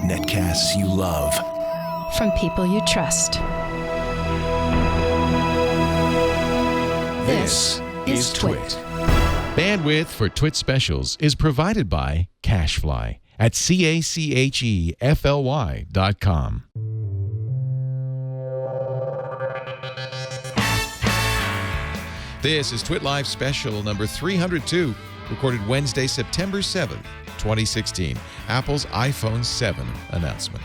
Netcasts you love. From people you trust. This is TWiT. Bandwidth for TWiT specials is provided by CacheFly at CACHEFLY.com. This is TWiT Live special number 302, recorded Wednesday, September 7th, 2016. Apple's iPhone 7 announcement.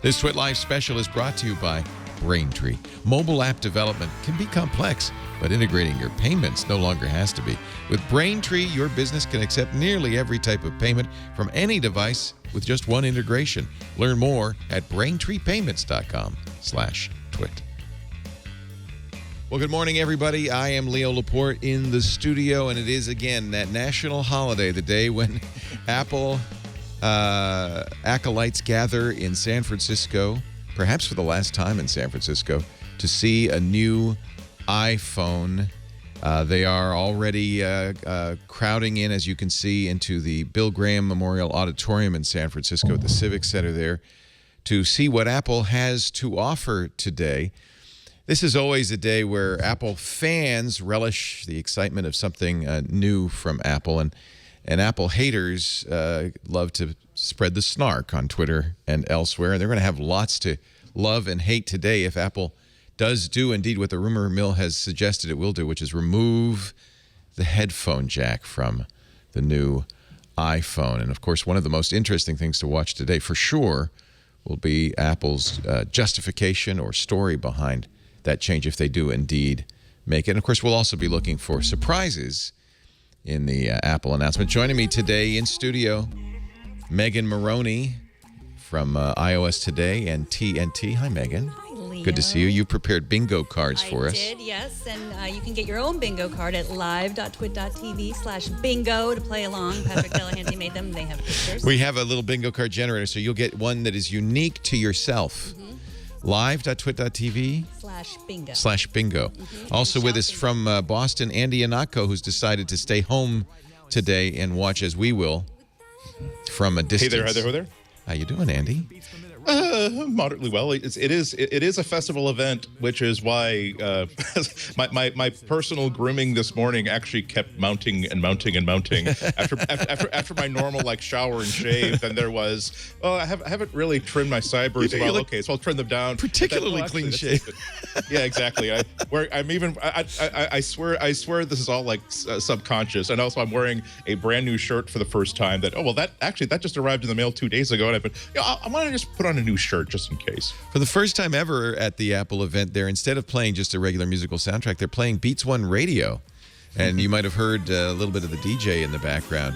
This TWiT Live special is brought to you by Braintree. Mobile app development can be complex, but integrating your payments no longer has to be. With Braintree, your business can accept nearly every type of payment from any device with just one integration. Learn more at BraintreePayments.com/twit. Well, good morning, everybody. I am Leo Laporte in the studio, and it is, again, that national holiday, the day when Apple acolytes gather in San Francisco, perhaps for the last time in San Francisco, to see a new iPhone. They are already crowding in, as you can see, into the Bill Graham Memorial Auditorium in San Francisco at the Civic Center there to see what Apple has to offer today. This is always a day where Apple fans relish the excitement of something new from Apple, and Apple haters love to spread the snark on Twitter and elsewhere. And they're going to have lots to love and hate today if Apple does do indeed what the rumor mill has suggested it will do, which is remove the headphone jack from the new iPhone. And of course, one of the most interesting things to watch today for sure will be Apple's justification or story behind that change if they do indeed make it. And of course, we'll also be looking for surprises in the Apple announcement. Joining me today in studio, Megan Maroney from iOS Today and TNT. Hi, Megan. Hi, Leo. Good to see you. You prepared bingo cards for us. I did, yes. And you can get your own bingo card at live.twit.tv/bingo to play along. Patrick Delahanty made them. They have pictures. We have a little bingo card generator, so you'll get one that is unique to yourself. Live.twit.tv/bingo. Also with us from Boston, Andy Anako, who's decided to stay home today and watch as we will from a distance. Hey there. How you doing, Andy? Moderately well. It is a festival event, which is why my personal grooming this morning actually kept mounting. After my normal shower and shave, then there was I haven't really trimmed my sideburns well. Okay, so I'll trim them down. Particularly clean shave. Yeah, exactly. I swear this is all subconscious, and also I'm wearing a brand new shirt for the first time. That just arrived in the mail 2 days ago, and I want to just put on a new shirt just in case. For the first time ever at the Apple event there, instead of playing just a regular musical soundtrack, they're playing Beats One Radio. And you might have heard a little bit of the DJ in the background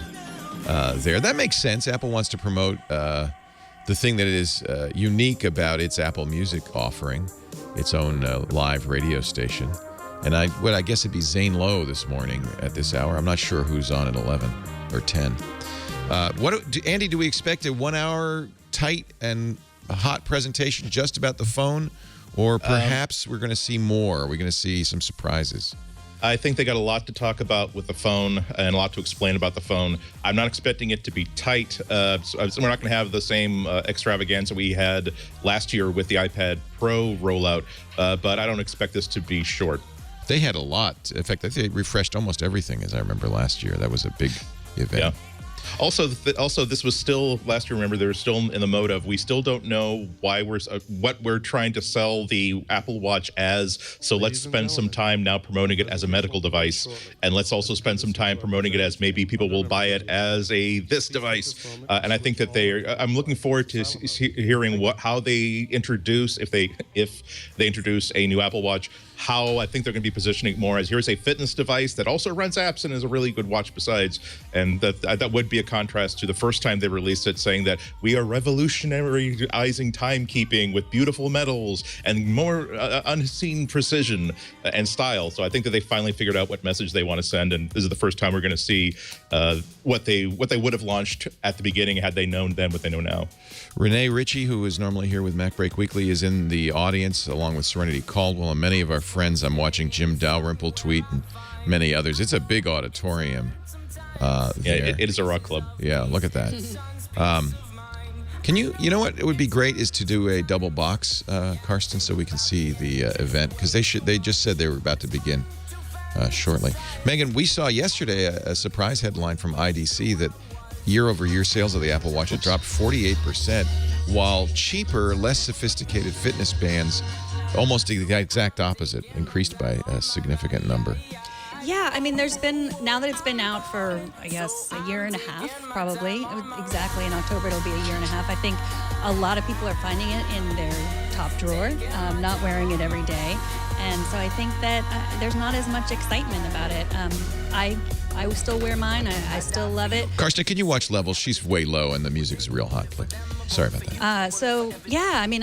there. That makes sense. Apple wants to promote the thing that is unique about its Apple Music offering, its own live radio station. And I guess it'd be Zane Lowe this morning at this hour. I'm not sure who's on at 11 or 10. Andy, do we expect a 1 hour tight and a hot presentation just about the phone, or perhaps we're going to see more? Are we going to see some surprises? I think they got a lot to talk about with the phone and a lot to explain about the phone. I'm not expecting it to be tight. So we're not going to have the same extravaganza we had last year with the iPad Pro rollout, but I don't expect this to be short. They had a lot. In fact, they refreshed almost everything, as I remember last year. That was a big event. Yeah. Also, this was still last year. Remember, they're still in the mode of we still don't know why what we're trying to sell the Apple Watch as. So let's spend some time now promoting it as a medical device, and let's also spend some time promoting it as maybe people will buy it as this device. And I think that I'm looking forward to hearing how they introduce if they introduce a new Apple Watch. How I think they're going to be positioning it more as here's a fitness device that also runs apps and is a really good watch besides. And that would be a contrast to the first time they released it, saying that we are revolutionizing timekeeping with beautiful metals and more unseen precision and style. So I think that they finally figured out what message they want to send. And this is the first time we're going to see what they would have launched at the beginning had they known then what they know now. Renee Ritchie, who is normally here with MacBreak Weekly, is in the audience along with Serenity Caldwell and many of our friends. I'm watching Jim Dalrymple tweet and many others. It's a big auditorium Yeah, it is a rock club. Yeah, look at that. Can you know what? It would be great is to do a double box, Karsten, so we can see the event, because they just said they were about to begin shortly. Megan, we saw yesterday a surprise headline from IDC that year-over-year sales of the Apple Watch had dropped 48%, while cheaper, less sophisticated fitness bands, almost the exact opposite, increased by a significant number. Yeah, I mean, now that it's been out for, I guess, a year and a half, probably. Exactly, in October it'll be a year and a half. I think a lot of people are finding it in their top drawer, not wearing it every day. And so I think that there's not as much excitement about it. I still wear mine. I still love it. Karsten, can you watch levels? She's way low and the music's real hot. Sorry about that. So, yeah, I mean,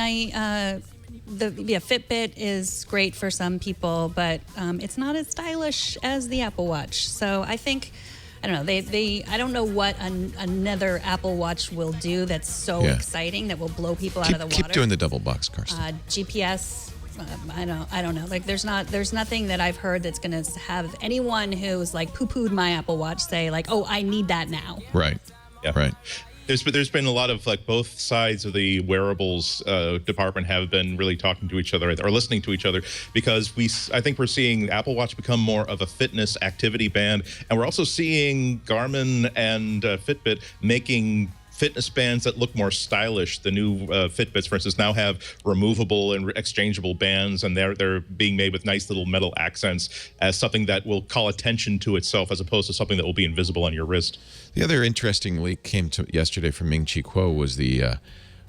Fitbit is great for some people, but it's not as stylish as the Apple Watch. So I think, I don't know, I don't know what another Apple Watch will do that's so exciting that will blow people out of the water. Keep doing the double box, Karsten. GPS. I don't know. Like, there's nothing that I've heard that's going to have anyone who's like poo-pooed my Apple Watch say like, oh, I need that now. Right. Yeah. Right. There's been a lot of, like, both sides of the wearables department have been really talking to each other or listening to each other, because I think we're seeing Apple Watch become more of a fitness activity band, and we're also seeing Garmin and Fitbit making fitness bands that look more stylish. The new Fitbits, for instance, now have removable and exchangeable bands, and they're being made with nice little metal accents as something that will call attention to itself, as opposed to something that will be invisible on your wrist. The other interesting leak came to yesterday from Ming-Chi Kuo was the,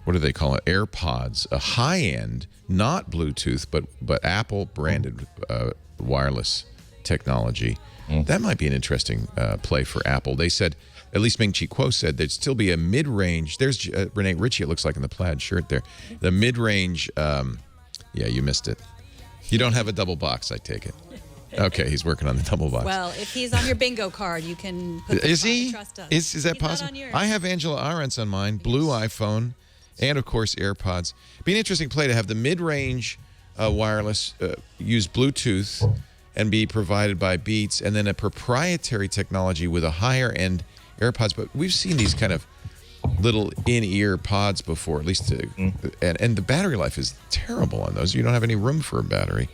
what do they call it, AirPods, a high-end, not Bluetooth, but Apple-branded wireless technology. That might be an interesting play for Apple. They said, at least Ming-Chi Kuo said, there'd still be a mid-range. There's Renee Ritchie, it looks like, in the plaid shirt there. The mid-range, yeah, you missed it. You don't have a double box, I take it. Okay, he's working on the double box. Well, if he's on your bingo card, you can put the trust us. Is that possible? I have Angela Arendt's on mine, blue iPhone, and, of course, AirPods. Be an interesting play to have the mid-range wireless use Bluetooth and be provided by Beats, and then a proprietary technology with a higher-end AirPods. But we've seen these kind of little in-ear pods before, at least, and the battery life is terrible on those. You don't have any room for a battery.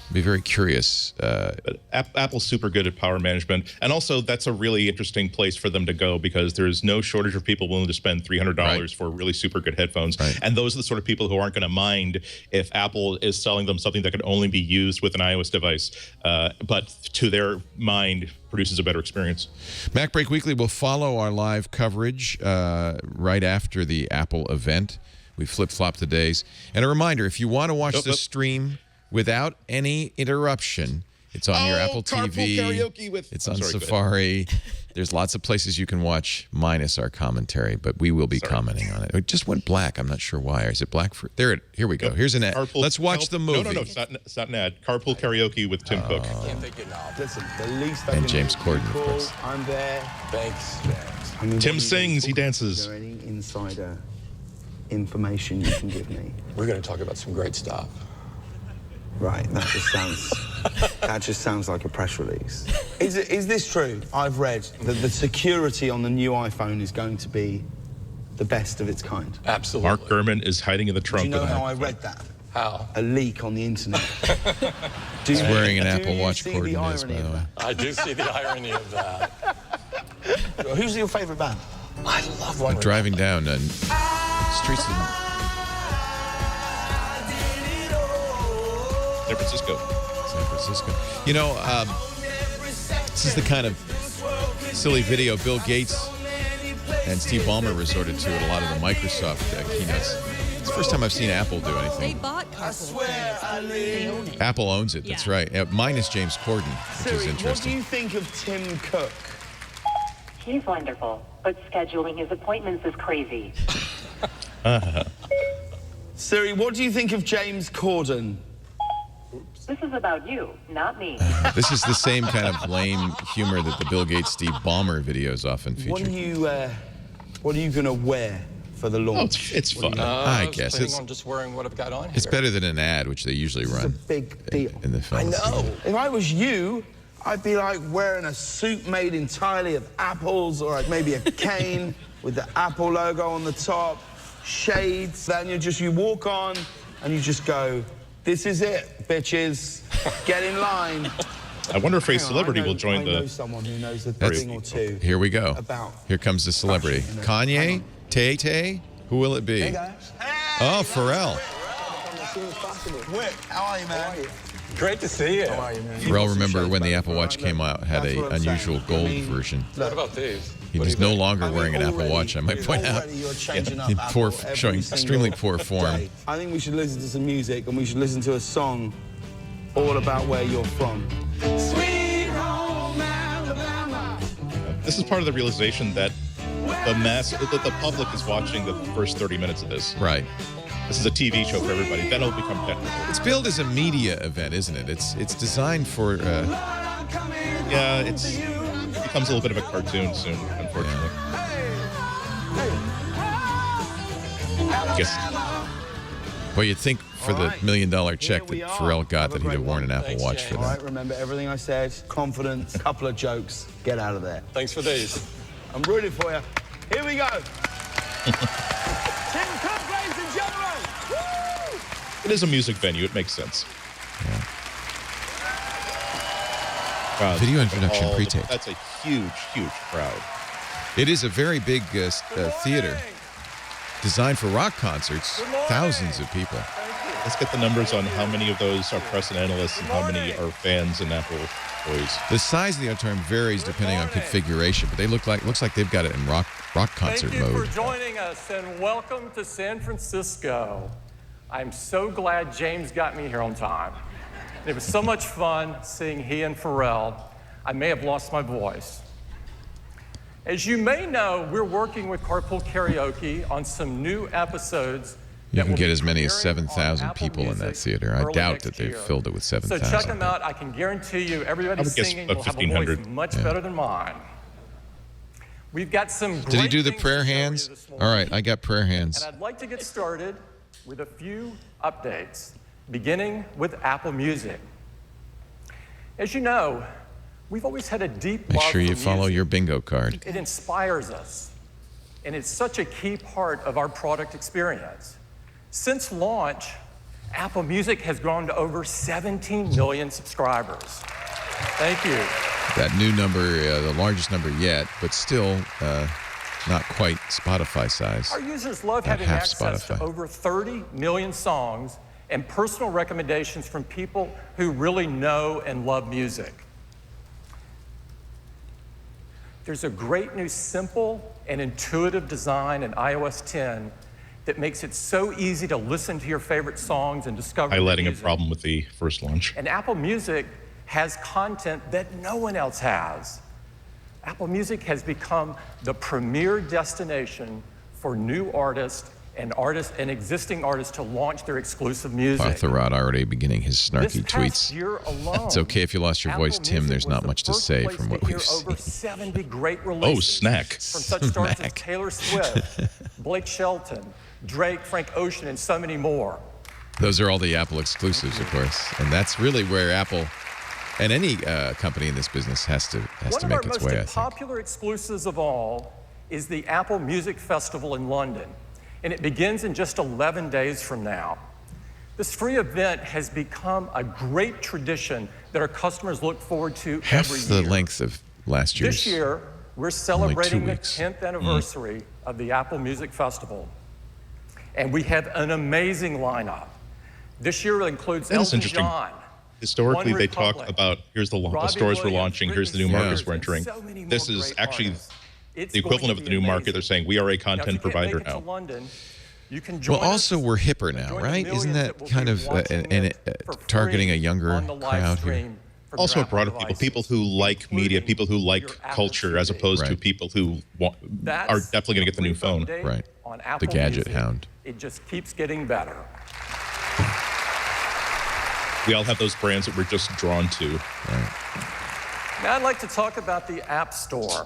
I'd be very curious. But Apple's super good at power management, and also that's a really interesting place for them to go, because there's no shortage of people willing to spend $300 for really super good headphones. And those are the sort of people who aren't going to mind if Apple is selling them something that could only be used with an iOS device, but to their mind produces a better experience. Mac Break Weekly will follow our live coverage right after the Apple event. We flip-flop the days. And a reminder, if you want to watch the stream without any interruption, it's on your Apple TV. Karaoke it's on Safari. There's lots of places you can watch, minus our commentary, but we will be commenting on it. It just went black. I'm not sure why. Is it black for there? Here we go. Here's an ad. Let's watch the movie. No, it's not an ad. Carpool Karaoke with Tim Cook. Listen, the least I And can James do, Corden, of cool, course. I'm there. Thanks. I mean, Tim sings, he dances. Is there any insider information you can give me? We're going to talk about some great stuff. Right, that just sounds like a press release. Is this true? I've read that the security on the new iPhone is going to be the best of its kind. Absolutely. Mark Gurman is hiding in the trunk. Do you know with how an I iPhone. read that? How? A leak on the internet. He's wearing an Apple you Watch see the Corden is, by irony the of way. I do see the irony of that. Who's your favorite band? I love one. Driving down streets of San Francisco. You know, this is the kind of silly video Bill Gates and Steve Ballmer resorted to at a lot of the Microsoft keynotes. It's the first time I've seen Apple do They anything. bought Carpool. They own it. Apple owns it, that's Yeah. right. Minus James Corden, which is Siri, what do interesting. you think of Tim Cook? He's wonderful, but scheduling his appointments is crazy. Siri, what do you think of James Corden? This is about you, not me. This is the same kind of lame humor that the Bill Gates, Steve Ballmer videos often What are feature. you gonna wear for the launch? It's fun. I was guess planning on just wearing what I've got on It's here. better than an ad, which they usually It's a run big deal. in the film. I know. If I was you, I'd be like wearing a suit made entirely of apples, or like maybe a cane with the Apple logo on the top, shades. Then you walk on and you just go, "This is it, bitches. Get in line." I wonder if a celebrity will join I know the. someone who knows a thing or two. Here we go. About Here comes the celebrity. fashion, you know. Kanye? Tay-Tay? Who will it be? Hey guys. Oh, Pharrell. Whit, how are you, man? Great to see you. How are you, man? Pharrell, remember when the Apple Watch came out, had That's a what I'm unusual saying. gold I mean, version. What about these? He What do is you no think? longer I mean, wearing an Apple already- Watch, I might point out. already you're changing up In Apple every showing single extremely poor form. day. I think we should listen to some music, and we should listen to a song all about where you're from. Sweet home Alabama. This is part of the realization that the public is watching the first 30 minutes of this. Right. This is a TV show for everybody. Then it'll become technical. It's billed as a media event, isn't it? It's designed for... Yeah, it becomes a little bit of a cartoon soon, unfortunately. I guess. Well, you'd think for the $1 million check that Here we are. Pharrell got Have a that he'd great have worn one. an Apple Thanks, Watch for James. All that. right, remember everything I said. Confidence, couple of jokes. Get out of there. Thanks for these. I'm rooting for you. Here we go. Tim Cook, ladies and gentlemen. Woo! It is a music venue. It makes sense. Wow, Video introduction all- pre-tape. That's a huge, huge crowd. It is a very big theater designed for rock concerts. Thousands of people. Let's get the numbers on how many of those are press and analysts and how many are fans and Apple employees. The size of the auditorium varies depending on configuration, but they looks like they've got it in rock concert Thank you mode. for joining us and welcome to San Francisco. I'm so glad James got me here on time. It was so much fun seeing he and Pharrell. I may have lost my voice. As you may know, we're working with Carpool Karaoke on some new episodes. You that can will get be as many as premiering on 7,000 Apple people in that Music theater. I early doubt next that they've year. filled it with So 7,000. check them out. I can guarantee you everybody I would guess singing about will have a voice 1,500. much better than mine. We've got some great Did he do the things prayer to show you hands? this morning. All right, I got prayer hands. And I'd like to get started with a few updates, beginning with Apple Music. As you know, we've always had a deep Make love sure you for follow music. your bingo card. It inspires us, and it's such a key part of our product experience. Since launch, Apple Music has grown to over 17 million subscribers. Thank you. That new number, the largest number yet, but still not quite Spotify size. Our users love Not having half access Spotify. to over 30 million songs and personal recommendations from people who really know and love music. There's a great new simple and intuitive design in iOS 10 that makes it so easy to listen to your favorite songs and discover new Highlighting a music. problem with the first launch. And Apple Music has content that no one else has. Apple Music has become the premier destination for new artists and existing artists to launch their exclusive music. Arthur Rod already beginning his snarky This past tweets. year alone, It's okay if you lost your Apple voice, Tim. Music There's was not the much to first say place from what to hear we've over seen. 70 great releases. snack. From such stars as Snack. Taylor Swift, Blake Shelton, Drake, Frank Ocean, and so many more. Those are all the Apple exclusives, of course, and that's really where Apple and any company in this business has to One make of our its way. I most think. popular exclusives of all is the Apple Music Festival in London, and it begins in just 11 days from now. This free event has become a great tradition that our customers look forward to Half every the year. length of last year's. This year, we're celebrating the weeks. 10th anniversary of the Apple Music Festival, and we have an amazing lineup. This year includes That is Elton interesting. John, Historically, One they talk Republic, about here's the Robbie stores we're Williams, launching, here's the new Britney markets we're Spears, entering. and so many This more is great actually artists. It's the equivalent going of to the be new market. amazing. They're saying we are a Now, if content you can't provider make it to now. London, you can join Well, also us we're hipper and now, join the right? Isn't millions that will kind be of watching it for targeting a free younger on the live crowd here? stream from Also, your a broader Apple people, people devices, who like media, including people who like your Apple culture, as TV. opposed to Right. people who That's are definitely going to get the new brief phone. update Right. on The Apple gadget Music. hound. It just keeps getting better. We all have those brands that we're just drawn to. Now I'd like to talk about the App Store.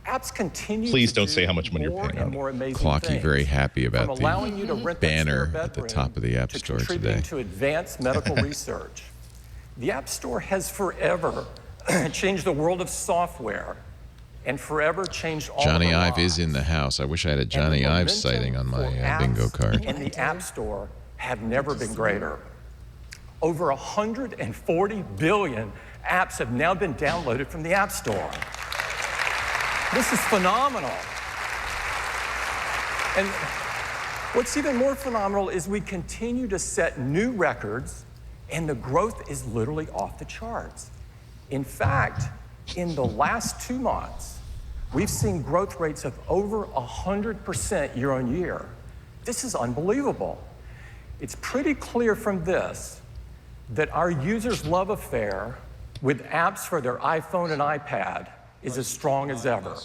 Apps continue Please to don't do say how much money you're more paying and on it. more amazing Clocky things. very happy about From the allowing you to rent that banner spare at the bedroom top of the App to Store contributing today. to advanced medical research. The App Store has forever changed the world of software, and forever changed all Johnny of our Ive is lives. in the house. I wish I had a And Johnny the Ive momentum sighting on my for apps bingo card. in the App Store have never been greater. Over 140 billion apps have now been downloaded from the App Store. This is phenomenal. And what's even more phenomenal is we continue to set new records, and the growth is literally off the charts. In fact, in the last 2 months, we've seen growth rates of over 100% year on year. This is unbelievable. It's pretty clear from this that our users' love affair with apps for their iPhone and iPad is as strong as ever.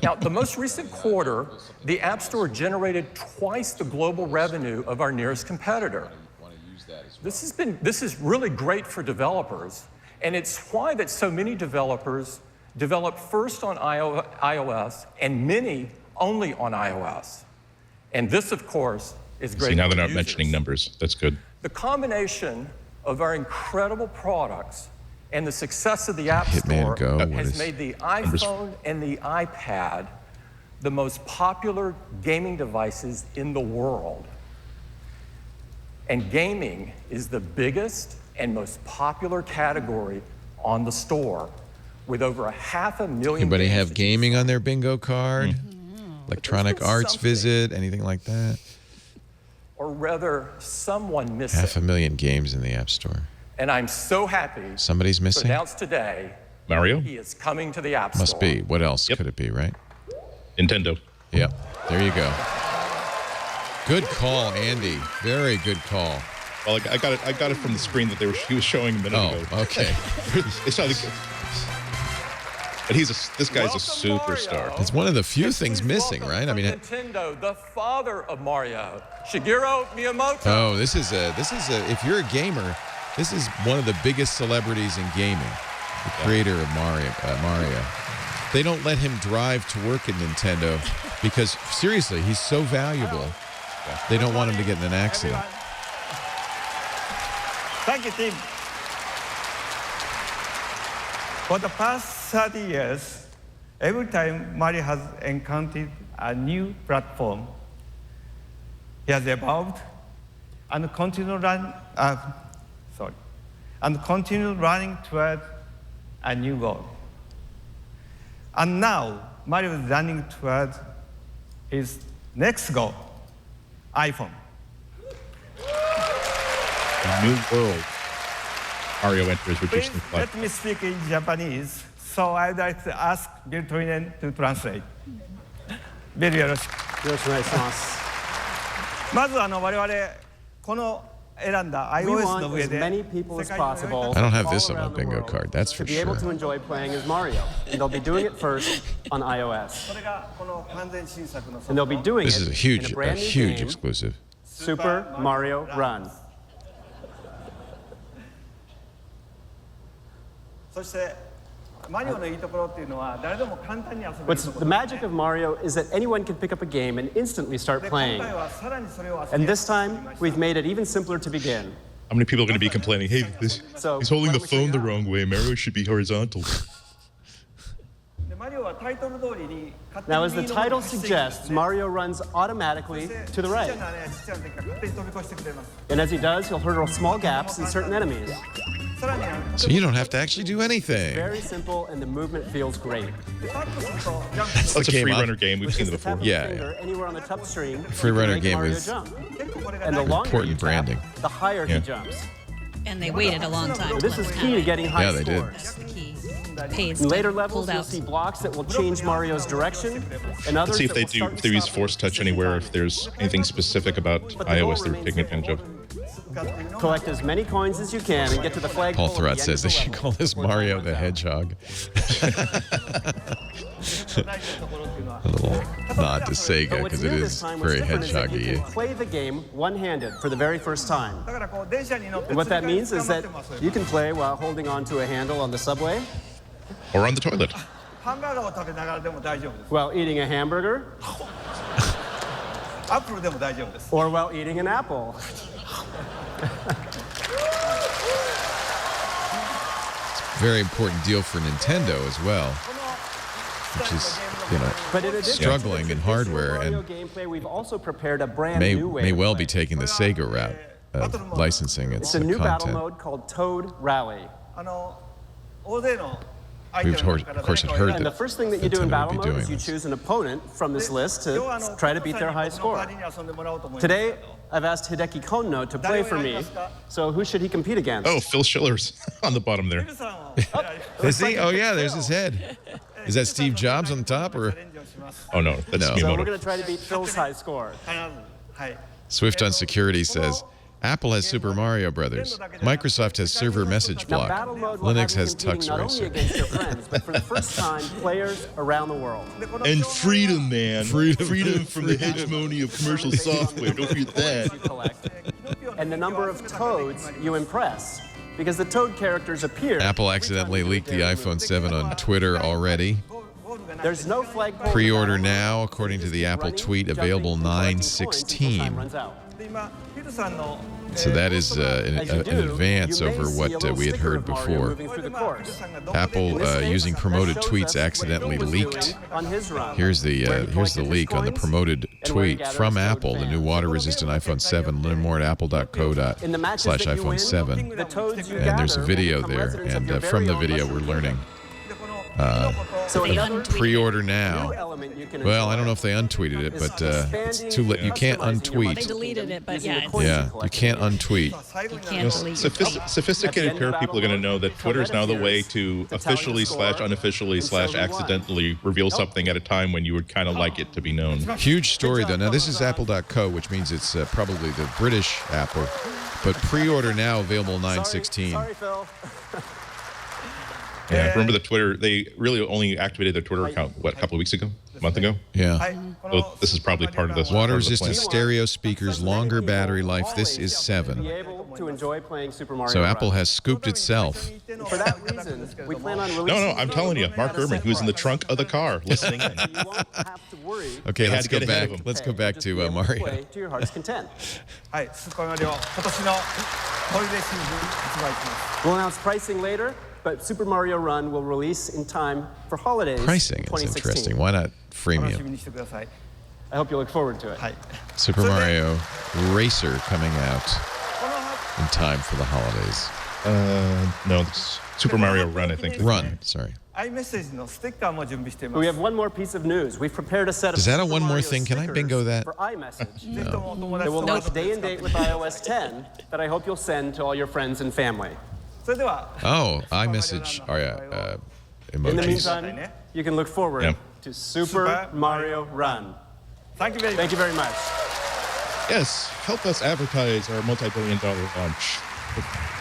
Now, the most recent quarter, the App Store generated twice the global revenue of our nearest competitor. This is really great for developers, and it's why that so many developers develop first on iOS and many only on iOS. And this, of course, is great. See, now for they're not users. mentioning numbers. That's good. The combination of our incredible products and the success of the App Hitman Store Go, what has is- made the iPhone and the iPad the most popular gaming devices in the world. And gaming is the biggest and most popular category on the store, with over 500,000. Anybody games have that you gaming can on their bingo card? Electronic But there's been Arts something- Visit, anything like that? or rather, someone missing. 500,000 games in the App Store. And I'm so happy Somebody's to missing? announce today Mario? he is coming to the App Store. Must be. What else Yep. could it be, right? Nintendo. Yep. There you go. Good call, Andy. Very good call. Well, I got it from the screen that he was showing a minute ago. Oh, okay. It sounded good. But this guy's a Welcome, superstar. Mario. It's one of the few And things please missing, welcome right? I from mean, Nintendo, the father of Mario, Shigeru Miyamoto. oh, this is a. If you're a gamer, this is one of the biggest celebrities in gaming. The creator of Mario. They don't let him drive to work at Nintendo because seriously, he's so valuable. They don't want him to get in an accident. Thank you, Tim. For the past 30 years, every time Mario has encountered a new platform, he has evolved and continued running toward a new goal. And now, Mario is running toward his next goal, iPhone. A new world. Mario enters, which is Please the let me speak in Japanese, so I'd like to ask Bill Toinen to translate. Bill, よろしく。よろしくお願いします。まず我々この選んだ We iOS の want 上 as で many people as possible I don't have all this on my around the bingo world card, that's to for be able to sure. enjoy playing as Mario, and they'll be doing it first on iOS, それがこの完全新作の and they'll be doing This it is a in huge, a brand new huge game, exclusive. Super Mario Run. そしてマリオのいいところっていうのは誰でも簡単に遊べる What's とこ the ろ magic of Mario is that anyone can pick up a game and instantly start で今 playing. 回はさらにそれを遊び And や this すくしてみ time, ました we've made it even simpler to begin. How many people are going to be complaining, hey, So, he's holding why the don't we check phone it the out? wrong way. Mario should be horizontal. でマリオはタイトル通りに勝手 Now, に as the 右の方に title 走っていくんです suggests, ね Mario runs automatically そして to the ちっ right. ちゃなねちっちゃな敵が勝手に飛び越してくれます And as he does, he'll hurdle small gaps in certain enemies. さらに So you don't have to actually do anything. Very simple, and the movement feels great. タップするとジャンプ That's a game free off. runner game. We've seen it Just the tap before. of Yeah, the finger anywhere on the touch screen. Free you can runner make game Mario is jump. 結構これが And the 長い longer you Important tap, branding. the higher Yeah. he jumps. And they waited a long time. This to is let him key to have it. getting high Yeah, they did. scores. That's the key. Pays In to later pulled levels, you'll out. see blocks that will change Mario's direction, and others Let's see if that they will do. start If and they use stop Force at Touch specific anywhere. If times. there's anything specific about But the goal iOS they're remains taking advantage of. Collect as many coins as you can and get to the flagpole. Paul at the Thurrott end says of they the should level call this before the Mario time the runs out. Hedgehog. 大事なところっていうのは A little nod to Sega But what's because it new this is time, what's very different is that you hedgehoggy. can play the game one-handed for the very first time. だからこう電車に乗って And what that つり革に means is 捕まっ that てますよ you can play while holding onto a handle on the subway, Or on the toilet. ハンバーガーを食べながらでも大丈夫です while eating a hamburger, アップルでも大丈夫です or while eating an apple. Very important deal for Nintendo as well, which is, But in addition struggling to in the hardware Mario and gameplay, we've also prepared a brand new way may to well play. be taking the Sega route of licensing its It's a new battle content. mode called Toad Rally. We've, of course, had heard And the that first thing that you do in Nintendo battle would be mode is doing you this. choose an opponent from this list to try to beat their high score. Today, I've asked Hideki Kono to play for me, so who should he compete against? Oh, Phil Schiller's on the bottom there. Is he? Oh, yeah, there's his head. Is that Steve Jobs on the top, or? Oh, no, that's No. So we're Miyamoto. going to try to beat Phil's high score. Swift on Security says, Apple has Super Mario Brothers. Microsoft has server message Now, block. battle mode will Linux have you has competing Tux not only Racer. against your friends, but for the first time, players around the world. And freedom, man. Freedom. from the hegemony of commercial software. Don't forget that. You collect, and the number of toads you impress. Because the toad characters appear. Apple accidentally leaked the iPhone 7 on Twitter already. There's no flagpole. Pre-order now, according to the Apple tweet, available 9/16. So that is an advance over what we had heard before. Apple, using promoted tweets, accidentally leaked. Here's the leak on the promoted tweet from Apple, the new water-resistant iPhone 7. Learn more at apple.co/iPhone 7. And there's a video there, and from the video we're learning. Pre-order now. Well, I don't know if they untweeted it, but it's too late. You can't They untweet. deleted it, but yeah, Yeah, you can't untweet. you can't delete it. Sophisticated pair of people are going to know that Twitter is now the way to officially/unofficially/accidentally reveal something at a time when you would kind of like it to be known. Huge story, though. Now, this is apple.co, which means it's probably the British Apple. But pre-order now, available 9/16. Sorry, Phil. Yeah, remember the Twitter? They really only activated their Twitter account, what, a couple of weeks ago? A month ago? Yeah. So this is probably part of this. Water-resistant stereo speakers, longer battery life. This is 7. Be able to enjoy playing Super Mario So Apple Run. has scooped itself. For that reason, we plan on releasing. No, I'm telling you, Mark Gurman, who's in the trunk of the car listening in. You won't have to worry. Okay, They had let's to go get ahead back. of 'em. Let's go back Just be to able Mario. play to your heart's content. We'll announce pricing later, but Super Mario Run will release in time for holidays. Pricing is 2016. interesting. Why not freemium? I hope you look forward to it. Super Mario Racer coming out in time for the holidays. No, it's Super Mario Run, I think. Run, sorry. We have one more piece of news. We've prepared a set of Is that a Super one more Mario thing? Can I stickers bingo that? for iMessage. No. That will launch day and date with iOS 10 that I hope you'll send to all your friends and family. Oh, iMessage. Oh, yeah. In the Emojis. meantime, you can look forward to Super Mario Run. Thank you very much. Yes, help us advertise our multi-billion-dollar launch.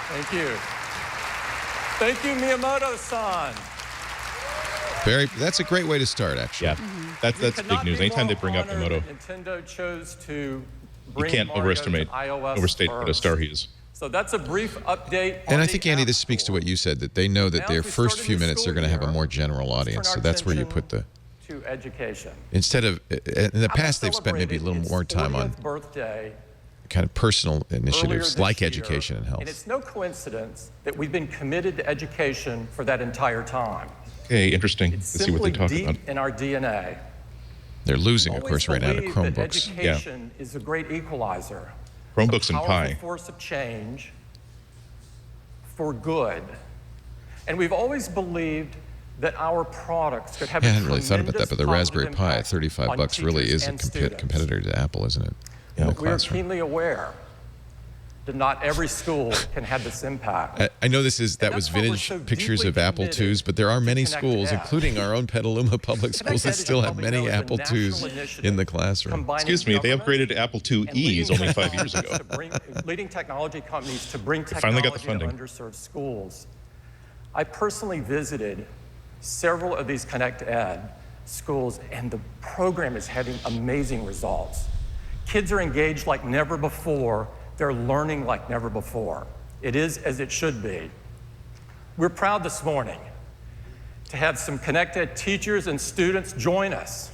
Thank you. Thank you, Miyamoto-san. That's a great way to start, actually. Yeah, that's big news. Anytime they bring up Miyamoto, Nintendo chose to you bring can't Mario overstate to iOS what a first. star he is. So that's a brief update. And on I the think, Andy, App this speaks to Store. what you said, that they know that Now, their as we first start a few new minutes, they're school going to have a year, more general audience. turn So our that's where you attention put the... to education. Instead of... In the Apple past, they've spent maybe a little celebrated more its time on 40th birthday kind of personal earlier initiatives this like year, education and health. And it's no coincidence that we've been committed to education for that entire time. Okay, interesting. It's Let's see what they simply talk deep about. in our DNA. They're losing, of Always course, right now to believed that Chromebooks. education is a great equalizer. Chromebooks a and powerful Pi. force of change for good. And we've always believed that our products could have Yeah, I a hadn't really thought about that, tremendous but the Raspberry positive Pi at impact 35 on bucks really teachers is a and students. competitor to Apple, isn't it? In the We are classroom. keenly aware that not every school can have this impact. I know that was that's why we're vintage so pictures deeply of Apple committed IIs, but there are many to connected schools, apps. including our own Petaluma Public Schools, that Connected, still you have probably many know, is a Apple national IIs initiative in the classroom. combining Excuse me, they government upgraded to Apple and IIe's leading only 5 years companies ago. to bring, leading technology companies to bring finally got the technology to funding. underserved schools. I personally visited several of these Connect Ed schools, and the program is having amazing results. Kids are engaged like never before. They're learning like never before. It is as it should be. We're proud this morning to have some Connect Ed teachers and students join us,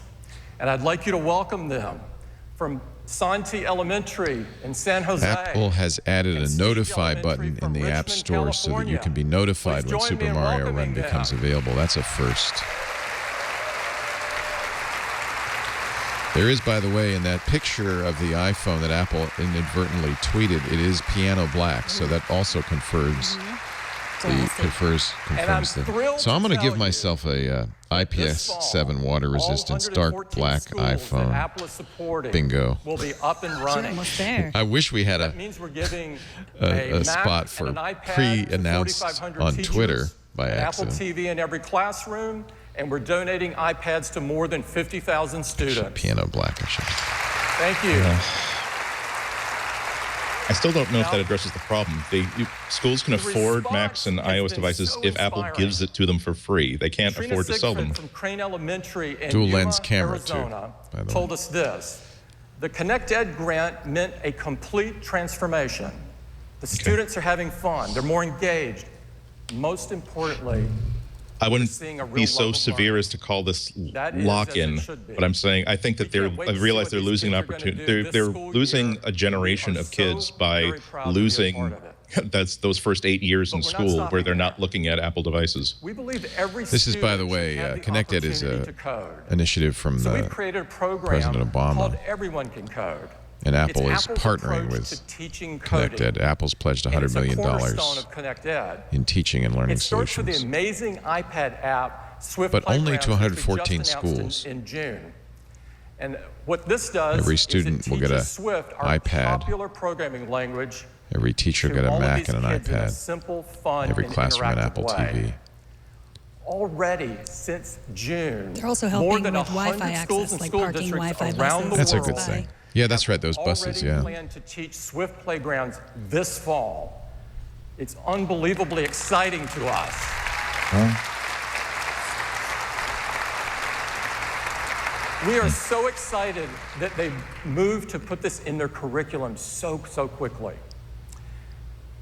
and I'd like you to welcome them from Santee Elementary in San Jose. Apple has added and a Steve notify Elementary button in from the App Richmond, Store so that you California. can be notified Please when join me Super in Mario Run welcoming becomes them. available. That's a first. There is, by the way, in that picture of the iPhone that Apple inadvertently tweeted, it is piano black, so that also confirms confirms that. So I'm going to give myself a IPS7 water resistance dark black iPhone. Bingo. Will be up and running. Almost there. I wish we had That means we're giving a spot for pre-announced on Twitter by Apple accident. TV in every classroom, and we're donating iPads to more than 50,000 students. Piano black, I should. Thank you. I still don't know if that addresses the problem. Schools can afford Macs and iOS devices if Apple gives it to them for free. They can't Trina afford to sell Sigfrid them. from Crane Elementary in Dual Yuma, lens camera, too, Arizona, by the way. told us this. The Connect Ed grant meant a complete transformation. The students are having fun. They're more engaged. Most importantly, I wouldn't seeing a real be so love of severe learning. as to call this That is lock-in, as it should be. but I'm saying I think that We can't wait I to see realize what they're these losing an kids are gonna opportunity. do They're this school losing year. a generation We are of kids so by very proud to be a losing part of it. those first 8 years in But we're not school where stopping they're there. not looking at Apple devices. We believe every This is, by the student way, should have the Connect Ed is opportunity an to code. initiative from So we've created a program President Obama. called Everyone Can Code. And Apple It's is Apple's partnering approach with to teaching Connect coding. Ed. Apple's pledged And $100 it's a million cornerstone of Connect Ed. in teaching and learning It starts with the solutions. amazing iPad app, Swift But only Playgrounds, to which we 114 just announced schools. in June. And what this does Every is student it will get teaches a Swift, our iPad. popular programming language, Every teacher to got a all of Mac these and an kids in a iPad. simple, fun, Every and classroom an interactive Apple way. TV. Already since June, They're also more helping than with 100 Wi-Fi schools access, and like school parking districts Wi-Fi around the buses. That's a world good thing. Yeah, that's right, those buses, already yeah. plan to teach Swift Playgrounds this fall. It's unbelievably exciting to us. We are so excited that they moved to put this in their curriculum so quickly.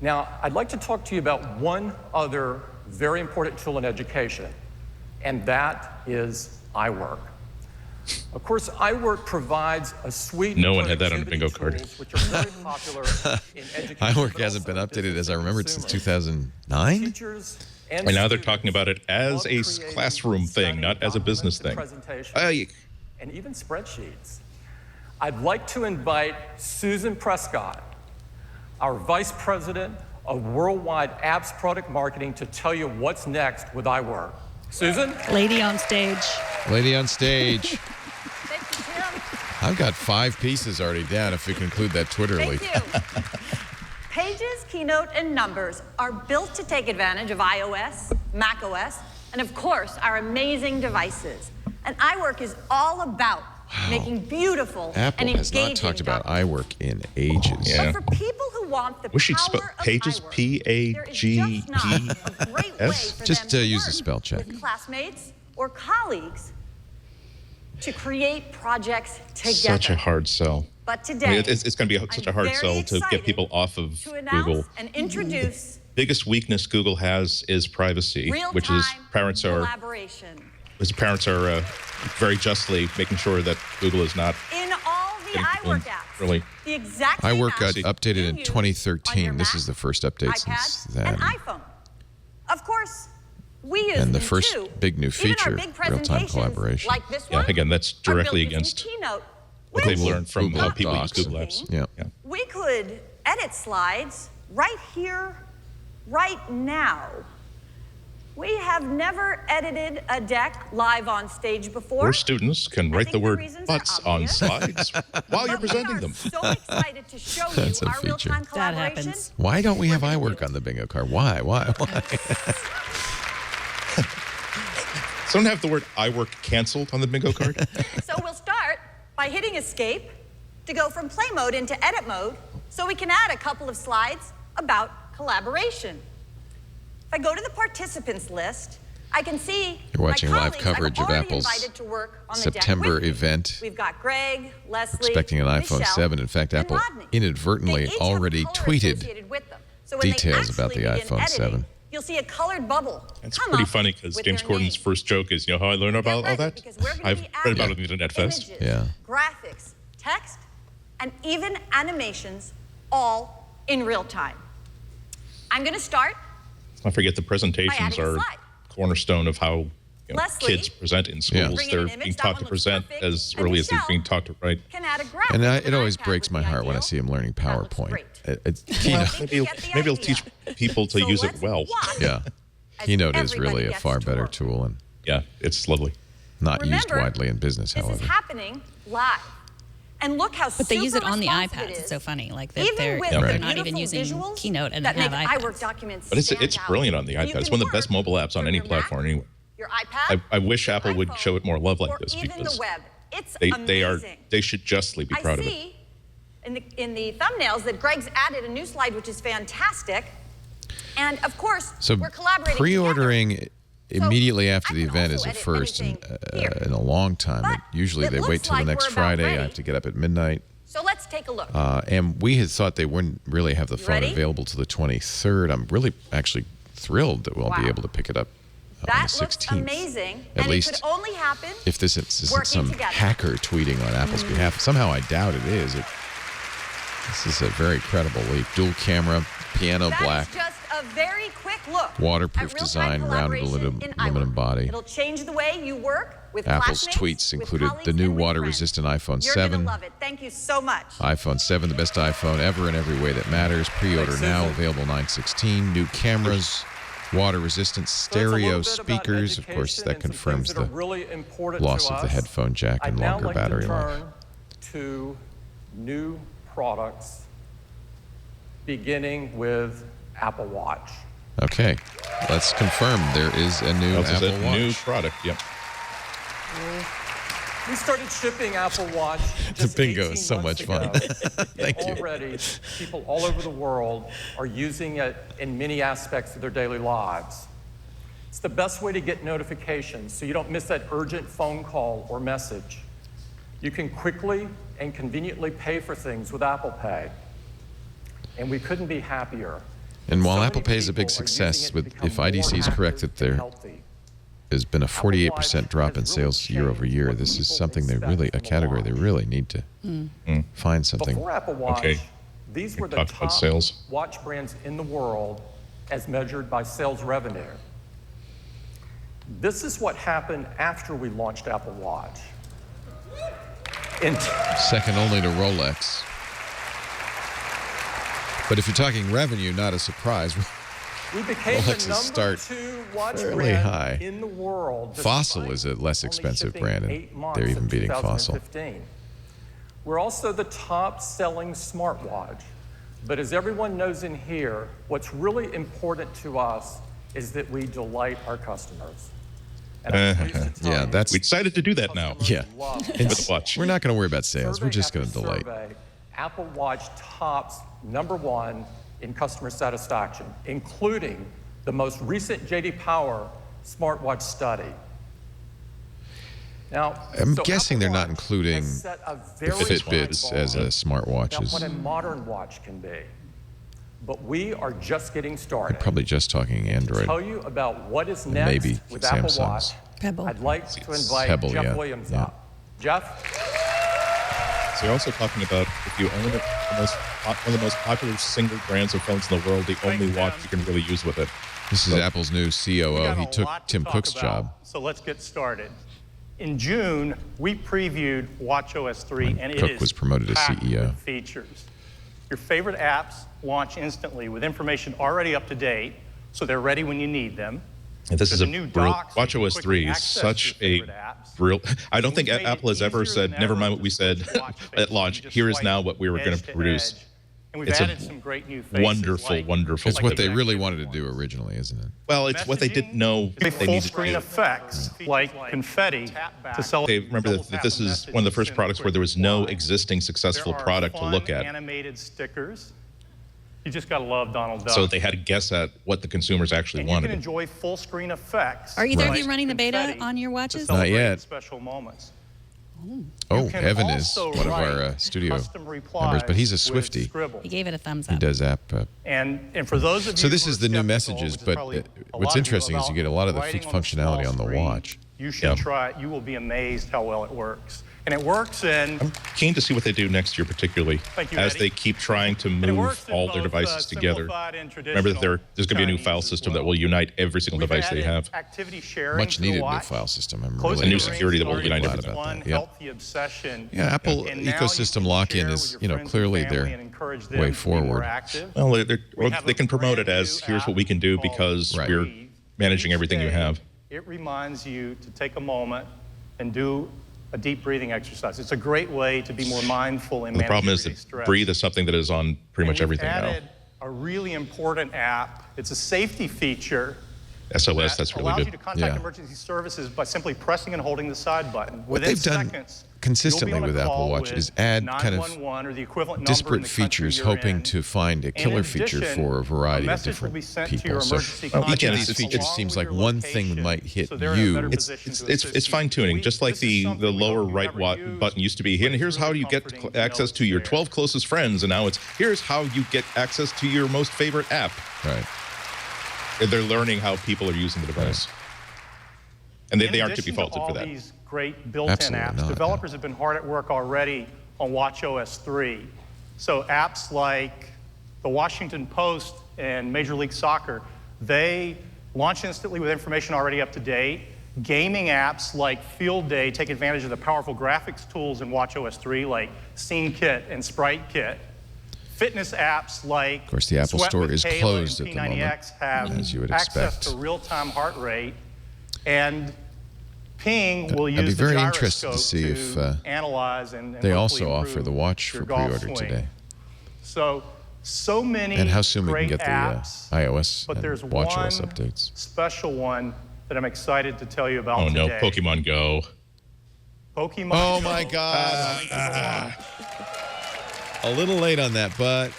Now, I'd like to talk to you about one other very important tool in education, and that is iWork. Of course, iWork provides a suite No of one had that on a bingo productivity card. tools, which are very popular in education. iWork but hasn't been also updated, as I remembered, since consumers. 2009? Teachers and And now they're students talking about it as love a creating classroom thing, not as a business thing. documented presentations and even spreadsheets. I'd like to invite Susan Prescott, our Vice President of Worldwide Apps Product Marketing, to tell you what's next with iWork. Susan? Lady on stage. Lady on stage. Thank you, Tim. I've got 5 pieces already down if we can include that Twitter Thank leak. you. Pages, Keynote, and Numbers are built to take advantage of iOS, macOS, and of course, our amazing devices. And iWork is all about making beautiful Apple and has engaging not talked about documents. iWork in ages. Yeah. But for people who want the Wish she'd spell power of Pages, iWork, there is just not a great way P-A-G-E-S. for Just them to use the work spell check. with classmates or colleagues to create projects together. Such a hard sell. But today, I mean, it's going to be such a hard very sell to get excited people off of to announce Google. and introduce Biggest weakness Google has is privacy, which is real-time collaboration. parents are very justly making sure that Google is not In all the iWork apps, really. the exact same iWork got apps updated you in use 2013. on your This Mac, is the first update iPad, since then. and iPhone. Of course, we use And the them first too. big new Even our feature, big real-time presentations, collaboration. like this Yeah, one, again, that's are directly built using against Keynote, what they've which learned from Google how people use Docs. Google Apps. Yeah. we could edit slides right here, right now. We have never edited a deck live on stage before. Or students can I write think the the word reasons are butts on obvious. slides while you're But presenting we them. are so excited to show you That's a our feature. real-time That collaboration. happens. Why don't we have iWork on the bingo card? Why? So don't have the word iWork canceled on the bingo card. So we'll start by hitting escape to go from play mode into edit mode so we can add a couple of slides about collaboration. If I go to the participants list, I can see You're watching my live colleagues coverage I've of already Apple's invited to work on the deck September with me. event. We've got Greg, Leslie, Expecting an iPhone Michelle, 7. In fact, and Apple Rodney. inadvertently They each have a already color tweeted associated with them. So when details they about the actually begin iPhone editing, 7. You'll see a colored bubble. That's come pretty up funny because with James their Corden's name. first joke is, you know how I learned about all ready, that? because we're gonna I've be read adding about it at the Internet Fest. images, Yeah. graphics, text, and even animations, all in real time. I'm going to start. Let's not forget the presentations are cornerstone of how Leslie, kids present in schools. They're being taught to present as early as they're being taught to write. And it always breaks my heart when I see them learning PowerPoint. Maybe it'll teach people to use it well. Yeah. Keynote is really a far better tool, and yeah, it's lovely. Not used widely in business, this however. is happening live. And look how But they use it on the responsive iPads. it is. It's so funny. Like Even they're with they're the not even beautiful using visuals Keynote and that have make iPads. iWork documents But it's stand brilliant on the out. You iPad. It's can one of the best work mobile apps on from any your platform anywhere. Your iPad, I wish Apple would show it more love like or this, even because the web. It's they should justly be proud of it. I see in the thumbnails that Greg's added a new slide, which is fantastic. And of course, So we're collaborating pre-ordering immediately after the event is a first in a long time. Usually they wait till the next Friday. I have to get up at midnight. So let's take a look. And we had thought they wouldn't really have the phone available till the 23rd. I'm really actually thrilled that we'll be able to pick it up on the 16th. Looks amazing. At and least it could only happen if this isn't some together. hacker tweeting on Apple's behalf. Somehow I doubt it is. This is a very credible leap. Dual camera, piano black. Just a very quick look. Waterproof design, rounded aluminum body. It'll change the way you work with Apple's classmates, tweets with included colleagues, the new and with water-resistant iPhone friends. You're 7. gonna love it. Thank you so much. iPhone 7, the best iPhone ever in every way that matters. Pre-order now, available 9/16. New cameras, water-resistant stereo speakers. Of course, that confirms the loss of the headphone jack and longer battery life. To new products, beginning with Apple Watch. Okay, let's confirm there is a new Apple Watch. New product, yep. We started shipping Apple Watch The just bingo 18 is so months much fun. ago. Thank you. Already, people all over the world are using it in many aspects of their daily lives. It's the best way to get notifications so you don't miss that urgent phone call or message. You can quickly and conveniently pay for things with Apple Pay. And we couldn't be happier. And while So Apple many Pay is a big people are success, using it to become if IDC is more correct that active there and healthy. has been a 48% drop in sales year over year, this is something a category they really need to find something. Before Apple Watch, these were the talk about top sales. watch brands in the world as measured by sales revenue. This is what happened after we launched Apple Watch. Second only to Rolex. But if you're talking revenue, not a surprise. We became Rolexes the start #2 watch fairly brand high. in the world. Fossil is a less only expensive shipping brand, 8 and months they're even in beating Fossil. 2015. We're also the top-selling smartwatch. But as everyone knows in here, what's really important to us is that we delight our customers. And I'm pleased to tell you, we decided to do that now. Yeah. With the watch. We're not going to worry about sales. We're survey just going to after delight. survey, Apple Watch tops #1 in customer satisfaction, including the most recent J.D. Power smartwatch study. Now, I'm so guessing Apple they're not Watch including has set a the very Fitbits high as bar a smartwatch. about what a modern watch can be. But we are just getting started. Probably just talking To Android. tell you about what is And next maybe with Apple Samsung's. Watch, Pebble. I'd like to invite Pebble, Jeff yeah. Williams Yeah. up. Jeff? So you're also talking about if you own it, one of the most popular single brands of phones in the world, the only watch you can really use with it. This is Apple's new COO. He took Tim Cook's job. So let's get started. In June, we previewed watchOS 3, and Cook it is was promoted to packed CEO. with features. Your favorite apps launch instantly with information already up to date, so they're ready when you need them. And this There's is a new brilliant. dock so you can watchOS quickly 3 is access such your a favorite apps. brilliant. I don't think We've made Apple it has ever easier said, than never ever mind what to we said switch watch faces. at launch. You just Here is swipe now what we were going edge to to produce. edge. And we've It's a added some great new faces wonderful, like- wonderful. It's what they like really the wanted to do originally, isn't it? Well, it's what they didn't know they full needed to screen do. effects like confetti to celebrate. Okay, remember that this is one of the first products where there was no existing successful product to look at. Animated stickers. You just gotta love Donald Duck. So they had to guess at what the consumers actually and you wanted. can enjoy full screen effects. Are either of like you running the beta confetti on your to watches? Not celebrate yet. Special moments. Oh, You can Evan is also one of our write studio custom members, but he's a replies with Swiftie. Scribble. He gave it a thumbs He up. does app. And for those of you So this who is are the new skeptical, messages, which is but probably a what's lot of you, interesting is you about get a lot of the writing on functionality small on the screen, watch. You should try it. You will be amazed how well it works. And it works in... I'm keen to see what they do next year, particularly Thank you, as Eddie. they keep trying to move all their devices together. Remember that there's going to be a new file system that will unite every single device they have. Activity sharing Much needed new file system. I'm Closing really new security that will really unite glad everything. about that. Healthy obsession. Yeah, Apple And now ecosystem you can lock-in share is, with your friends and clearly family their and encourage them way to be more forward. active. Well, We have they a can promote it brand as new here's what we can do because Right. we're managing everything you Each have. day, It reminds you to take a moment and do a deep breathing exercise. It's a great way to be more mindful and The manage problem is everyday that stress. Breathe is something that is on pretty much And everything we've now. added a really important app. It's a safety feature. SOS, that's really allows good. you to contact Yeah. emergency services by simply pressing and holding the side button. What Within they've done seconds, consistently you'll be on a with Apple call Watch with is add kind of 911 or the equivalent number in disparate the country features, you're hoping in. to find a In killer feature addition, for a variety of message will different be sent to your people. So emergency each of again, these it's- features seems like one thing might hit so they're in a you. better It's position to assist it's you. fine tuning, just like This is the something we lower hope you right never use, button used to be. And here's how you get comforting to know access it's to your there. 12 closest friends, and now it's here's how you get access to your most favorite app. Right. And they're learning how people are using the device, and they aren't to be In addition faulted all for that. these great built-in Absolutely apps, not, developers have been hard at work already on watchOS 3. So apps like the Washington Post and Major League Soccer, they launch instantly with information already up to date. Gaming apps like Field Day take advantage of the powerful graphics tools in watchOS 3 like SceneKit and SpriteKit. Fitness apps like Of course, the Apple Sweat Store with is Kayla closed and at the moment, P90X have as you would access expect. to real-time heart rate, and Ping will I'd use be the very interested to gyroscope see if analyze and they hopefully also offer improve the watch your for golf pre-order swing. today. So many And how soon we can great get the apps, iOS but and there's watchOS one updates. special one that I'm excited to tell you about Oh no, today. Pokemon Go. Pokemon Oh Go. my God. A little late on that, but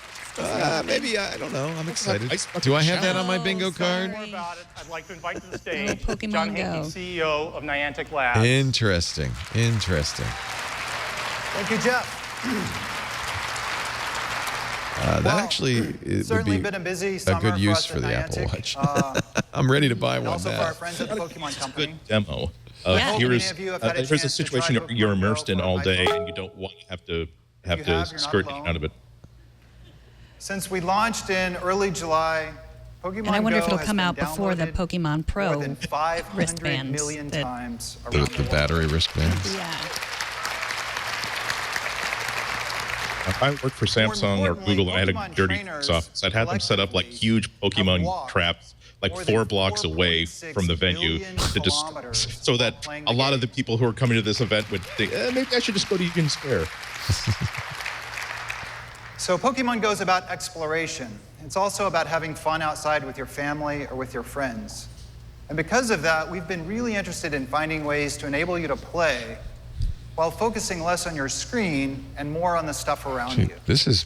maybe, I don't know. I'm excited. Do I have that on my bingo card? More about it, I'd like to invite to the stage Pokemon John Go. Hinckley, CEO of Niantic Labs. Interesting. Interesting. Thank you, Jeff. That actually would Certainly be been a busy a summer good for use us for at the Apple Niantic. Watch. I'm ready to buy And one also for our now. friends at the Pokemon Company. Demo. Yeah. Here's Many of you have had a here's a chance to situation try you're Pokemon Go immersed in for all day, iPhone. and you don't want to have to you're not skirt alone. out of it. Since we launched in early July, Pokemon And I wonder Go if it'll has come been out before the downloaded Pokemon Pro more than 500 wristbands million that- times The, around the the world. battery wristbands. Yeah. If I worked for Samsung or importantly, Google and I had a Pokemon dirty trainers office, I'd have them set up like collectively huge have Pokemon walked traps like more than 4 blocks away 4.6 from the venue billion to just kilometers so that while playing a the lot of the game. people who are coming to this event would think, maybe I should just go to Union Square. So Pokemon Go is about exploration. It's also about having fun outside with your family or with your friends. And because of that, we've been really interested in finding ways to enable you to play while focusing less on your screen and more on the stuff around you. This is,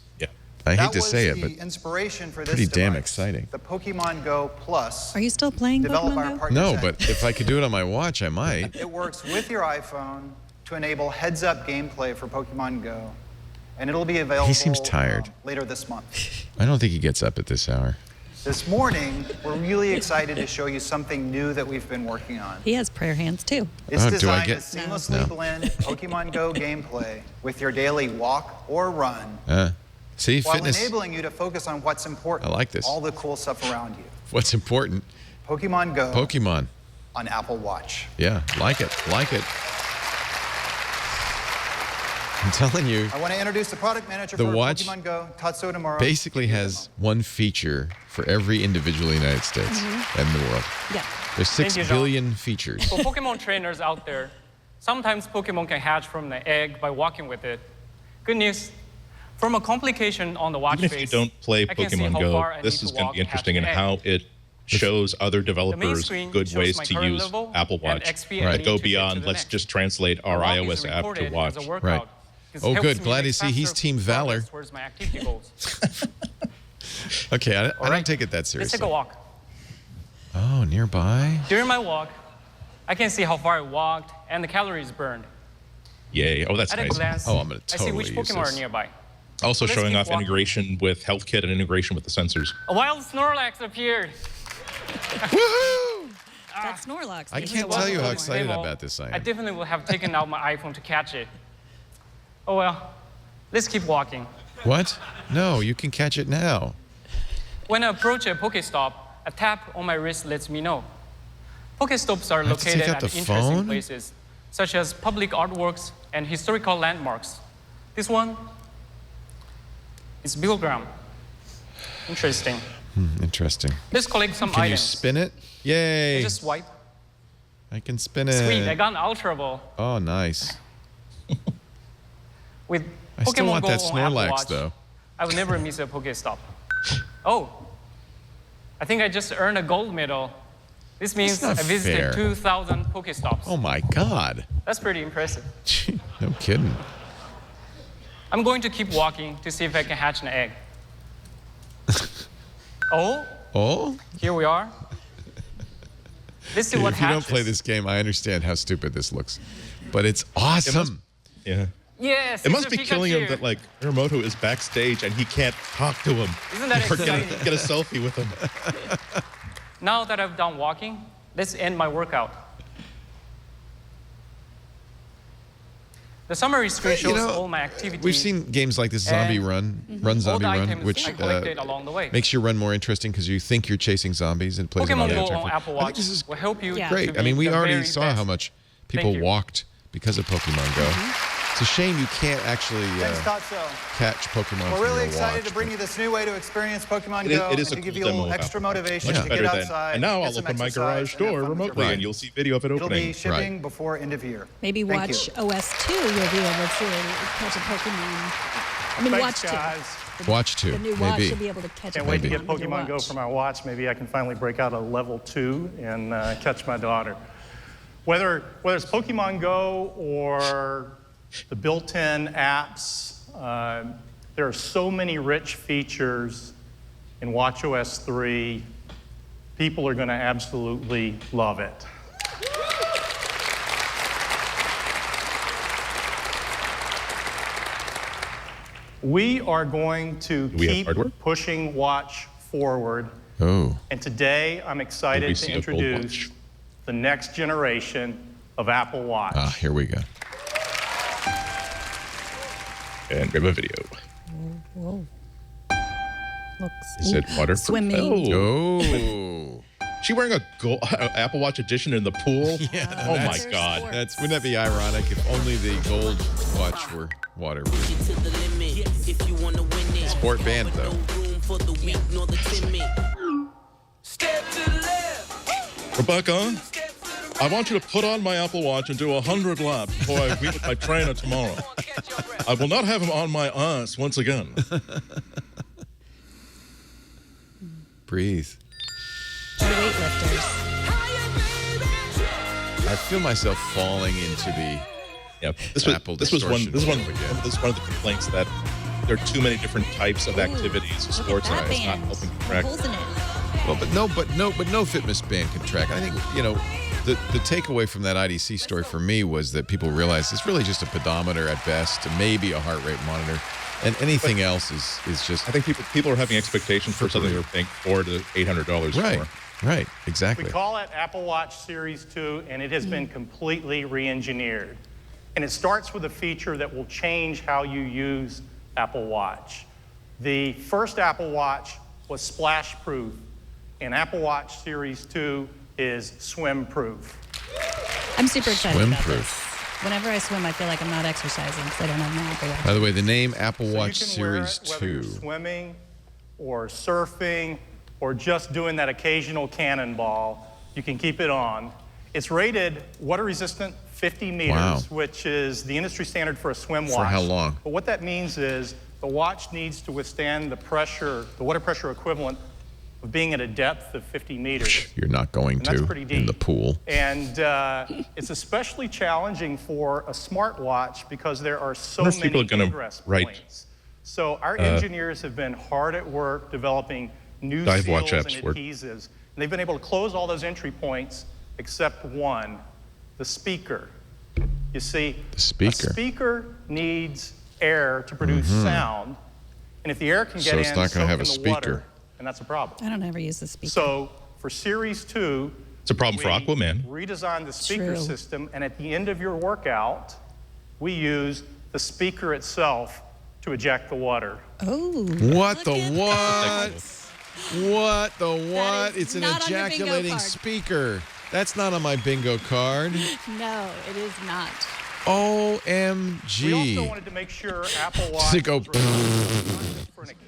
I hate That to was say it, but the inspiration for this pretty damn device, exciting. the Pokemon Go Plus. Are you still playing Developed by Pokemon our Go? partner no, Zen. but if I could do it on my watch, I might. It works with your iPhone to enable heads-up gameplay for Pokemon Go, and it'll be available He seems tired. Later this month. I don't think he gets up at this hour. This morning, we're really excited to show you something new that we've been working on. He has prayer hands too. It's Oh, do I designed get- to seamlessly No. blend Pokemon Go gameplay with your daily walk or run, See, while fitness, enabling you to focus on what's important. I like this. All the cool stuff around you. what's important? Pokemon Go Pokemon. on Apple Watch. Yeah, like it, like it. I'm telling you, I want to introduce the product manager The for watch Pokemon Go, Tatsuo Tamura. basically has one feature for every individual in the United States and the world. Yeah. There's 6 Thank you, John. billion features. For Pokemon trainers out there, sometimes Pokemon can hatch from the egg by walking with it. Good news. From a complication on the watch Even if face, you don't play I can see Pokemon how Go, far I this need is to going to walk be interesting in hatch the how egg. it shows other developers screen good shows ways my to current use level Apple and Watch XP I Right. need go to get to beyond the let's next. just translate our The walk is iOS app to recorded watch. as a workout. Right. This Oh, helps good. me Glad make to see he's faster Team Valor. progress towards my activity goals. Okay, I right. don't take it that Let's seriously. take a walk. Oh, nearby? During my walk, I can see how far I walked and the calories burned. Yay. Oh, that's At a nice. glance, Oh, I'm gonna I see which totally use Pokemon this. are nearby. Also Let's showing keep off walking. integration with HealthKit and integration with the sensors. A wild Snorlax appeared. Woohoo! That's Snorlax. I He's can't a tell you how Pokemon. excited Demo, about this I I am. definitely will have taken out my iPhone to catch it. Oh well, let's keep walking. What? No, you can catch it now. When I approach a Pokestop, a tap on my wrist lets me know. Pokestops are I have to located take out at the interesting phone? places, such as public artworks and historical landmarks. This one is Bilgram. Interesting. Interesting. Let's collect some Can you items. spin it? Yay! I just swipe. I can spin it. Sweet, I got an Ultra Ball. Oh, nice. With I still Pokemon want Go that on Apple Snorlax, Watch, though. I would never miss a Pokestop. Oh, I think I just earned a gold medal. This means I not visited fair. 2,000 Pokestops. Oh, my God. That's pretty impressive. No kidding. I'm going to keep walking to see if I can hatch an egg. Oh, Oh? here we are. Let's see Okay, what if you hatches. don't play this game, I understand how stupid this looks. But it's awesome. Yeah. Yes, It must it's be a killing him Pikachu. that like Miyamoto is backstage and he can't talk to him. Isn't that or get exciting? get a selfie with him. Now that I've done walking, let's end my workout. The summary screen shows all my activities. We've seen games like this Zombie and Run, all Zombie the Run, items which I collected along the way. makes your run more interesting because you think you're chasing zombies and plays it on Pokemon Go the on Apple I think Watch this is will help you great. to I mean, be we the already very saw best. how much Thank people you. walked because of Pokemon Go. It's a shame you can't actually Thanks, Tatsuo. catch Pokemon We're from really your excited watch, to bring you this new way to experience Pokemon It is- Go it is and a to give cool you a demo little of extra Apple. motivation Much to better get than, outside. and now get I'll some open my exercise, garage and have door fun with your remotely friends. and you'll see video of it It'll opening. be shipping before end of year. Maybe Thank watch you. OS 2, you'll be able to catch a Pokemon. I mean, Thanks, watch guys. 2. Watch 2, The new watch maybe. should be able to catch Can't a wait to Pokemon get with your Pokemon Go watch. for my watch. Maybe I can finally break out a level 2 and catch my daughter. Whether it's Pokemon Go or the built-in apps, there are so many rich features in watchOS 3. People are going to absolutely love it. We are going to we have keep hardware? pushing Watch forward. Oh. And today I'm Will we excited to see a gold introduce the next generation of Apple Watch. Ah, here we go. And grab a video. Whoa. Looks Is it water? swimming. Oh. She wearing a Apple Watch edition in the pool? Yeah. Oh my that's- God. Wouldn't that be ironic if only the gold watch were waterproof? Sport band, though. Rebecca, I want you to put on my Apple Watch and do 100 laps before I meet with my trainer tomorrow. I will not have him on my ass once again. Breathe. The weightlifters. I feel myself falling into the Apple This was one distortion of again. the complaints that there are too many different types of activities and sports and it's not helping track. Holes in it. Well, but no fitness band can track. I think, the takeaway from that IDC story for me was that people realized it's really just a pedometer at best, maybe a heart rate monitor, and anything else is just. I think people are having expectations for something they're paying $400 to $800 Right. for. Right, exactly. We call it Apple Watch Series 2, and it has been completely re-engineered. And it starts with a feature that will change how you use Apple Watch. The first Apple Watch was splash-proof, and Apple Watch Series 2 is swim-proof. I'm super excited about Swim-proof. this. Whenever I swim, I feel like I'm not exercising because I don't have my Apple Watch. By the way, the name Apple So Watch you can wear Series it whether you're 2. swimming or surfing or just doing that occasional cannonball, you can keep it on. It's rated water-resistant 50 meters, Wow. which is the industry standard for a swim watch. For how long? But what that means is the watch needs to withstand the pressure, the water pressure equivalent of being at a depth of 50 meters. You're not going And that's to pretty in deep. the pool. And it's especially challenging for a smartwatch because there are so wonder if people many are gonna ingress write, points. So our engineers have been hard at work developing new Dive seals watch and apps work. adhesives. And they've been able to close all those entry points except one, the speaker. You see, The speaker. a speaker needs air to produce sound. And if the air can get So it's in, not gonna soak have in a the speaker. water, and that's a problem. I don't ever use the speaker. So for Series 2, It's a problem for we Aquaman. redesigned the speaker True. system, and at the end of your workout, we used the speaker itself to eject the water. Oh. What the what? What the what? It's an not on your bingo ejaculating card. speaker. That's not on my bingo card. No, it is not. OMG. We also wanted to make sure Apple Watch Does it go?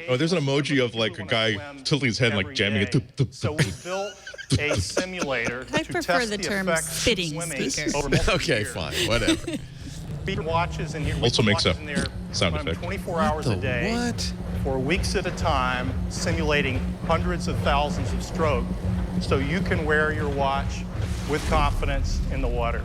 Oh, there's an emoji of like a guy tilting his head and like jamming it. So we built a simulator I to prefer test the the term effects of spitting swimming speaker. over multiple Okay, years. fine, whatever. Beat watches in here. Also makes a watches in there, sound run effect. 24 hours a day What? for weeks at a time, simulating hundreds of thousands of strokes, so you can wear your watch with confidence in the water.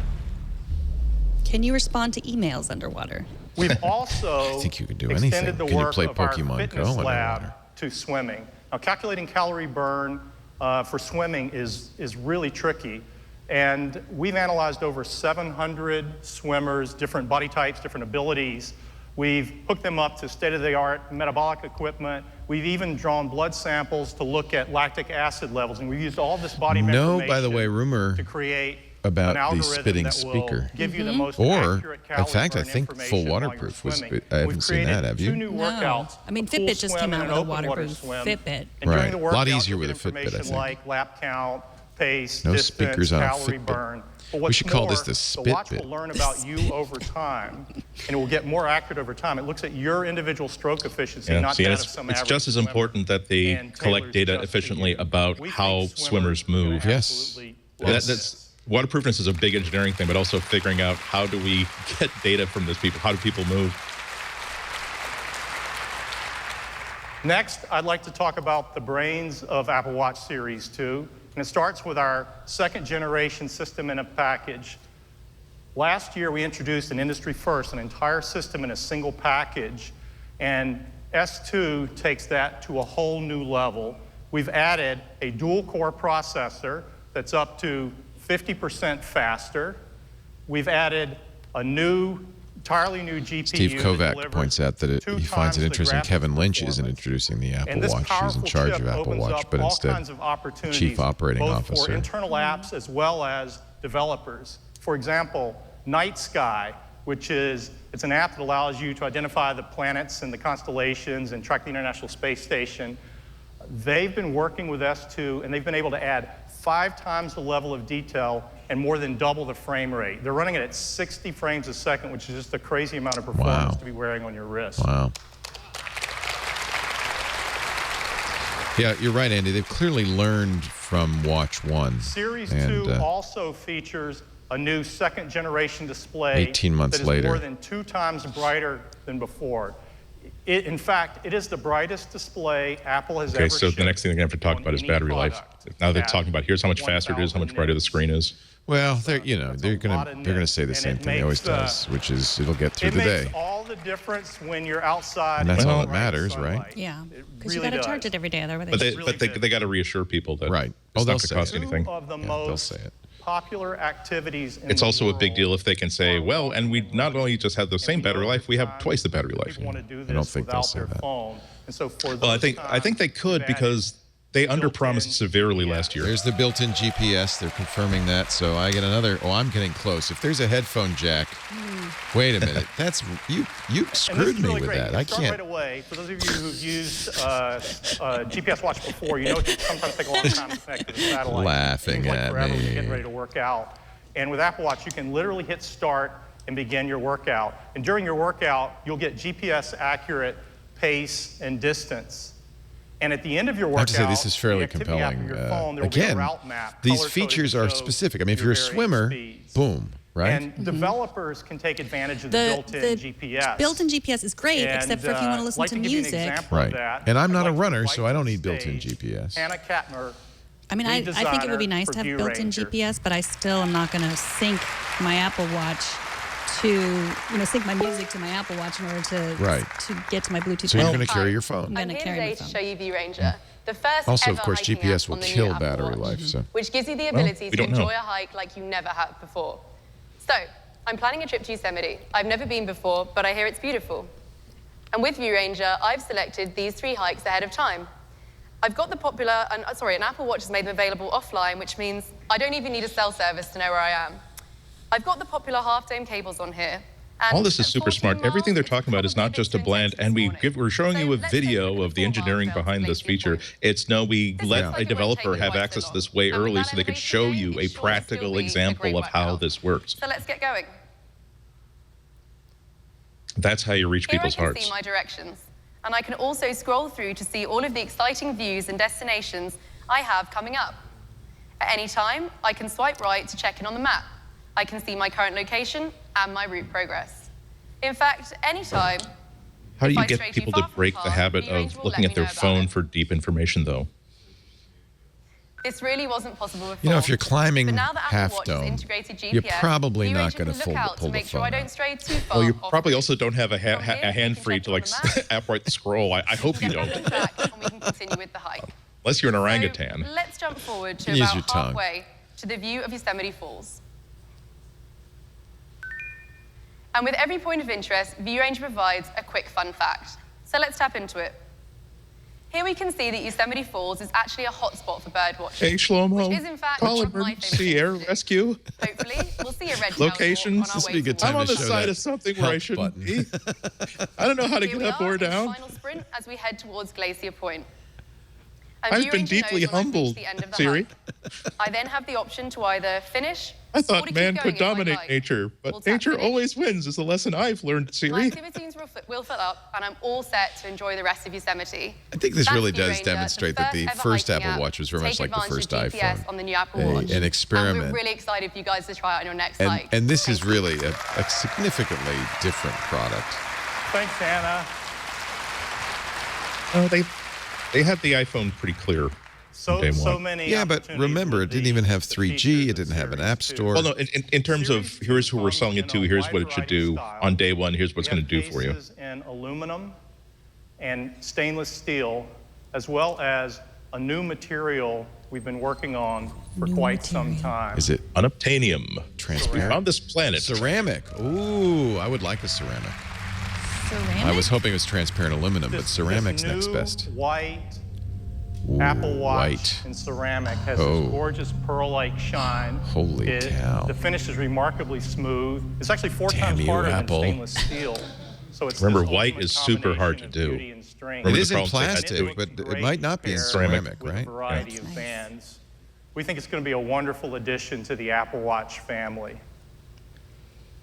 Can you respond to emails underwater? We've also I think you can do extended anything. the Can you work play of our Pokemon fitness Go lab underwater? to swimming. Now, calculating calorie burn for swimming is really tricky. And we've analyzed over 700 swimmers, different body types, different abilities. We've hooked them up to state-of-the-art metabolic equipment. We've even drawn blood samples to look at lactic acid levels. And we've used all this body No, information by the way, rumor to create about an the algorithm spitting that will speaker. give you the most Or, accurate in calorie fact, I burn think full information while you're waterproof was. swimming. I haven't We've seen that. created Have two you? new No. workouts. I mean, a pool Fitbit just swim came and out an with a open water waterproof swim. Fitbit. And during Right. the A lot workout, easier you'll with get a Fitbit, I information think. like lap count, pace, No distance, speakers on a calorie Fitbit. burn. But We what's should call this more, the the watch Spitbit. will learn about you over time, and it will get more accurate over time. It looks at your individual stroke efficiency, Yeah, not see, that and of some it's average just as swimmer. important that they And collect tailors data just to efficiently you. about We how think swimmers are gonna move. Yes. absolutely That, love this. that's waterproofness is a big engineering thing, but also figuring out how do we get data from this people? How do people move? Next, I'd like to talk about the brains of Apple Watch Series 2, and it starts with our second generation system in a package. Last year, we introduced an industry first, an entire system in a single package, and S2 takes that to a whole new level. We've added a dual core processor that's up to 50% faster. We've added a entirely new GPU. Steve that Kovac delivers points out that two he finds times it the interesting graphics Kevin Lynch isn't performance. introducing the Apple And this Watch. He's in powerful charge chip of Apple opens Watch, up but all instead, kinds of opportunities, Chief Operating both Officer. for internal apps as well as developers. For example, Night Sky, which it's an app that allows you to identify the planets and the constellations and track the International Space Station. They've been working with S2, and they've been able to add 5 times the level of detail and more than double the frame rate. They're running it at 60 frames a second, which is just a crazy amount of performance to be wearing on your wrist. Wow. Yeah, you're right, Andy. They've clearly learned from Watch 1. Series and, 2 also features a new second generation display 18 months that is later. more than 2 times brighter than before. In fact, it is the brightest display Apple has ever Okay, so the shipped next thing they're going to have to talk about is any battery life. product Now they're at talking about here's how much faster it is, how much brighter the screen is. Well, they're gonna say the same thing they always does, which is it'll get through It the makes day. all the difference when you're outside. And that's in all the that bright matters, sunlight. right? Yeah, It because you really got to does. charge it every day, otherwise. But they got to reassure people that Right. it's they'll not going to say cost it. anything. Two of the Yeah, they'll most say it. popular activities in It's the also a big world deal if they can say, well, and we not only just have the same battery life, we have twice the battery life. People want to do I don't this think they'll without say their that. phone. And so for Well, I those think they could times, because they underpromised severely GPS. last year. There's the built-in GPS. They're confirming that. So I get another. Oh, I'm getting close. If there's a headphone jack, wait a minute. That's you. You And this screwed is me really with great. that. You I can start can't. right away. For those of you who've used GPS watch before, you know it can sometimes take a long time to connect to the satellite. Laughing It seems like at forever when me. you're getting ready to work out. And with Apple Watch, you can literally hit start and begin your workout. And during your workout, you'll get GPS accurate pace and distance. And at the end of your I workout, have to say this is fairly the activity app compelling. of your phone, there will be a Again, route map, these color-coded features to are show specific. I mean, if your you're a varying swimmer, speeds. boom, right? And developers can take advantage of the built-in GPS. Built-in GPS is great, And, except for if you want to listen like to give you an music. example of Right. that, And I'm I'd not a like to runner, invite so I to don't the need built-in stage GPS. Hannah Katmer. I mean, I think it would be nice to have View built-in Ranger. GPS, but I still am not going to sync my Apple Watch to, sync my music to my Apple Watch in order to get to my Bluetooth. So you're going to headphones. carry your phone. I'm going to carry my today to phone. show you View Ranger, the first Also, ever of course, hiking GPS app will on the new kill Apple battery Watch, life. So which gives you the ability we to don't know. enjoy a hike like you never have before. So, I'm planning a trip to Yosemite. I've never been before, but I hear it's beautiful. And with View Ranger, I've selected these 3 hikes ahead of time. I've got the popular, an Apple Watch has made them available offline, which means I don't even need a cell service to know where I am. I've got the popular half-dome cables on here, All this is super smart. Everything they're talking about is not just a blend, and we're showing you a video of the engineering behind this feature. It's we let a developer have access to this way early so they could show you a practical example of how this works. So let's get going. That's how you reach people's Here I can hearts. see my directions, and I can also scroll through to see all of the exciting views and destinations I have coming up. At any time, I can swipe right to check in on the map. I can see my current location and my route progress. In fact, anytime. How do you get people to break the habit of looking at their phone for deep information, though? This really wasn't possible before. You know, if you're climbing but now that Apple Half Watch has Dome, integrated GPS, you're probably not going to look out pull to the make sure I phone don't out. stray too far. Well, you off probably also don't have a hand free to upright scroll. I hope you don't. and we can continue with the hike. Unless you're an orangutan. So let's jump forward to Use about your tongue. halfway to the view of Yosemite Falls. And with every point of interest, ViewRanger provides a quick fun fact. So let's tap into it. Here we can see that Yosemite Falls is actually a hotspot for bird watching. Hey, Shlomo. Which is in fact Call one of my emergency favorite air rescue. Hopefully, we'll see a red Locations. This would be a good I'm on the side of something where I shouldn't be. I don't know how to get up or down. Final sprint as we head towards Glacier Point. I've been deeply humbled, Siri. I then have the option to either finish. I thought man could dominate nature, but nature always wins is the lesson I've learned, My Siri. activities will fill up, and I'm all set to enjoy the rest of Yosemite. I think this That's really does ViewRanger, demonstrate that the ever first hiking Apple app Watch was very to much take like the first advantage of GPS iPhone. on the new Apple Watch. An experiment. And we're really excited for you guys to try it on your next hike. And this is really a significantly different product. Thanks, Anna. Oh, they had the iPhone pretty clear. So many. Yeah, but remember, it didn't even have 3G. It didn't have an app store. Well, no, in terms of here's who we're selling it to, here's what it should do on day one, here's what it's going to do for you. In aluminum and stainless steel, as well as a new material we've been working on for quite some time. Is it unobtainium? Transparent? On this planet. Ceramic. Ooh, I would like a ceramic. Ceramic? I was hoping it was transparent aluminum, but ceramic's this new next best. White Ooh, Apple Watch white. in ceramic has this gorgeous pearl-like shine. Holy cow. The finish is remarkably smooth. It's actually 4 times you, harder Apple. than stainless steel. So it's Remember, this white ultimate is super hard to combination of do. beauty and strength. It is in plastic, but it might not be in ceramic, with right? a variety of bands. We think it's going to be a wonderful addition to the Apple Watch family.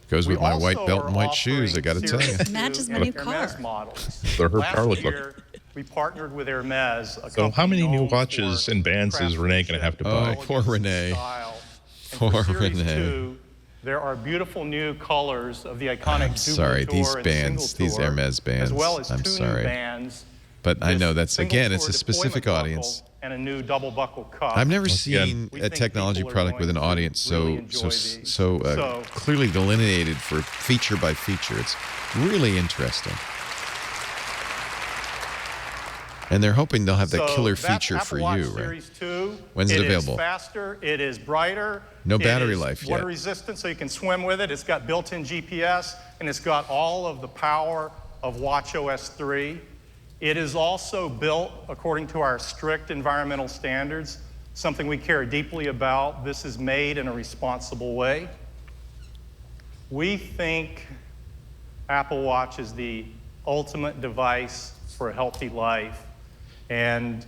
Goes with We my also white belt and are white shoes, I got to tell you. Series Matches 2 my new Hermes car. models. Her car Last looked year, we partnered with Hermes. So how many new watches and bands is Renee going to have to buy? Oh, poor Renee. Poor Renee. There are beautiful new colors of the iconic I'm sorry, Double these Tour and bands, Single these Tour, Hermes bands, as well as I'm two sorry. new bands. But I This know that's, Single again, it's Tour a specific deployment audience. buckle and a new double buckle cup. I've never Once seen again, a technology product with an audience so So- clearly delineated for feature by feature. It's really interesting. And they're hoping they'll have that So killer that's feature Apple for Watch you, right? Series 2. When's it available? It is faster, it is brighter. No battery it is life yet. water resistant, so you can swim with it. It's got built-in GPS, and it's got all of the power of watchOS 3. It is also built according to our strict environmental standards, something we care deeply about. This is made in a responsible way. We think Apple Watch is the ultimate device for a healthy life. And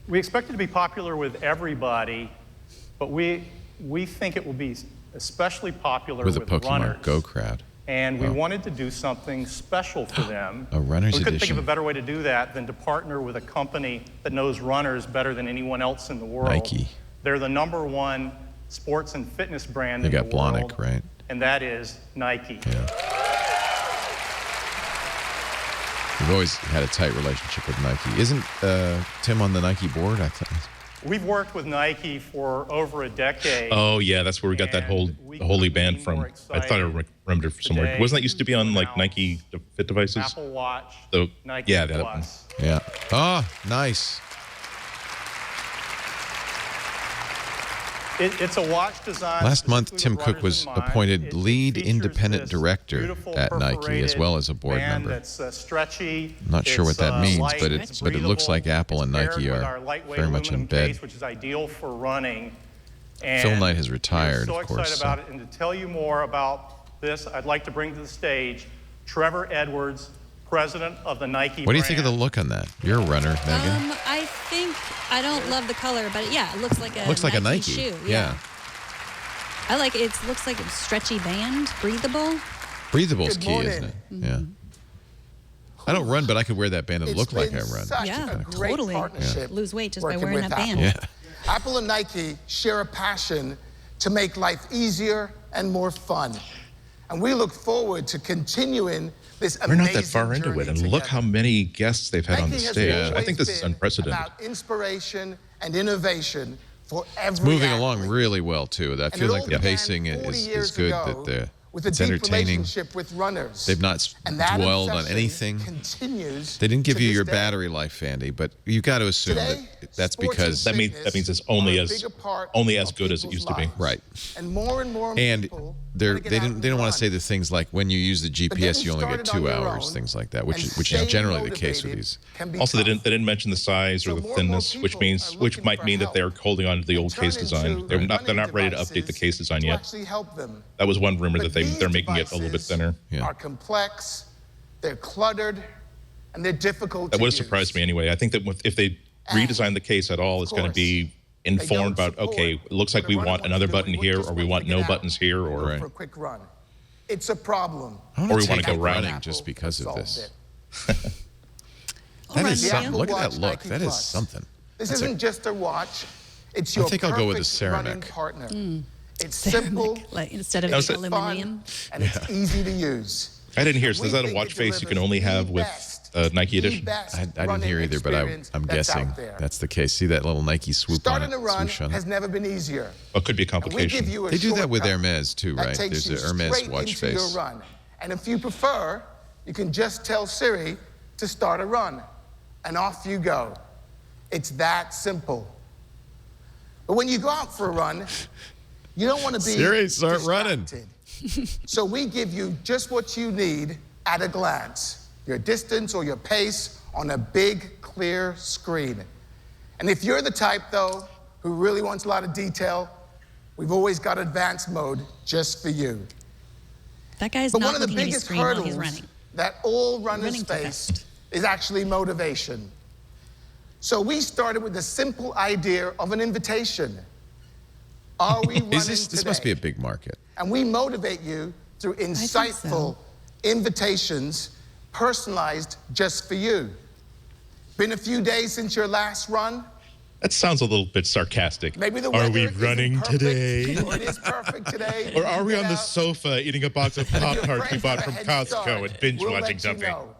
we expect it to be popular with everybody, but we think it will be especially popular With with a Pokemon runners. Go crowd. And we Wow. wanted to do something special for them. A runner's We couldn't think edition. of a better way to do that than to partner with a company that knows runners better than anyone else in the world. Nike. They're the #1 sports and fitness brand They in got the world. Blahnik, right? And that is Nike. We've always had a tight relationship with Nike. Isn't Tim on the Nike board? I thought. We've worked with Nike for over a decade. Oh yeah, that's where we got that whole holy band from. I thought I remembered it from somewhere. today Wasn't that used to be on like Nike Fit devices? Apple Watch, So, Nike yeah, that one. Plus. Yeah. Oh, nice. It's a watch design. Last month, specifically Tim with Cook runners was in mind. appointed It lead features independent this director beautiful at Nike, as perforated well as a board band member. That's stretchy. I'm not sure what It's, that means, light, but it's it looks like breathable. Apple and It's Nike paired with are our lightweight very much in aluminum bed. case, which is ideal for running. And Phil Knight has retired, we're so of course. excited about it, and to tell you more about this, I'd like to bring to the stage Trevor Edwards, president of the Nike What do you think of the look on that? You're a runner, Megan. I don't love the color, but yeah, it looks like a Looks like a Nike shoe. Yeah. I like it. It looks like a stretchy band, breathable. Breathable's key, isn't it? Yeah. I don't run, but I could wear that band and look like I run. Yeah, great totally. partnership Lose weight just by working wearing with that band. Yeah. Apple and Nike share a passion to make life easier and more fun. And we look forward to continuing this amazing We're not that far into it, and look how many guests they've had on the stage. I think this is unprecedented. About inspiration and innovation for every It's moving athlete. along really well, too. I feel like the pacing is good, that with a it's deep entertaining. relationship with runners. They've not And that dwelled on obsession anything. continues They didn't give to you this your day. battery life, Andy, but you got to assume that that's because that means it's only as good as it used to be. Right. And more And people they wanna get out don't and want to say the things like when you use the GPS you only get 2 hours, things like that, which is generally the case with these. Also, they didn't mention the size or the thinness, which might mean that they're holding on to the old case design. They're not ready to update the case design yet. actually help them. That was one rumor that they're making it a little bit thinner. Are complex, they're cluttered, and they're difficult That to would use. have surprised me anyway. I think that if they redesign the case at all, it's going to be informed about, okay, it looks like we want another button here, or we want no buttons here, or For a quick run. It's a problem. I Or want we to wanna take go up running. running just because of this. All right, That is the something. Apple Look at Watch that look. Nike That is Plus. something. This That's isn't just a watch. It's your I think I'll go with the perfect running ceramic. partner. Mm. It's simple, Like instead of That was it. aluminum. and it's easy to use. I didn't hear. So is that a watch face you can only have with Nike Edition? I didn't hear either, but I'm guessing that's the case. See that little Nike swoop on Starting it? a run Swoosh on it? has never been easier. Well, it could be a And we give complication. you a They do that with shortcut Hermes too, that right? takes There's you a Hermes straight watch into your face. run. And if you prefer, you can just tell Siri to start a run, and off you go. It's that simple. But when you go out for a run, you don't want to be Siri, start running. So we give you just what you need at a glance, your distance or your pace on a big, clear screen. And if you're the type, though, who really wants a lot of detail, we've always got advanced mode just for you. That guy's But not one of the looking at his biggest screen while he's hurdles running. that all runners Running too face is actually motivation. So we started with the simple idea of an invitation. Are we running This must be today? a big market. And we motivate you through insightful invitations, personalized just for you. Been a few days since your last run? That sounds a little bit sarcastic. Maybe the Are weather we isn't running perfect, today? or it is perfect today. Or are we Get on the out. sofa eating a box of If you're Pop-Tarts we afraid bought of a from head Costco start, and binge we'll watching let you something? know.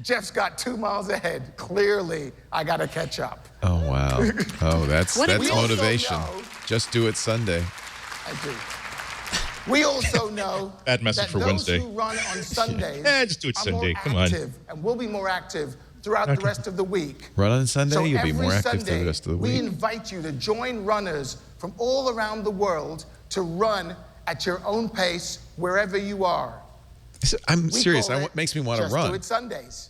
Jeff's got 2 miles ahead. Clearly, I got to catch up. Oh wow. Oh, that's What if we also motivation. know- Just do it Sunday. I do. We also know Bad message that for those Wednesday. who run on Sundays just do it are Sunday. more Come on. active and will be more active throughout the rest of the week. Run on Sunday, So you'll be more every active through the Sunday, rest of the we week. invite you to join runners from all around the world to run at your own pace wherever you are. I'm We serious. call it It makes me want to Just Do run. It Sundays.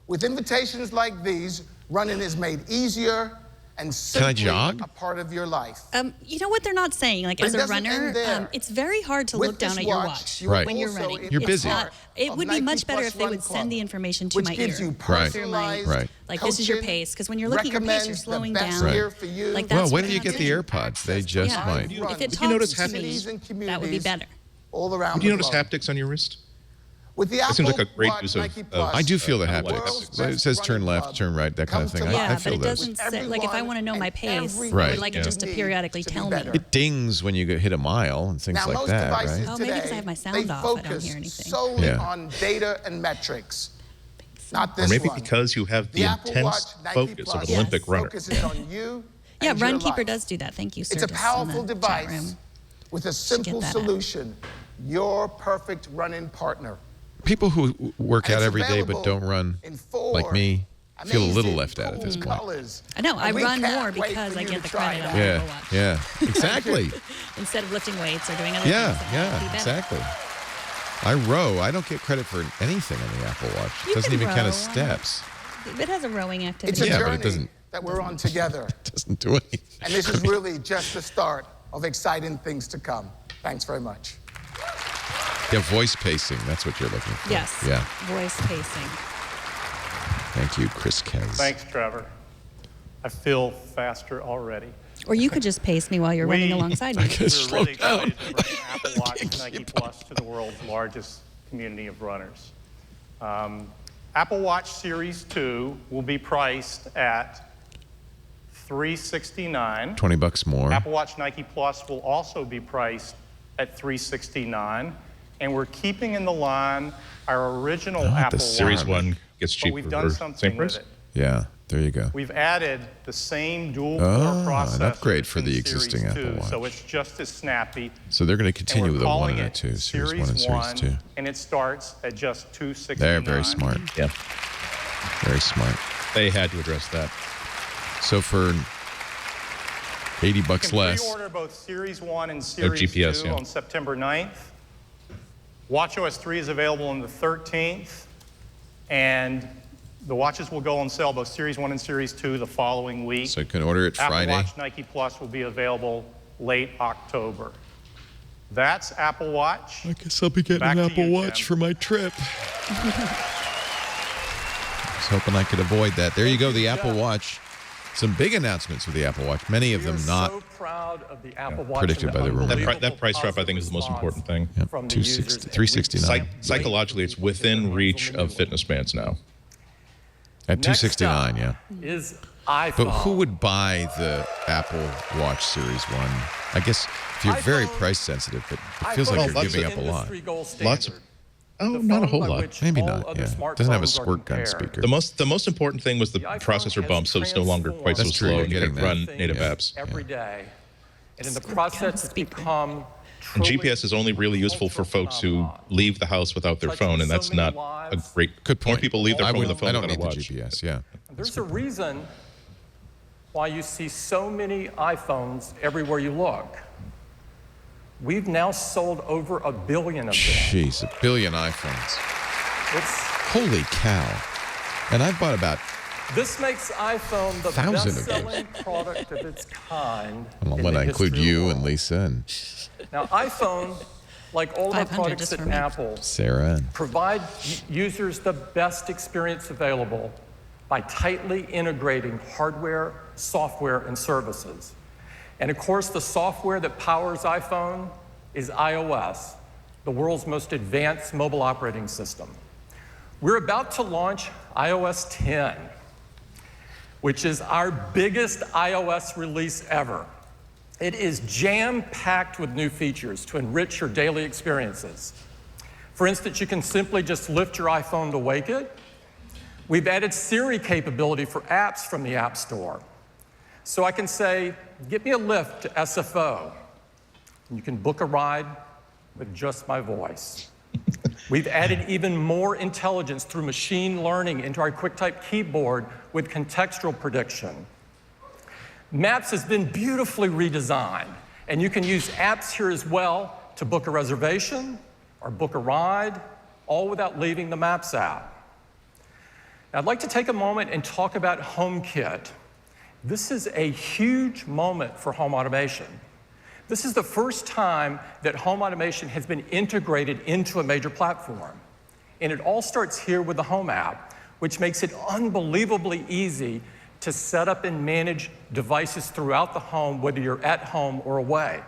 With invitations like these, running is made easier and simply jog? a part of your life. You know what they're not saying? Like But as it a doesn't runner, end there. it's very hard to With look down this at your watch, watch you Right. when you're also running. You're It's busy. not- it of would be Nike much better Plus if they Run would Club, send the information to which my gives ear. you Right. Through my, personalized Right. like this is your coaching, pace, because when you're looking at your pace, you're recommends the slowing best down. gear for you. Like Well, that's wait what till you they're get the not doing. AirPods. They just Yeah. might. If it Did you notice talks to me, cities and that would be communities better. all around Do you the notice globe. haptics on your wrist? With the That seems like Apple a great Watch use of- Nike of- Plus, I do feel the world's haptics. best It says turn running left, club turn right, that kind of comes thing. to I Yeah, but feel it those. doesn't say, like if I want to know my pace, I Right. would like it just to periodically tell me. It dings when you hit a mile and things Now, like most that, devices right? Oh, maybe because today, I have my sound they off, I don't focus hear anything. solely Yeah. on data and metrics. Not this Or maybe one. because you have the Apple intense Watch Nike focus of Plus an Olympic runner. focuses on you Yeah, and your Runkeeper life. does do that. Thank you, sir. It's a powerful device Room. with a get simple that app. solution. Your perfect running partner. People who work And out it's every day but available don't run, in 4 like me, feel a little amazing, left out at this cool point. colors. I know. And I we run can't more wait because for I you get to the try credit it on out. the Apple Watch. Yeah, exactly. Instead of lifting weights or doing other Yeah, things. that would be yeah, better. exactly. I row. I don't get credit for anything on the Apple Watch. It You doesn't can even count row. as steps. It has a rowing activity. It's a Yeah, but journey it doesn't- that we're on together. It doesn't do anything. And this is really just the start of exciting things to come. Thanks very much. Yeah, voice pacing. That's what you're looking for. Yes. Yeah. Voice pacing. Thank you, Chris Kez. Thanks, Trevor. I feel faster already. Or you could just pace me while you're running alongside me. We're really excited to bring Apple Watch and Nike Plus to the world's largest community of runners. Apple Watch Series 2 will be priced at $369. $20 more. Apple Watch Nike Plus will also be priced at $369. And we're keeping in the line our original Apple Watch. Series 1 gets cheaper. But we've done something with it. Yeah, there you go. We've added the same dual-core processor. An upgrade for the in existing Series Apple 2, Watch. So it's just as snappy. So they're going to continue with a 1 and a 2, Series 1 and Series 2. And it starts at just $269. They're very smart. Yeah. Very smart. They had to address that. So for $80 less. Pre-order both Series 1 and Series GPS, 2 yeah. on September 9th. WatchOS 3 is available on the 13th. And the watches will go on sale, both Series 1 and Series 2, the following week. So you can order it Friday. Apple Watch Nike Plus will be available late October. That's Apple Watch. I guess I'll be getting Back an to Apple you, Watch Tim. for my trip. I was hoping I could avoid that. There you go, the Apple Watch. Some big announcements with the Apple Watch. Many of them not So proud of the Apple Watch. predicted and by the rumor. That price drop, I think, is the most important thing. Yep, from the users, and $369. Psychologically, it's within reach of fitness bands now. At $269, yeah. Is iPhone. But who would buy the Apple Watch Series 1? I guess if you're very price sensitive, but it feels like you're giving up a lot. Lots of. Oh, not a whole lot. Maybe not, yeah. It doesn't have a squirt gun speaker. The most important thing was the processor bump, so it's no longer quite so That's true, slow you're and you getting can run that. native apps. Every day. And in the process, it's become And GPS is only really useful for folks who leave the house without their phone, and that's not a great. Good point. More people leave their phone with a phone I don't without need a the watch. GPS, yeah. There's a reason why you see so many iPhones everywhere you look. We've now sold over 1 billion of them. Jeez, 1 billion iPhones. Holy cow. And I've bought about This makes iPhone the 1,000 of best-selling product of its kind. well, in when the I include history of the you world. and Lisa and Now, iPhone, like all the 500 products just at for me. Apple, Sarah. provide users the best experience available by tightly integrating hardware, software, and services. And of course, the software that powers iPhone is iOS, the world's most advanced mobile operating system. We're about to launch iOS 10, which is our biggest iOS release ever. It is jam-packed with new features to enrich your daily experiences. For instance, you can simply just lift your iPhone to wake it. We've added Siri capability for apps from the App Store. So I can say, get me a lift to SFO. And you can book a ride with just my voice. We've added even more intelligence through machine learning into our QuickType keyboard with contextual prediction. Maps has been beautifully redesigned, and you can use apps here as well to book a reservation or book a ride, all without leaving the Maps app. Now, I'd like to take a moment and talk about HomeKit. This is a huge moment for home automation. This is the first time that home automation has been integrated into a major platform. And it all starts here with the Home app, which makes it unbelievably easy to set up and manage devices throughout the home, whether you're at home or away.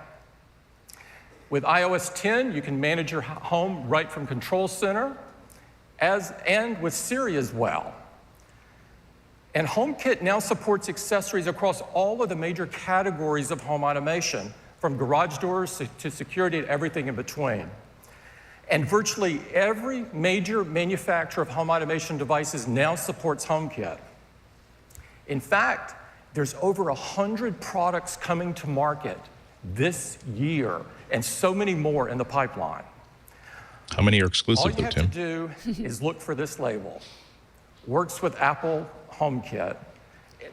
With iOS 10, you can manage your home right from Control Center, and with Siri as well. And HomeKit now supports accessories across all of the major categories of home automation, from garage doors to security and everything in between. And virtually every major manufacturer of home automation devices now supports HomeKit. In fact, there's over 100 products coming to market this year, and so many more in the pipeline. How many are All exclusive, you though, have Tim? to do is look for this label. Works with Apple HomeKit.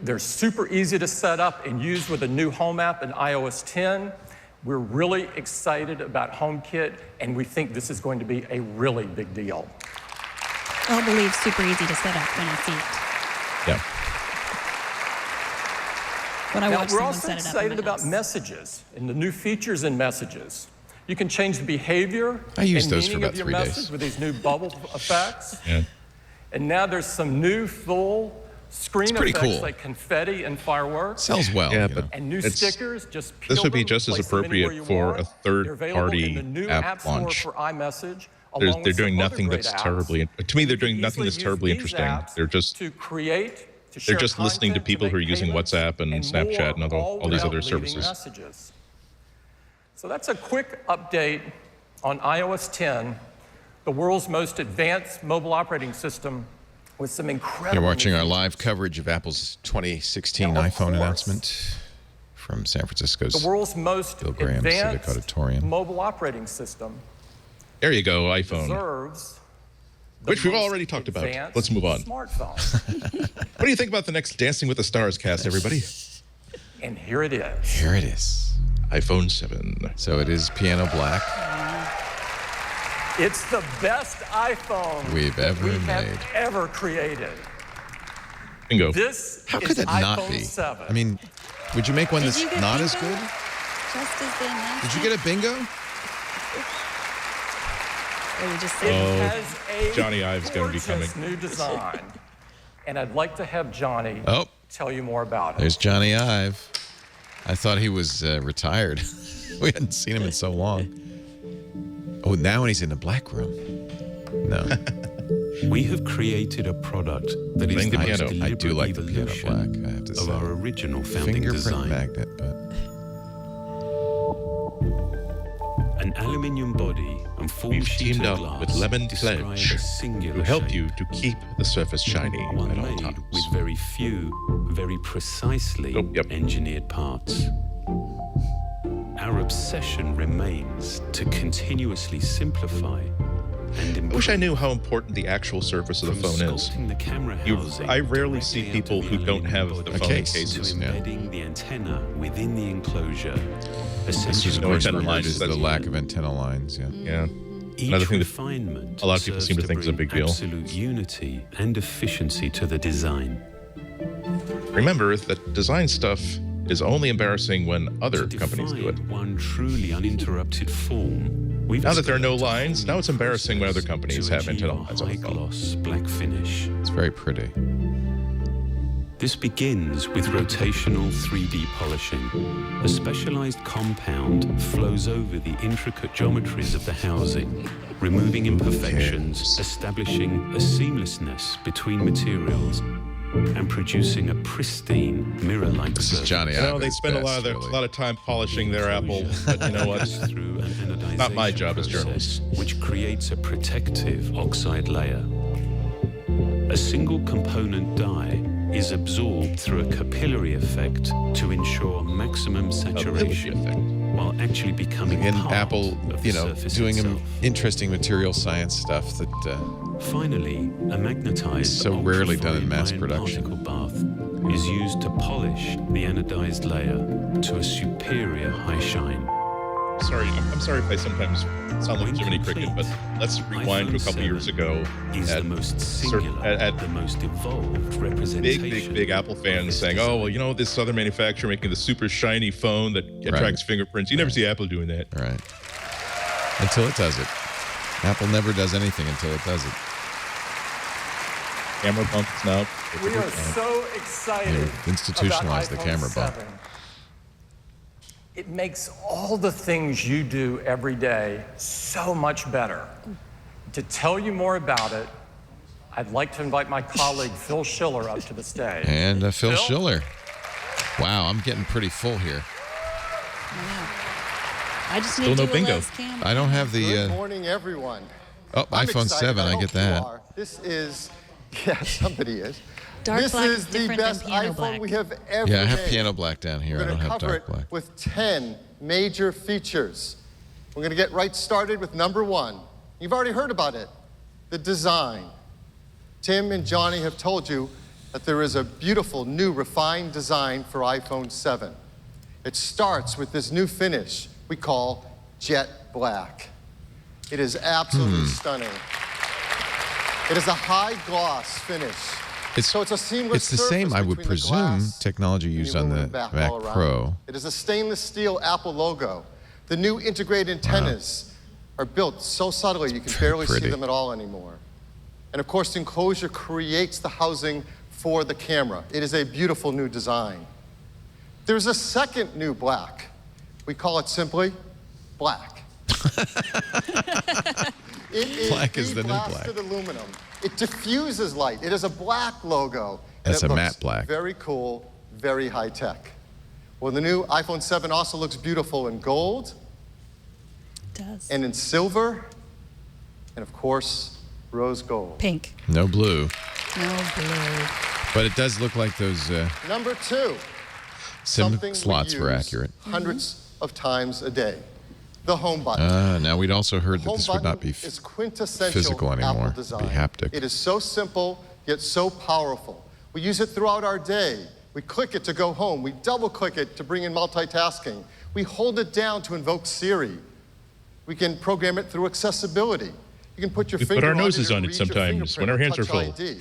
They're super easy to set up and use with a new Home app in iOS 10. We're really excited about HomeKit, and we think this is going to be a really big deal. I'll believe super easy to set up when I see it. Yeah. When I Now, watch we're someone also set it up in excited my about house. messages and the new features in messages. You can change the behavior I used and those for meaning about of your 3 message days. with these new bubble effects. Yeah. And now there's some new full screen pretty effects cool. like confetti and fireworks. Sells well. Yeah, you but know. And new It's- stickers, just peel This would be them, just as place them anywhere appropriate you for want. a They're available in the third-party new app Store launch. for iMessage. They're along with doing some other nothing great that's apps. terribly. To me, they're You can doing nothing easily that's use terribly these interesting. apps They're just to create, to they're share just listening to content, people who are make using payments, WhatsApp and Snapchat and all these without other leaving services. Messages. So that's a quick update on iOS 10, the world's most advanced mobile operating system with some incredible. You're watching our new live coverage of Apple's 2016 Now, of iPhone course, announcement from San Francisco's the world's most Bill Graham Civic advanced Auditorium. mobile operating system There you go, iPhone. deserves the Which we've most already talked about. advanced Let's move on. Smartphone. What do you think about the next Dancing with the Stars cast, everybody? And here it is. Here it is. iPhone 7. So it is piano black. It's the best iPhone We've ever we made. have ever created. Bingo. This How is could that not iPhone be? 7. I mean, would you make one Did that's you get not as bingo? good? Just as the announcement. Did you get a bingo? Or you just It said has a Johnny Ive's gonna be gorgeous coming. new design. And I'd like to have Johnny Oh, tell you more about it. there's Johnny Ive. I thought he was retired. We hadn't seen him in so long. Oh, now he's in the black room. No. We have created a product that is Playing the the most piano. deliberate I do like the piano evolution black, I have to of say. our original founding Fingerprint design. magnet, but An aluminium body and full We've sheet teamed of up glass with Lemon describe Pledge a singular to help shape. you to keep the surface shiny One at all made times. with very few, very precisely engineered parts. Our obsession remains to continuously simplify and I improve. wish I knew how important the actual surface of the phone is. Sculpting the camera housing I rarely directly see out people of who the don't have aluminium the body phone case. cases. to embedding the antenna within the enclosure. this is, Essentially, of no course, antenna rumored lines, is the that's- lack of antenna lines. Yeah. Yeah. each Another thing that refinement a lot of people seem to serves think is a bring big deal. Absolute unity and efficiency to the design. Remember that design stuff is only embarrassing when other companies do it. Define one truly uninterrupted form. We've Now that there are no developed a lines, whole now it's new embarrassing when other process companies to have achieve antenna our lines on the high phone. gloss black finish. It's very pretty. This begins with rotational 3D polishing. A specialized compound flows over the intricate geometries of the housing, removing imperfections, establishing a seamlessness between materials, and producing a pristine mirror-like This is surface. Johnny You know, Ive they at spend a best, lot really. of time polishing their Apple, but you know what? Through an anodization Not my job as process, journalists. which creates a protective oxide layer. A single component dye is absorbed through a capillary effect to ensure maximum saturation, while actually becoming In part Apple, of you the know, surface doing itself. interesting material science stuff that Finally, a magnetized so rarely done in ultrafine mass ion production. particle bath is used to polish the anodized layer to a superior high shine. Sorry, I'm sorry if I sometimes sound like Jiminy Cricket, but let's rewind to a couple years ago Is the most singular, at the most evolved representation. big Apple fans saying, "Oh, well, you know, this other manufacturer making the super shiny phone that attracts fingerprints." You never see Apple doing that. Right. Until it does it. Apple never does anything until it does it. Camera bumps now. We are so excited They institutionalized the about camera iPhone bump. 7. It makes all the things you do every day so much better. To tell you more about it, I'd like to invite my colleague Phil Schiller up to the stage. And Phil Schiller. Wow, I'm getting pretty full here. I just Still need to no do a bingo. last cam. I don't have the. Good morning, everyone. Oh, I'm iPhone excited. 7, I hope get you that. are. This is, yeah, somebody is. Dark this black is is the different than best piano iPhone black. we have ever Yeah, I have made. piano black down here. We're I don't going to have cover dark it black. with 10 major features. We're going to get right started with number 1. You've already heard about it, the design. Tim and Johnny have told you that there is a beautiful new refined design for iPhone 7. It starts with this new finish we call jet black. It is absolutely stunning. It is a high gloss finish. So it's a seamless It's the same, surface I would between the presume, glass technology and the used on the aluminum back Mac all around. Pro. It is a stainless steel Apple logo The new integrated antennas are built so subtly you can barely see them at all anymore. And of course, the enclosure creates the housing for the camera. It is a beautiful new design. There's a second new black. We call it simply black. It is Black is the new black. blasted aluminum. It diffuses light. It is a black logo. That's and a it matte looks black. Very cool, very high tech. Well, the new iPhone 7 also looks beautiful in gold. It does. And in silver, and of course, rose gold. Pink. No blue. No blue. But it does look like those Number 2, SIM something slots we were use accurate. hundreds of times a day. The home button. Now, we'd also heard that Home this would not button be is quintessential physical anymore. Apple It'd design. be haptic. It is so simple, yet so powerful. We use it throughout our day. We click it to go home. We double click it to bring in multitasking. We hold it down to invoke Siri. We can program it through accessibility. You can put your We finger put our on noses it on and it read your sometimes when fingerprint our with hands are Touch full. ID.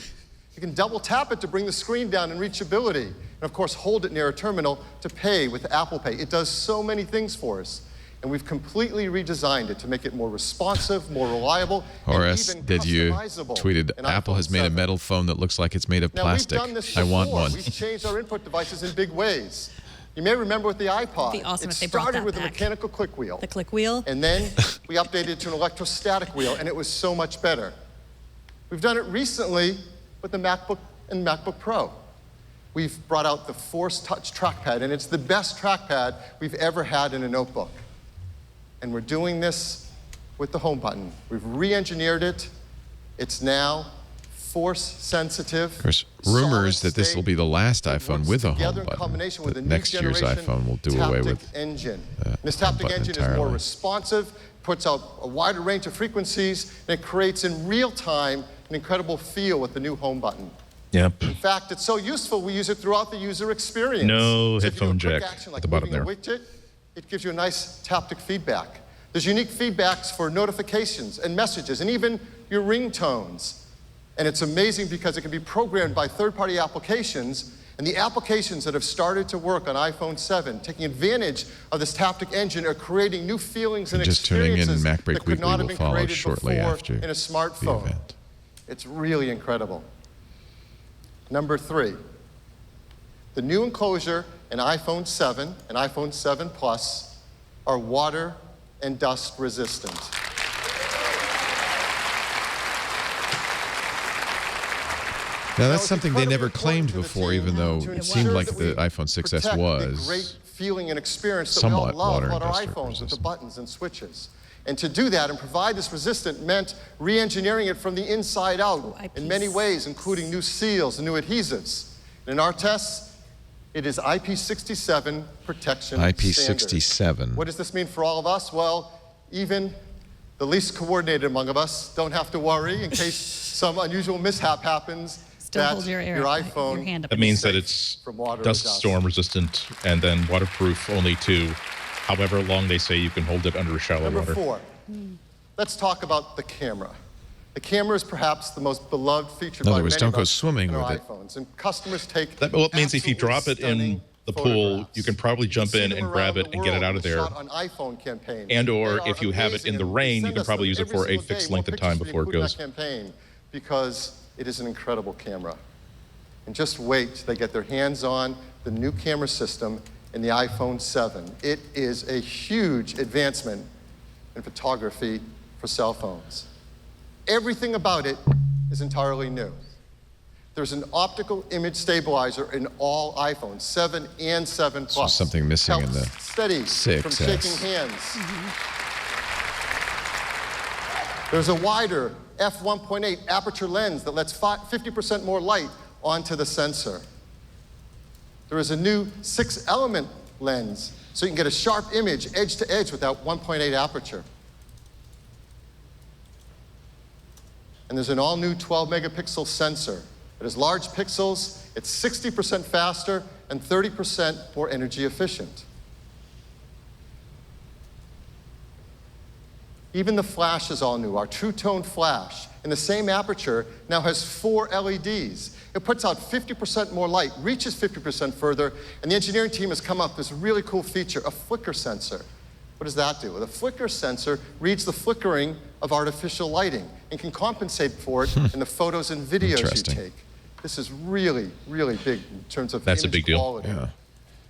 You can double tap it to bring the screen down and reachability. And of course, hold it near a terminal to pay with Apple Pay. It does so many things for us. And we've completely redesigned it to make it more responsive, more reliable, Horace, and even did you customizable tweeted in Apple iPhone has made a 7. metal phone that looks like it's made of Now, plastic. we've done this I before. want one. We've changed our input devices in big ways. You may remember with the iPod. It'd be awesome it if they brought started that with a back. mechanical click wheel. The click wheel. And then we updated it to an electrostatic wheel, and it was so much better. We've done it recently with the MacBook and MacBook Pro. We've brought out the Force Touch trackpad, and it's the best trackpad we've ever had in a notebook. And we're doing this with the home button. We've re-engineered it. It's now force sensitive. There's rumors that this will be the last iPhone with a home button. Combination with That a new next year's generation iPhone will do away taptic with engine. home This taptic button engine is more entirely. responsive, puts out a wider range of frequencies, and it creates in real time an incredible feel with the new home button. Yep. In fact, it's so useful we use it throughout the user experience. No So if you do a headphone quick jack action at like the bottom moving there. a widget, it gives you a nice taptic feedback. There's unique feedbacks for notifications and messages and even your ringtones. And it's amazing because it can be programmed by third-party applications, and the applications that have started to work on iPhone 7, taking advantage of this taptic engine, are creating new feelings and Just tuning in, experiences Mac Break that could not Weekly have will been follow created shortly before after in a the smartphone. event. It's really incredible. Number 3, the new enclosure in iPhone 7 and iPhone 7 Plus are water and dust resistant. Now, that's something they never claimed before, even though it seemed like the iPhone 6S The was great feeling and experience that somewhat we all love water about and our dust iPhones with the buttons and switches. And to do that and provide this resistant meant re-engineering it from the inside out in many ways, including new seals and new adhesives. And in our tests, it is IP67 protection IP67. standard. What does this mean for all of us? Well, even the least coordinated among us don't have to worry in case some unusual mishap happens. Still that hold your iPhone your hand up. That means that it's from water or dust dust. storm resistant and then waterproof only to however long they say you can hold it under shallow Number water. 4, let's talk about the camera. The camera is perhaps the most beloved feature In by other words, many don't of go us swimming in our with it. iPhones. And customers take That well, it means if you drop it in stunning the pool, you can probably jump in and grab it and get it out of there. Shot on iPhone campaigns. And or They if you are have it in the amazing, rain, and you can send us probably them use it every for a single day, fixed more length of pictures time to before it include in goes. that campaign because it is an incredible camera. And just wait till they get their hands on the new camera system in the iPhone 7. It is a huge advancement in photography for cell phones. Everything about it is entirely new. There's an optical image stabilizer in all iPhones, 7 and 7 So Plus. something missing in Helps the steady 6S. from shaking hands. There's a wider f1.8 aperture lens that lets 50% more light onto the sensor. There is a new 6-element lens, so you can get a sharp image edge to edge with that 1.8 aperture. And there's an all-new 12-megapixel sensor. It has large pixels, it's 60% faster, and 30% more energy efficient. Even the flash is all new. Our True Tone flash in the same aperture now has 4 LEDs. It puts out 50% more light, reaches 50% further, and the engineering team has come up with this really cool feature, a flicker sensor. What does that do? Well, the flicker sensor reads the flickering of artificial lighting and can compensate for it in the photos and videos you take. This is really, really big in terms of That's image a big deal. quality. Yeah.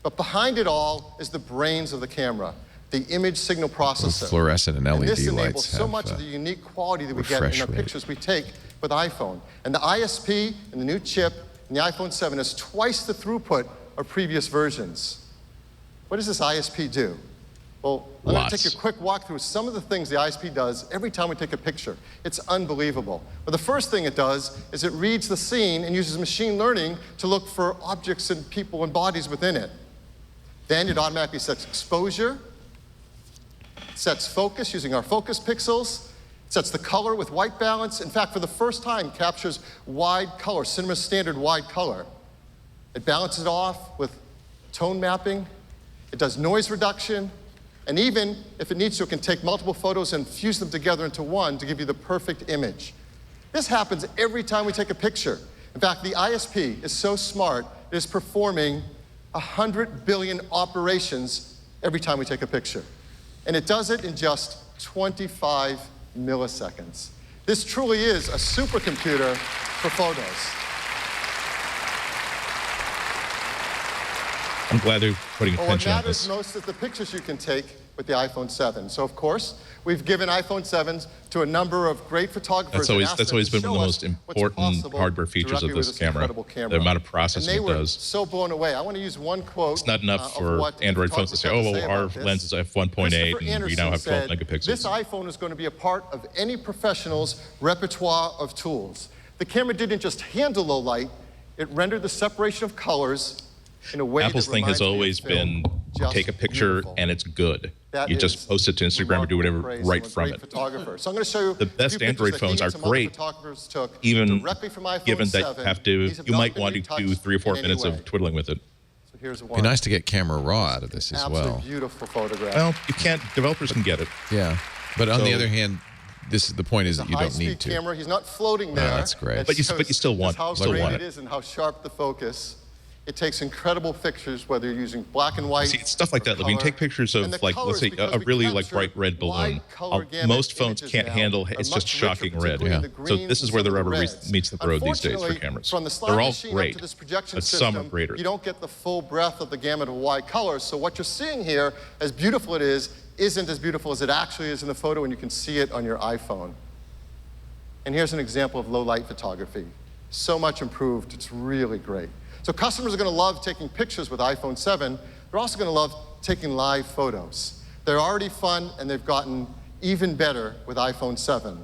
But behind it all is the brains of the camera, the image signal processor. Those fluorescent and LED this enables lights so have, much of the unique quality that we get in refresh the rate. pictures we take with iPhone. And the ISP and the new chip in the iPhone 7 is twice the throughput of previous versions. What does this ISP do? Well, I'm going to take a quick walk through some of the things the ISP does every time we take a picture. It's unbelievable. But the first thing it does is it reads the scene and uses machine learning to look for objects and people and bodies within it. Then it automatically sets exposure, sets focus using our focus pixels, sets the color with white balance. In fact, for the first time, captures wide color, cinema standard wide color. It balances it off with tone mapping. It does noise reduction. And even if it needs to, it can take multiple photos and fuse them together into one to give you the perfect image. This happens every time we take a picture. In fact, the ISP is so smart, it is performing 100 billion operations every time we take a picture. And it does it in just 25 milliseconds. This truly is a supercomputer for photos. I'm glad they're putting attention on What matters this. most is the pictures you can take with the iPhone 7. So, of course, we've given iPhone 7s to a number of great photographers. That's always been one of the most important hardware features of this camera. The amount of processing it does. So blown away. I want to use one quote. It's not enough for Android phones to say, oh, well, our lens is f1.8 and we now have 12 megapixels. This iPhone is going to be a part of any professional's repertoire of tools. The camera didn't just handle low light, it rendered the separation of colors in a way Apple's that thing has reminds me of always film. been Just take a picture beautiful. and it's good. That You is just post it to Instagram or do whatever praise right from a from great it. photographer. So I'm going to show you The best a few Android pictures that phones he are and some other great, photographers took even directly from iPhone given that 7. you have to, These have you not might been want to do retouched 3 or 4 in minutes any of way. twiddling with it. So here's Be one. nice to get camera raw out of this as Absolutely well. beautiful photograph. Well, you can't, developers can get it. Yeah, but on the So- other hand, this is the point is that you don't High-speed need to. camera. He's not floating there. that's great. It But you shows still want- just how still great want it it. is and how sharp the focus. It takes incredible pictures, whether you're using black and white. See, it's stuff like that. or Like, you can color. take pictures And of, the like, colors, let's say, because a we really, like, capture bright red balloon. wide color gamut Most phones images can't now handle, are it's much just richer, shocking red. particularly the So greens this is and where the some of rubber reds. meets the road these days for Unfortunately, cameras. from the slide They're all machine up great, to this projection but some are system, greater. you don't get the full breadth of the gamut of wide colors. So what you're seeing here, as beautiful it is, isn't as beautiful as it actually is in the photo, and you can see it on your iPhone. And here's an example of low light photography. So much improved, it's really great. So customers are going to love taking pictures with iPhone 7. They're also going to love taking live photos. They're already fun, and they've gotten even better with iPhone 7.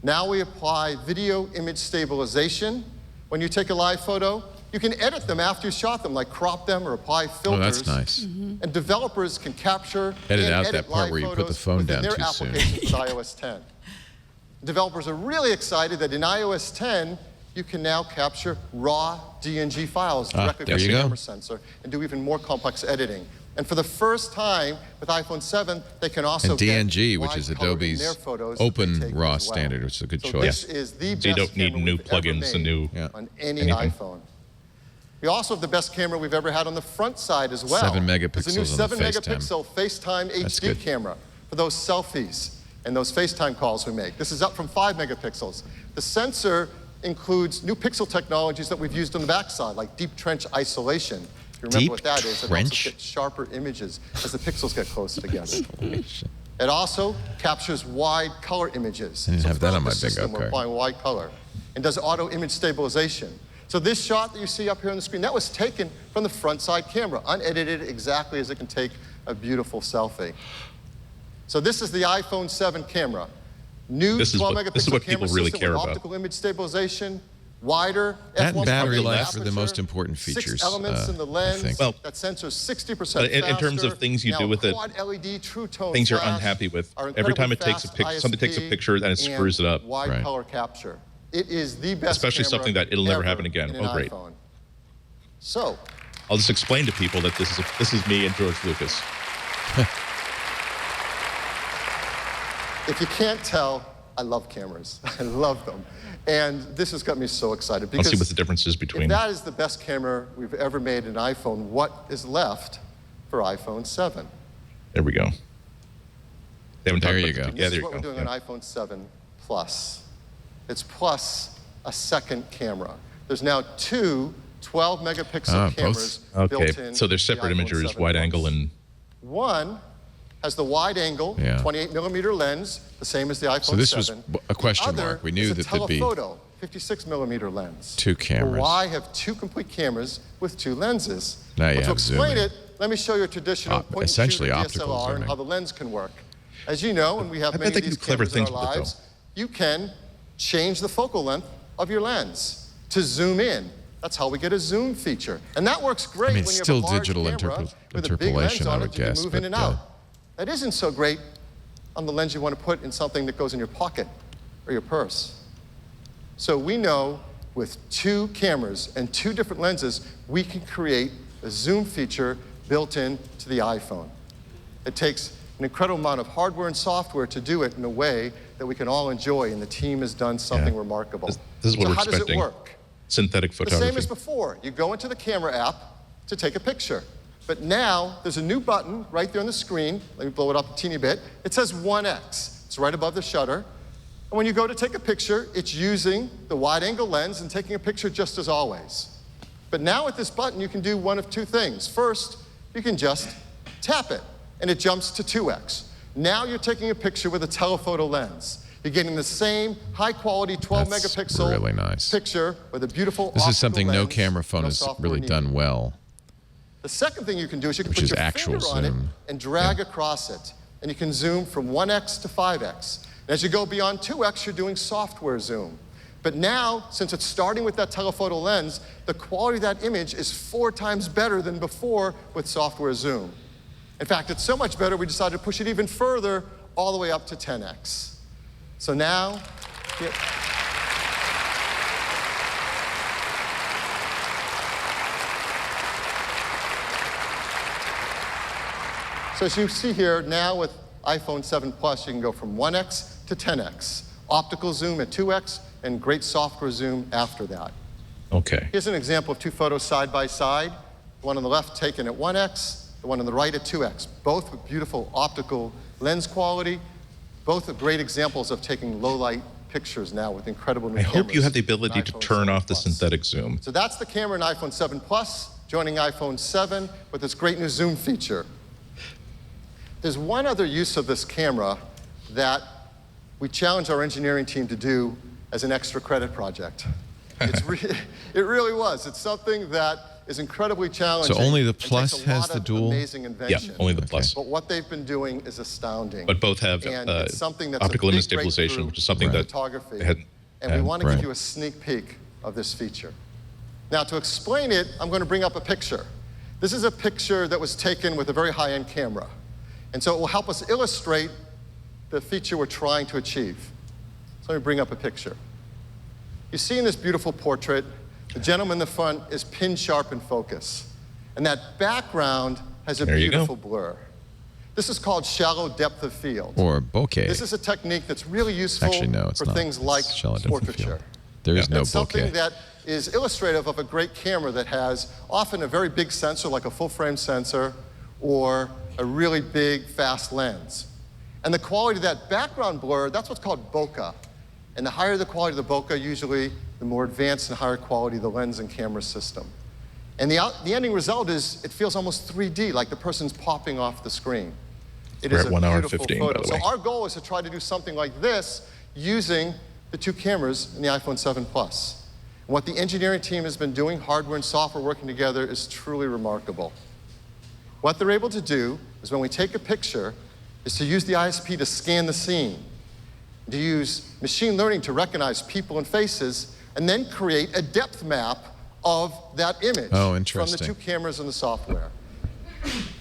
Now we apply video image stabilization. When you take a live photo, you can edit them after you shot them, like crop them or apply filters. Oh, that's nice. And developers can capture Edit and out edit that part live where you put the photos phone within down their too soon. applications with iOS 10. Developers are really excited that in iOS 10, you can now capture raw DNG files directly there from you the go. camera sensor and do even more complex editing. And for the first time with iPhone 7, they can also And get DNG, which wide is color in Adobe's their photos that they open take RAW as well. standard, which is a good So choice. This is the So you best don't need camera new we've ever plugins and made new on any anything. iPhone. We also have the best camera we've ever had on the front side as well. 7 It's a new megapixels on the 7 megapixel FaceTime That's HD good. camera for those selfies and those FaceTime calls we make. This is up from 5 megapixels. The sensor includes new pixel technologies that we've used on the backside, like deep trench isolation. If you remember Deep what that is, it trench? helps us get sharper images as the pixels get close together. It also captures wide color images. I didn't have that on my throughout the bingo system, we're card. applying wide color and does auto image stabilization. So this shot that you see up here on the screen, that was taken from the front side camera, unedited exactly as it can take a beautiful selfie. So this is the iPhone 7 camera. New This is 12 what- megapixel this is what people camera really system care with about. optical image stabilization, wider That and f1.8 battery life are the aperture, most important 6 features, elements in the I lens. think. Well, that sensor is 60% in terms of faster. things you Now do with it, quad LED True Tone things you're flash, unhappy with. our Every time incredibly it takes a fast somebody takes a ISP picture and it screws it up. Wide Right. color capture. It is the best Especially camera something that it'll never ever happen again. in an Oh, great. iPhone. So, I'll just explain to people that this is me and George Lucas. if you can't tell, I love cameras. I love them. And this has got me so excited I'll because see what the difference is between. if that is the best camera we've ever made in iPhone, what is left for iPhone 7? There we go. They haven't talked There about you go. it. Yeah, This there is you what we're go. doing on iPhone 7 Plus. It's plus a second camera. There's now two 12-megapixel cameras built Okay, in. so they're the separate iPhone imagers, 7 wide Plus. angle and... One has the wide angle, 28-millimeter lens, the same as the iPhone 7. So this was a question The other mark. We knew is a that there'd be telephoto, 56-millimeter lens. two cameras. Why have two complete cameras with two lenses? Now you To have explain zooming. it, let me show you a traditional point and essentially shoot optical DSLR and zooming. how the lens can work. As you know, and we have I many bet of they these do clever cameras in things our with it, lives, you can change the focal length of your lens to zoom in. That's how we get a zoom feature. And that works great when you have still a large digital camera with a big lens interpolation, I on would it, you guess, can move in but, and out. That isn't so great on the lens you want to put in something that goes in your pocket or your purse. So we know with two cameras and two different lenses, we can create a zoom feature built into the iPhone. It takes an incredible amount of hardware and software to do it in a way that we can all enjoy, and the team has done something remarkable. This is what so we're how expecting. does it work? Synthetic The photography. same as before. You go into the camera app to take a picture. But now there's a new button right there on the screen. Let me blow it up a teeny bit. It says 1x. It's right above the shutter. And when you go to take a picture, it's using the wide-angle lens and taking a picture just as always. But now with this button, you can do one of two things. First, you can just tap it, and it jumps to 2x. Now you're taking a picture with a telephoto lens. You're getting the same high-quality 12-megapixel really nice. picture with a beautiful This is optical something no lens, camera phone no has software really needed. done well. The second thing you can do is you can Which put is your actual finger on it zoom. and drag across it. And you can zoom from 1x to 5x. And as you go beyond 2x, you're doing software zoom. But now, since it's starting with that telephoto lens, the quality of that image is 4 times better than before with software zoom. In fact, it's so much better, we decided to push it even further, all the way up to 10x. So now, so as you see here, now with iPhone 7 Plus, you can go from 1x to 10x. Optical zoom at 2x and great software zoom after that. Okay. Here's an example of two photos side by side. The one on the left taken at 1x, the one on the right at 2x. Both with beautiful optical lens quality. Both are great examples of taking low light pictures now with incredible new I cameras. hope you have the ability in to iPhone turn 7 off the Plus. synthetic zoom. So that's the camera in iPhone 7 Plus, joining iPhone 7 with this great new zoom feature. There's one other use of this camera that we challenged our engineering team to do as an extra credit project. It really was. It's something that is incredibly challenging. So only the and takes Plus a has lot the of dual? amazing invention. Yeah, only the Plus. But what they've been doing is astounding. But both have And it's something that's optical a image big stabilization, breakthrough which is something in that photography. they had. And we want to Right. give you a sneak peek of this feature. Now, to explain it, I'm going to bring up a picture. This is a picture that was taken with a very high-end camera. And so it will help us illustrate the feature we're trying to achieve. So let me bring up a picture. You see in this beautiful portrait, the gentleman in the front is pin sharp in focus. And that background has a There you go. beautiful blur. This is called shallow depth of field. Or bokeh. This is a technique that's really useful Actually, no, it's for not. things like It's shallow depth of portraiture. field. There is no It's something bokeh. that is illustrative of a great camera that has often a very big sensor, like a full-frame sensor, or a really big, fast lens. And the quality of that background blur, that's what's called bokeh. And the higher the quality of the bokeh, usually the more advanced and higher quality the lens and camera system. And the ending result is it feels almost 3D, like the person's popping off the screen. It We're is at a 1 hour beautiful 15, by photo. the So way. our goal is to try to do something like this using the two cameras in the iPhone 7 Plus. And what the engineering team has been doing, hardware and software working together, is truly remarkable. What they're able to do is when we take a picture, is to use the ISP to scan the scene, to use machine learning to recognize people and faces, and then create a depth map of that image Oh, from interesting. the two cameras and the software.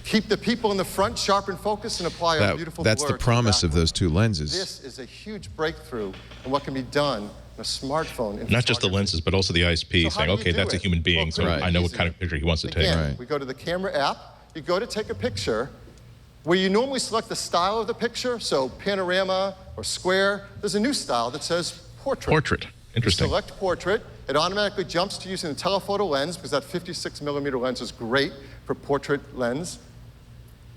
Keep the people in the front sharp in focus and apply a beautiful That's blur the to promise of background. those two lenses. This is a huge breakthrough in what can be done in a smartphone. In Not just the photography. lenses, but also the ISP So how saying, do you okay, do that's a it? human being, Well, so pretty I know what easy. kind of picture he wants to take. Again, we go to the camera app, you go to take a picture, where you normally select the style of the picture, so panorama or square, there's a new style that says portrait. Portrait. Interesting. You select portrait, it automatically jumps to using the telephoto lens, because that 56mm lens is great for portrait lens.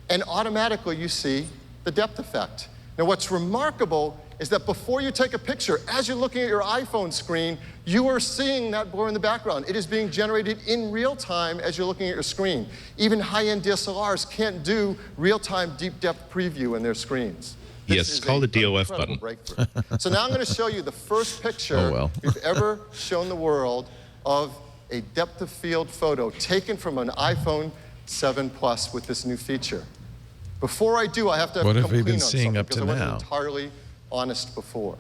And automatically you see the depth effect. Now, what's remarkable is that before you take a picture, as you're looking at your iPhone screen, you are seeing that blur in the background. It is being generated in real time as you're looking at your screen. Even high-end DSLRs can't do real-time deep depth preview in their screens. Yes, it's called a DOF button. Breakthrough. So now I'm going to show you the first picture we've ever shown the world of a depth of field photo taken from an iPhone 7 Plus with this new feature. Before I do, I have to What have come we clean been on seeing something up because to I wasn't now? entirely honest before.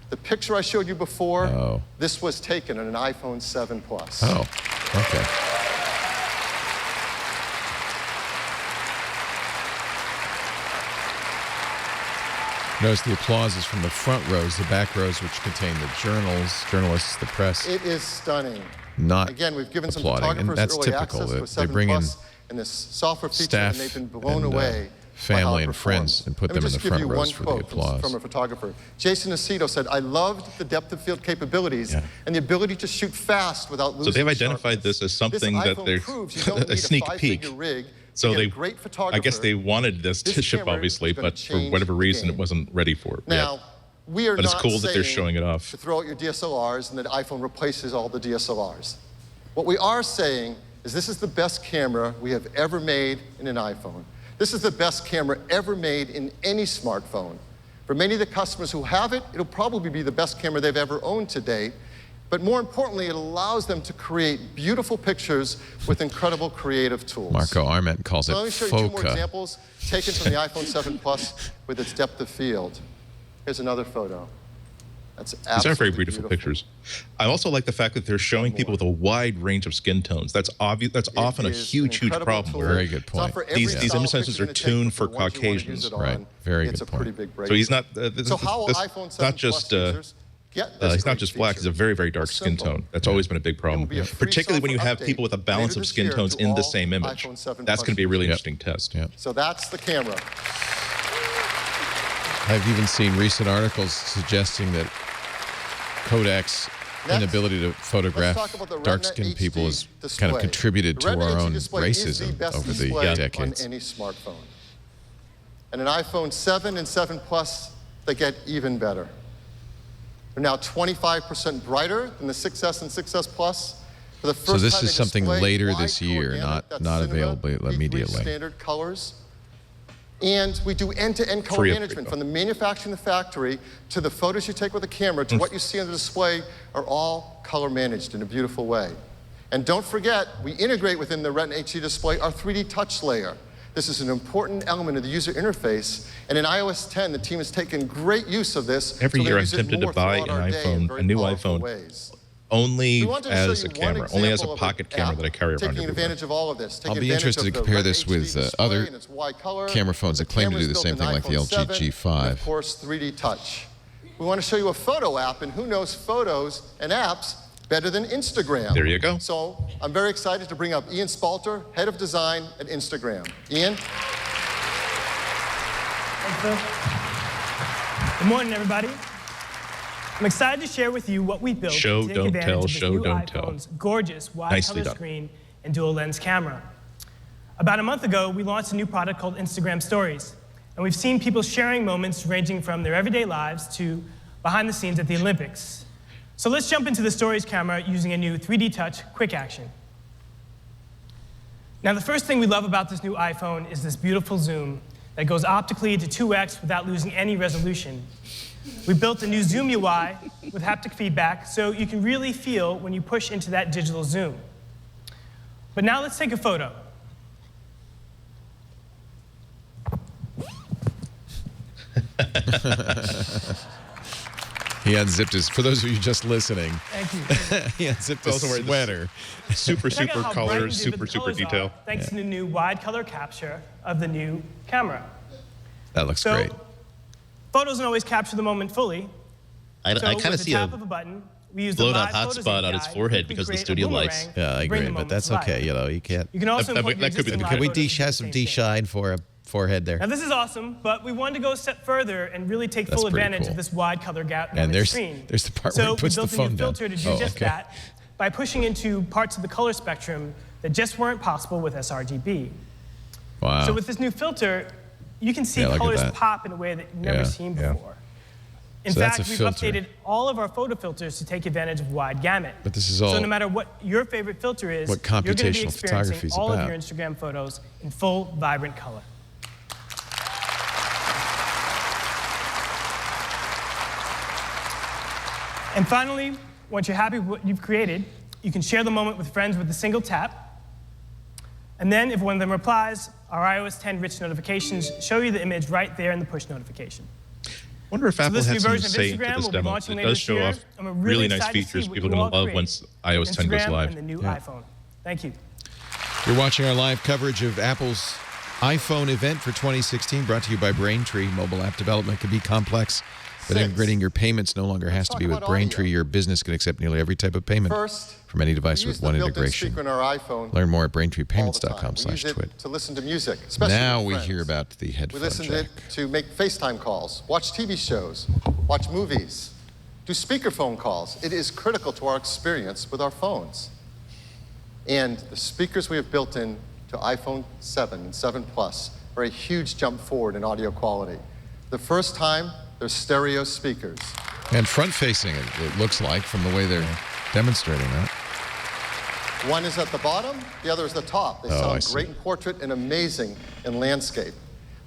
The picture I showed you before, this was taken on an iPhone 7 Plus. Oh, okay. Notice the applause is from the front rows, the back rows, which contain the journalists, the press. It is stunning. Not Again, we've given some applauding, and photographers that's early typical. access with They 7 bring in Plus and this software feature, staff and they've been blown and, away. family and friends and put them in the front rows for the applause. From a photographer. Jason Aceto said, I loved the depth of field capabilities and the ability to shoot fast without losing So they've identified this as something that they're a sneak peek. So I guess they wanted this to ship, obviously, but for whatever reason, it wasn't ready for it. Now, we are but it's not cool that they're saying showing it off. to throw out your DSLRs and that iPhone replaces all the DSLRs. What we are saying is this is the best camera we have ever made in an iPhone. This is the best camera ever made in any smartphone. For many of the customers who have it, it'll probably be the best camera they've ever owned to date. But more importantly, it allows them to create beautiful pictures with incredible creative tools. Marco Arment calls it So let me show you 2 more foca. examples taken from the iPhone 7 Plus with its depth of field. Here's another photo. That's These are absolutely very beautiful pictures. I also like the fact that they're showing people with a wide range of skin tones. That's obvious. That's often a huge problem. Very good point. These image sensors are tuned for Caucasians. Right. Very good point. So he's not. So how will iPhone 7 not just. Plus users get this he's not great just black. He's a very, very dark skin tone. That's always been a big problem, particularly when you have people with a balance of skin tones in the same image. That's going to be a really interesting test. So that's the camera. I've even seen recent articles suggesting that Kodak's inability to photograph dark-skinned people has kind of contributed to our own racism over the decades. On any smartphone. And an iPhone 7 and 7 Plus, they get even better. They're now 25% brighter than the 6S and 6S Plus. For the first So this time, is they something display later wide this year, color gamut, not that's available cinema, immediately. standard colors. And we do end-to-end color Free management from the manufacturing in the factory to the photos you take with the camera to what you see on the display are all color managed in a beautiful way. And don't forget, we integrate within the Retina HD display our 3D touch layer. This is an important element of the user interface. And in iOS 10, the team has taken great use of this. Every so year I'm use it tempted to more buy throughout our an day in iPhone, very a new powerful iPhone, ways. only We wanted to as show a you one camera, only as a example of pocket an camera app that I carry around taking everywhere. advantage of all of this. I'll Taking be advantage interested of to the compare Retina this HD with display other and its wide color. camera phones that claim to do the same thing, like the LG G5. And of course, 3D touch. We want to show you a photo app, and who knows photos and apps better than Instagram? There you go. So I'm very excited to bring up Ian Spalter, head of design at Instagram. Ian? Good morning, everybody. I'm excited to share with you what we built Show, to take don't advantage tell, of this show, new don't tell. iPhone's gorgeous wide Nicely color done. screen and dual lens camera. About a month ago, we launched a new product called Instagram Stories, and we've seen people sharing moments ranging from their everyday lives to behind the scenes at the Olympics. So let's jump into the Stories camera using a new 3D Touch Quick Action. Now, the first thing we love about this new iPhone is this beautiful zoom that goes optically to 2x without losing any resolution. We built a new Zoom UI with haptic feedback so you can really feel when you push into that digital zoom. But now let's take a photo. He unzipped his, for those of you just listening, Thank you. he unzipped his Also wearing sweater. Super, Check out super how bright color, and vivid super, the super colors detail. are, thanks to the new wide color capture of the new camera. That looks So, great. photos don't always capture the moment fully. I kind of with see the a tap of a button, we use the blowed out Live Photos hotspot on his API forehead to because of the create a studio boomerang lights. Yeah, I to bring agree, the but that's moments to okay. life. You know, you can't. You can also import your that could be existing the- live Can we photos have to some the same thing. D-shine for a forehead there? Now this is awesome, but we wanted to go a step further and really take That's full pretty advantage cool. of this wide color gap And on the there's screen. the part so where he puts we the built a phone new down. filter to do Oh, just okay. that by pushing into parts of the color spectrum that just weren't possible with sRGB. Wow. So with this new filter, you can see Yeah, look at colors that. pop in a way that you've never Yeah, seen yeah. before. In So that's fact, a we've filter. updated all of our photo filters to take advantage of wide gamut. But this is all So no matter what your favorite filter is, what you're going to be computational photography experiencing is all about. of your Instagram photos in full, vibrant color. And finally, once you're happy with what you've created, you can share the moment with friends with a single tap. And then if one of them replies, our iOS 10 rich notifications show you the image right there in the push notification. I wonder if So Apple this had new some version of say into Instagram this will be demo. launching It later does this show year. off I'm really really nice excited to see features what people are you going all to love create once with iOS 10 goes Instagram live. and the new Yeah. iPhone. Thank you. You're watching our live coverage of Apple's iPhone event for 2016, brought to you by Braintree. Mobile app development can be complex, but integrating your payments no longer has to be with Braintree. Your business can accept nearly every type of payment First, from any device we with use the one built-in integration. speaker in our iPhone Learn more at all the time. We use braintreepayments.com/twit. it to listen to music, especially Now with we friends. hear about the We headphone listen to jack. it to make FaceTime calls, watch TV shows, watch movies, do speakerphone calls. It is critical to our experience with our phones. And the speakers we have built in to iPhone 7 and 7 Plus are a huge jump forward in audio quality. The first time, they're stereo speakers. And front-facing, it looks like, from the way they're demonstrating that. One is at the bottom, the other is at the top. They Oh, I sound see. great in portrait and amazing in landscape.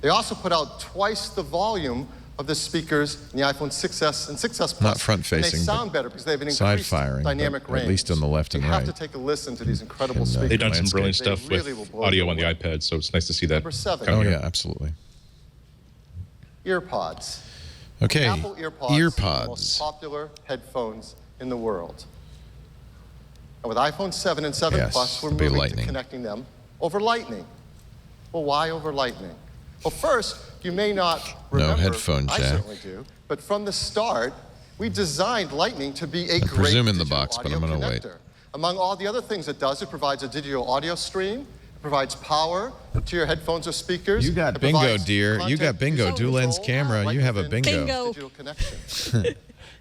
They also put out twice the volume of the speakers in the iPhone 6S and 6S Plus. Not front-facing, And they sound but better because they have an side increased firing, dynamic but range. at least on the left and You right. have to take a listen to these incredible And, speakers. They've done some landscape. brilliant They stuff really will with blow audio you on the away. iPad, so it's nice to see that. Number 7. Oh, come here. yeah, absolutely. EarPods. Okay, Apple EarPods are the most earpods. popular headphones in the world. And with iPhone 7 and 7 Yes, Plus, we're the big moving Lightning. to connecting them over Lightning. Well, why over Lightning? Well, first, you may not remember, headphone I jack. certainly do, but from the start, we designed Lightning to be a I great presume in the digital box, but audio I'm gonna wait. connector. Among all the other things it does, it provides a digital audio stream, it provides power to your headphones or speakers. You got it bingo, provides dear. You content got bingo. visual Dual lens control camera. right You have a within bingo. Bingo. digital connection.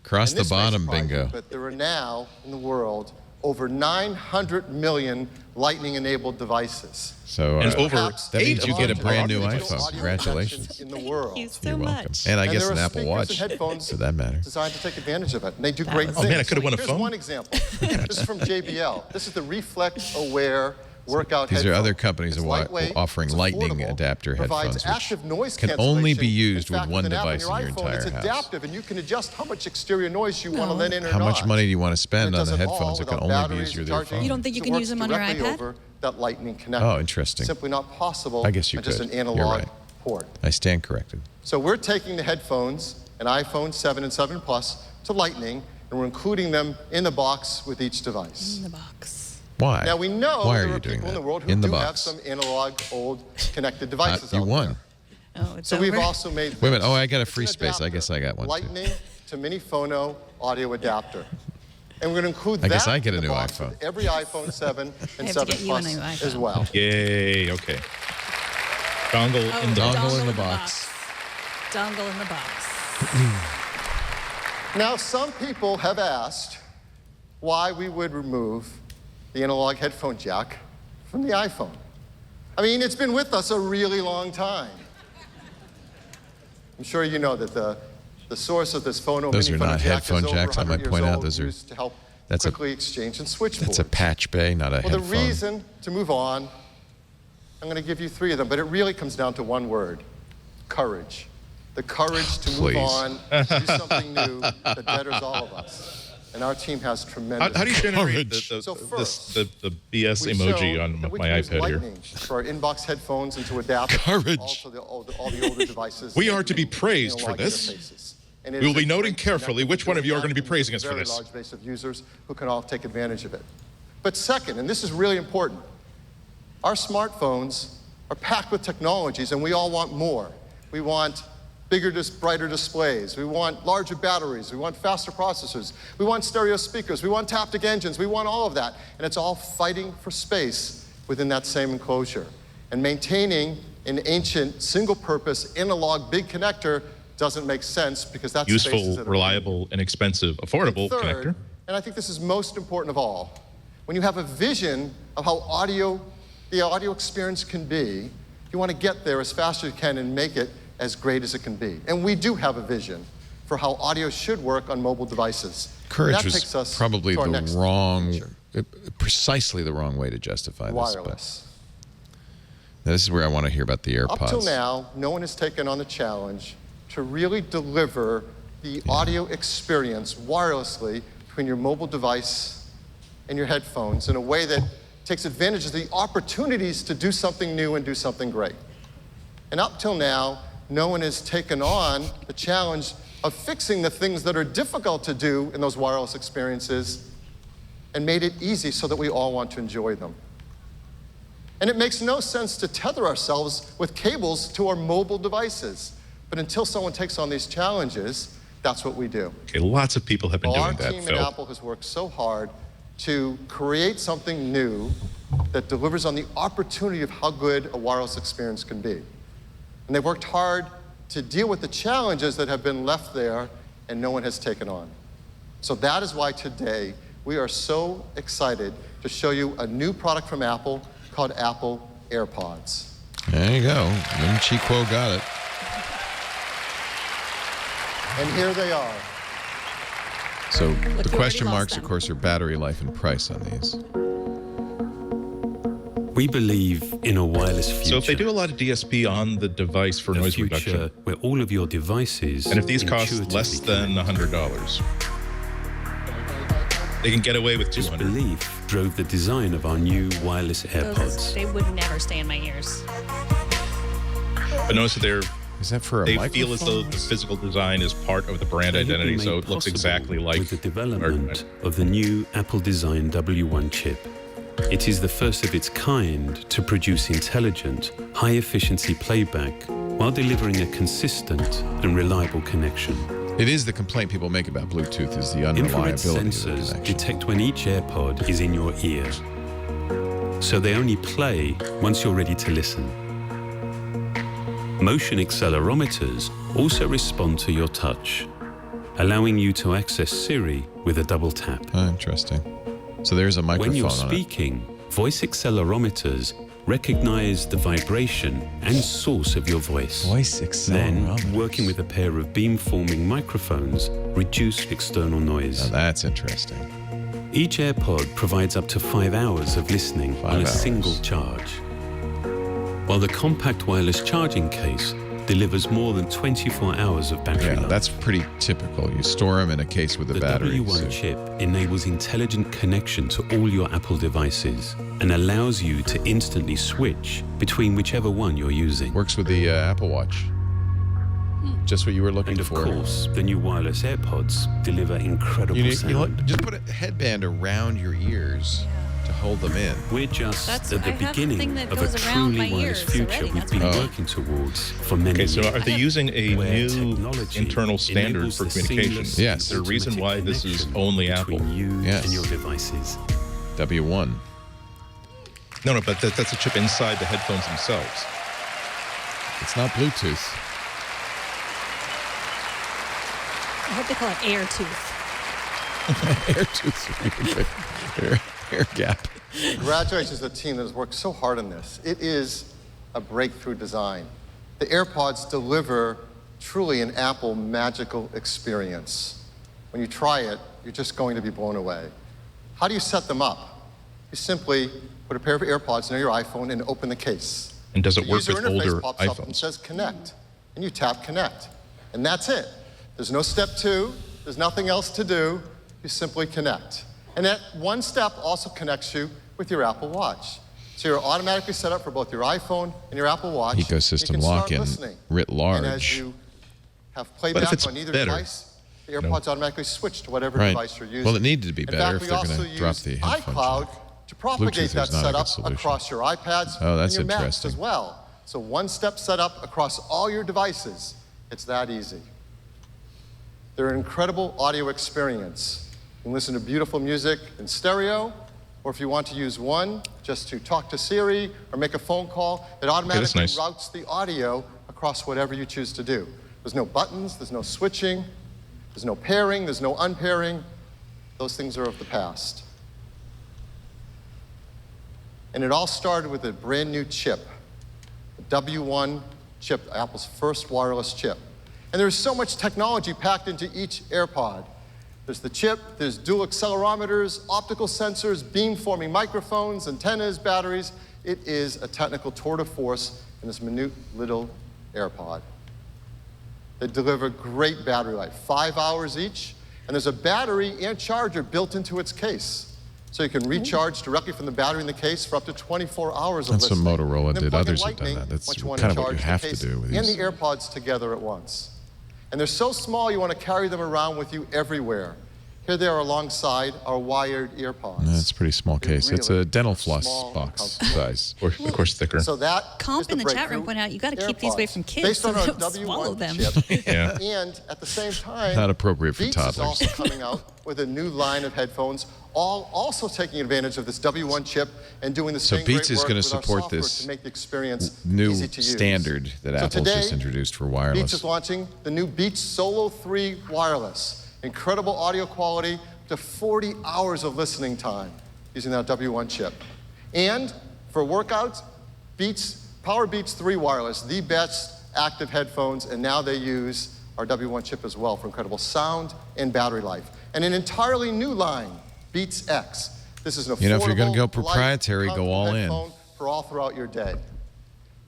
Cross And the this may bottom, surprise you, bingo. But there are now in the world over 900 million Lightning-enabled devices. So And over Perhaps that means you get a the brand new largest iPhone. audio Congratulations. connections in the world. Thank you so You're welcome. much. And I guess there an are Apple speakers Watch, and headphones for that matter. designed to take advantage of it, and they do That great was things. Oh, man, I could've won a Here's phone. one example. This is from JBL. This is the Reflect-Aware workout These are headphone. other companies It's lightweight, offering it's Lightning affordable, adapter provides headphones, which active noise can only be cancellation. used In with fact, one with an app on device in your iPhone, entire it's house. adaptive, and you can adjust how much exterior noise you want to let in or How not. much money do you want to spend And it on the does it all headphones that can without only be batteries used with or your charging. phone? You don't think you It can works use them on your directly iPad? over that Lightning connector. Oh, interesting. Simply not possible. I guess you on just could. an You're analog right. port. I stand corrected. So we're taking the headphones, an iPhone 7 and 7 Plus, to Lightning, and we're including them in the box with each device. In the box. Why? Now we know Why are there you are doing people in that? the world who In the do have box. some analog, old, connected devices You out won. there. Oh, it's So over. we've also made Wait a minute. this. Oh, I got a It's free an space. I guess I got one too. Lightning to mini phono audio adapter. And we're going to include I guess that I get in a the new box iPhone. with every iPhone 7 and have to 7 get you a Plus new as iPhone. well. Yay, okay. Dongle Oh, in the Dongle in the box. Dongle in the box. Now, some people have asked why we would remove the analog headphone jack from the iPhone. I mean, it's been with us a really long time. I'm sure you know that the source of this phono Those mini are phono not jack headphone is over jacks, I 100 might years point out. old, Those are- used to help that's a- quickly exchange and switch That's a boards. patch bay, not a Well, the headphone. reason to move on, I'm going to give you 3 of them, but it really comes down to one word: courage. The courage to move Please. on, to do something new that betters all of us. And our team has tremendous. How do you generate So first, the BS we've emoji shown on that we my can use iPad here? Lightning for our inbox headphones and to adapt Courage. also all the older devices. We are to be praised for analog this. interfaces. And it We will is be a noting great carefully connector which one of you are going to be that praising us and for a this. very large base of users who can all take advantage of it. But second, and this is really important, our smartphones are packed with technologies, and we all want more. We want bigger, brighter displays. We want larger batteries. We want faster processors. We want stereo speakers. We want taptic engines. We want all of that. And it's all fighting for space within that same enclosure. And maintaining an ancient, single-purpose, analog big connector doesn't make sense because that's Useful, reliable, inexpensive, affordable Third, connector. and I think this is most important of all, when you have a vision of how the audio experience can be, You want to get there as fast as you can and make it as great as it can be. And we do have a vision for how audio should work on mobile devices. Courage That was takes us probably to our the next wrong, precisely the wrong way to justify wireless. this. But this is where I want to hear about the AirPods. Up till now, no one has taken on the challenge to really deliver the audio experience wirelessly between your mobile device and your headphones in a way that takes advantage of the opportunities to do something new and do something great. And up till now, no one has taken on the challenge of fixing the things that are difficult to do in those wireless experiences and made it easy so that we all want to enjoy them. And it makes no sense to tether ourselves with cables to our mobile devices. But until someone takes on these challenges, that's what we do. Okay, lots of people have been doing that, Our team Phil. at Apple has worked so hard to create something new that delivers on the opportunity of how good a wireless experience can be. And they've worked hard to deal with the challenges that have been left there and no one has taken on. So that is why today we are so excited to show you a new product from Apple called Apple AirPods. There you go. Lin Chi Kuo got it. And here they are. So Look, the we question already marks, lost of course, are battery life and price on these. We believe in a wireless future. So if they do a lot of DSP on the device for noise reduction, where all of your devices, and if these cost less than $100, they can get away with $200. This belief drove the design of our new wireless AirPods. They would never stay in my ears. But notice that is that for a they feel as though the physical design is part of the brand identity, so it looks exactly like with the development of the new Apple-designed W1 chip. It is the first of its kind to produce intelligent, high-efficiency playback while delivering a consistent and reliable connection. It is the complaint people make about Bluetooth is the Infrared unreliability of the sensors connection. detect when each AirPod is in your ear, so they only play once you're ready to listen. Motion accelerometers also respond to your touch, allowing you to access Siri with a double tap. Oh, interesting. So there's a microphone When you're on it. speaking, voice accelerometers recognize the vibration and source of your voice. Voice accelerometers. Then, working with a pair of beam-forming microphones, reduce external noise. Now that's interesting. Each AirPod provides up to 5 hours of listening on a single charge, while the compact wireless charging case delivers more than 24 hours of battery life. That's pretty typical. You store them in a case with a The battery. W1 chip enables intelligent connection to all your Apple devices and allows you to instantly switch between whichever one you're using. Works with the Apple Watch. Just what you were looking for. And of course, the new wireless AirPods deliver incredible sound. Just put a headband around your ears to hold them in. We're just That's- at I the have the beginning thing that of goes a around truly my wireless ears future already. we've That's been amazing. working towards for many Okay, years. so are they using a Where new technology internal standard enables for the communication? seamless Yes. Is there a reason why this is connection only Apple? between you Yes. and your devices. W1. No, but that's a chip inside the headphones themselves. It's not Bluetooth. I hope they call it air tooth. AirTooth. Air gap. Congratulations to the team that has worked so hard on this. It is a breakthrough design. The AirPods deliver truly an Apple magical experience. When you try it, you're just going to be blown away. How do you set them up? You simply put a pair of AirPods near your iPhone and open the case. And does it The work user with interface older pops up and iPhones? says connect, and you tap connect, and that's it. There's no step two. There's nothing else to do. You simply connect. And that one step also connects you with your Apple Watch. So you're automatically set up for both your iPhone and your Apple Watch. Ecosystem You can start lock-in listening. writ large. And as you have But playback if it's on either better, device, the AirPods automatically switch to whatever Right. device you're using. Well, it needed to be In better fact, if we they're also gonna drop use the headphone iCloud jack. to propagate Bluetooth is that not a good setup solution. across your iPads Oh, that's and your Macs interesting. as well. So one step setup across all your devices. It's that easy. They're an incredible audio experience. You can listen to beautiful music in stereo, or if you want to use one just to talk to Siri or make a phone call, it automatically nice. routes the audio across whatever you choose to do. There's no buttons, there's no switching, there's no pairing, there's no unpairing. Those things are of the past. And it all started with a brand new chip, the W1 chip, Apple's first wireless chip. And there's so much technology packed into each AirPod. There's the chip, there's dual accelerometers, optical sensors, beamforming microphones, antennas, batteries. It is a technical tour de force in this minute little AirPod. They deliver great battery life, 5 hours each, and there's a battery and charger built into its case. So you can recharge directly from the battery in the case for up to 24 hours of That's what listening. Motorola And then did. plug in Others have done Lightning that. That's once you want kind to of what you charge have the to case do with and these. the AirPods together at once. And they're so small you want to carry them around with you everywhere. Here they are alongside our wired earpods. That's a pretty small case. It's a dental floss small box size. Or, of course, thicker. So that Comp is in the chat breakthrough room point out you got to keep these away from kids based so on they our don't swallow W1 them. chip. Yeah. And at the same time, Not appropriate for Beats toddlers. is also coming out with a new line of headphones, all also taking advantage of this W1 chip and doing the So same Beats great is work gonna with our support software this to make the experience new easy to use. standard that So Apple's today, just introduced for Beats wireless. is launching the new Beats Solo 3 Wireless. Incredible audio quality, up to 40 hours of listening time using that W1 chip. And for workouts, Power Beats 3 Wireless, the best active headphones, and now they use our W1 chip as well for incredible sound and battery life. And an entirely new line, Beats X. This is an affordable, You know, if you're going to go light, proprietary, go comfortable all in. headphone for all throughout your day.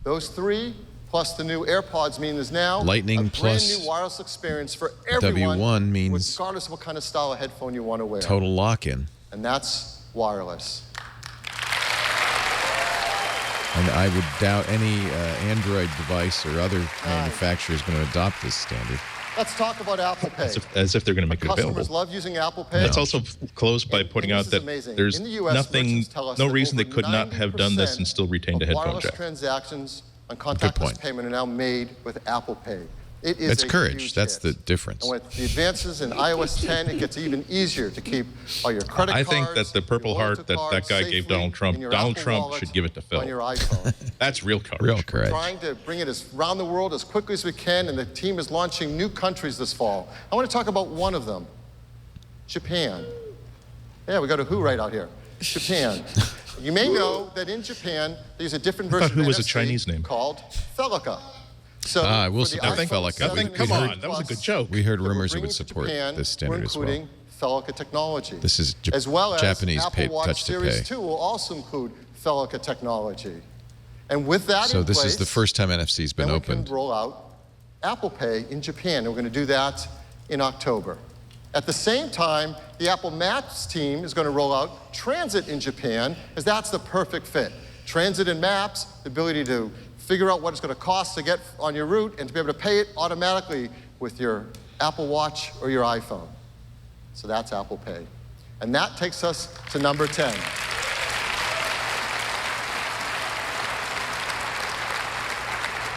Those three, plus the new AirPods, mean there's now Lightning a plus brand new wireless experience for everyone, W1 means regardless of what kind of style of headphone you want to wear. total lock-in. And that's wireless. And I would doubt any Android device or other manufacturer is going to adopt this standard. Let's talk about Apple Pay. As if they're going to make it available. Customers love using Apple Pay. Let's also close by pointing out this is that amazing. there's In the US, nothing, merchants tell us no that reason they over could not have done this and still retained a headphone wireless jack. transactions on contactless payment are now made with Apple Pay. It is That's a courage. huge That's hit. the difference. And with the advances in iOS 10, it gets even easier to keep all your credit I cards. think that the Purple Heart that that guy gave Donald Trump, Donald Trump should give it to Phil. on your iPhone. That's real courage. Real courage. Trying to bring it around the world as quickly as we can, and the team is launching new countries this fall. I want to talk about one of them, Japan. Yeah, we got a who right out here. Japan. You may know that in Japan, they use a different version who of was a NFC Chinese name. called Felica. So I will for the support iPhone Felica. 7 Come and on, that was a good joke. We heard that we're rumors it bringing would to support Japan, this standard we're as well. including Felica technology. This is as well as Japanese Apple Watch touch to Series pay. 2 will also include Felica technology. And with that So in this place, is the first time NFC's been then we opened. can roll out Apple Pay in Japan. And we're going to do that in October. At the same time, the Apple Maps team is going to roll out Transit in Japan, as that's the perfect fit. Transit and Maps, the ability to figure out what it's going to cost to get on your route and to be able to pay it automatically with your Apple Watch or your iPhone. So that's Apple Pay. And that takes us to number 10.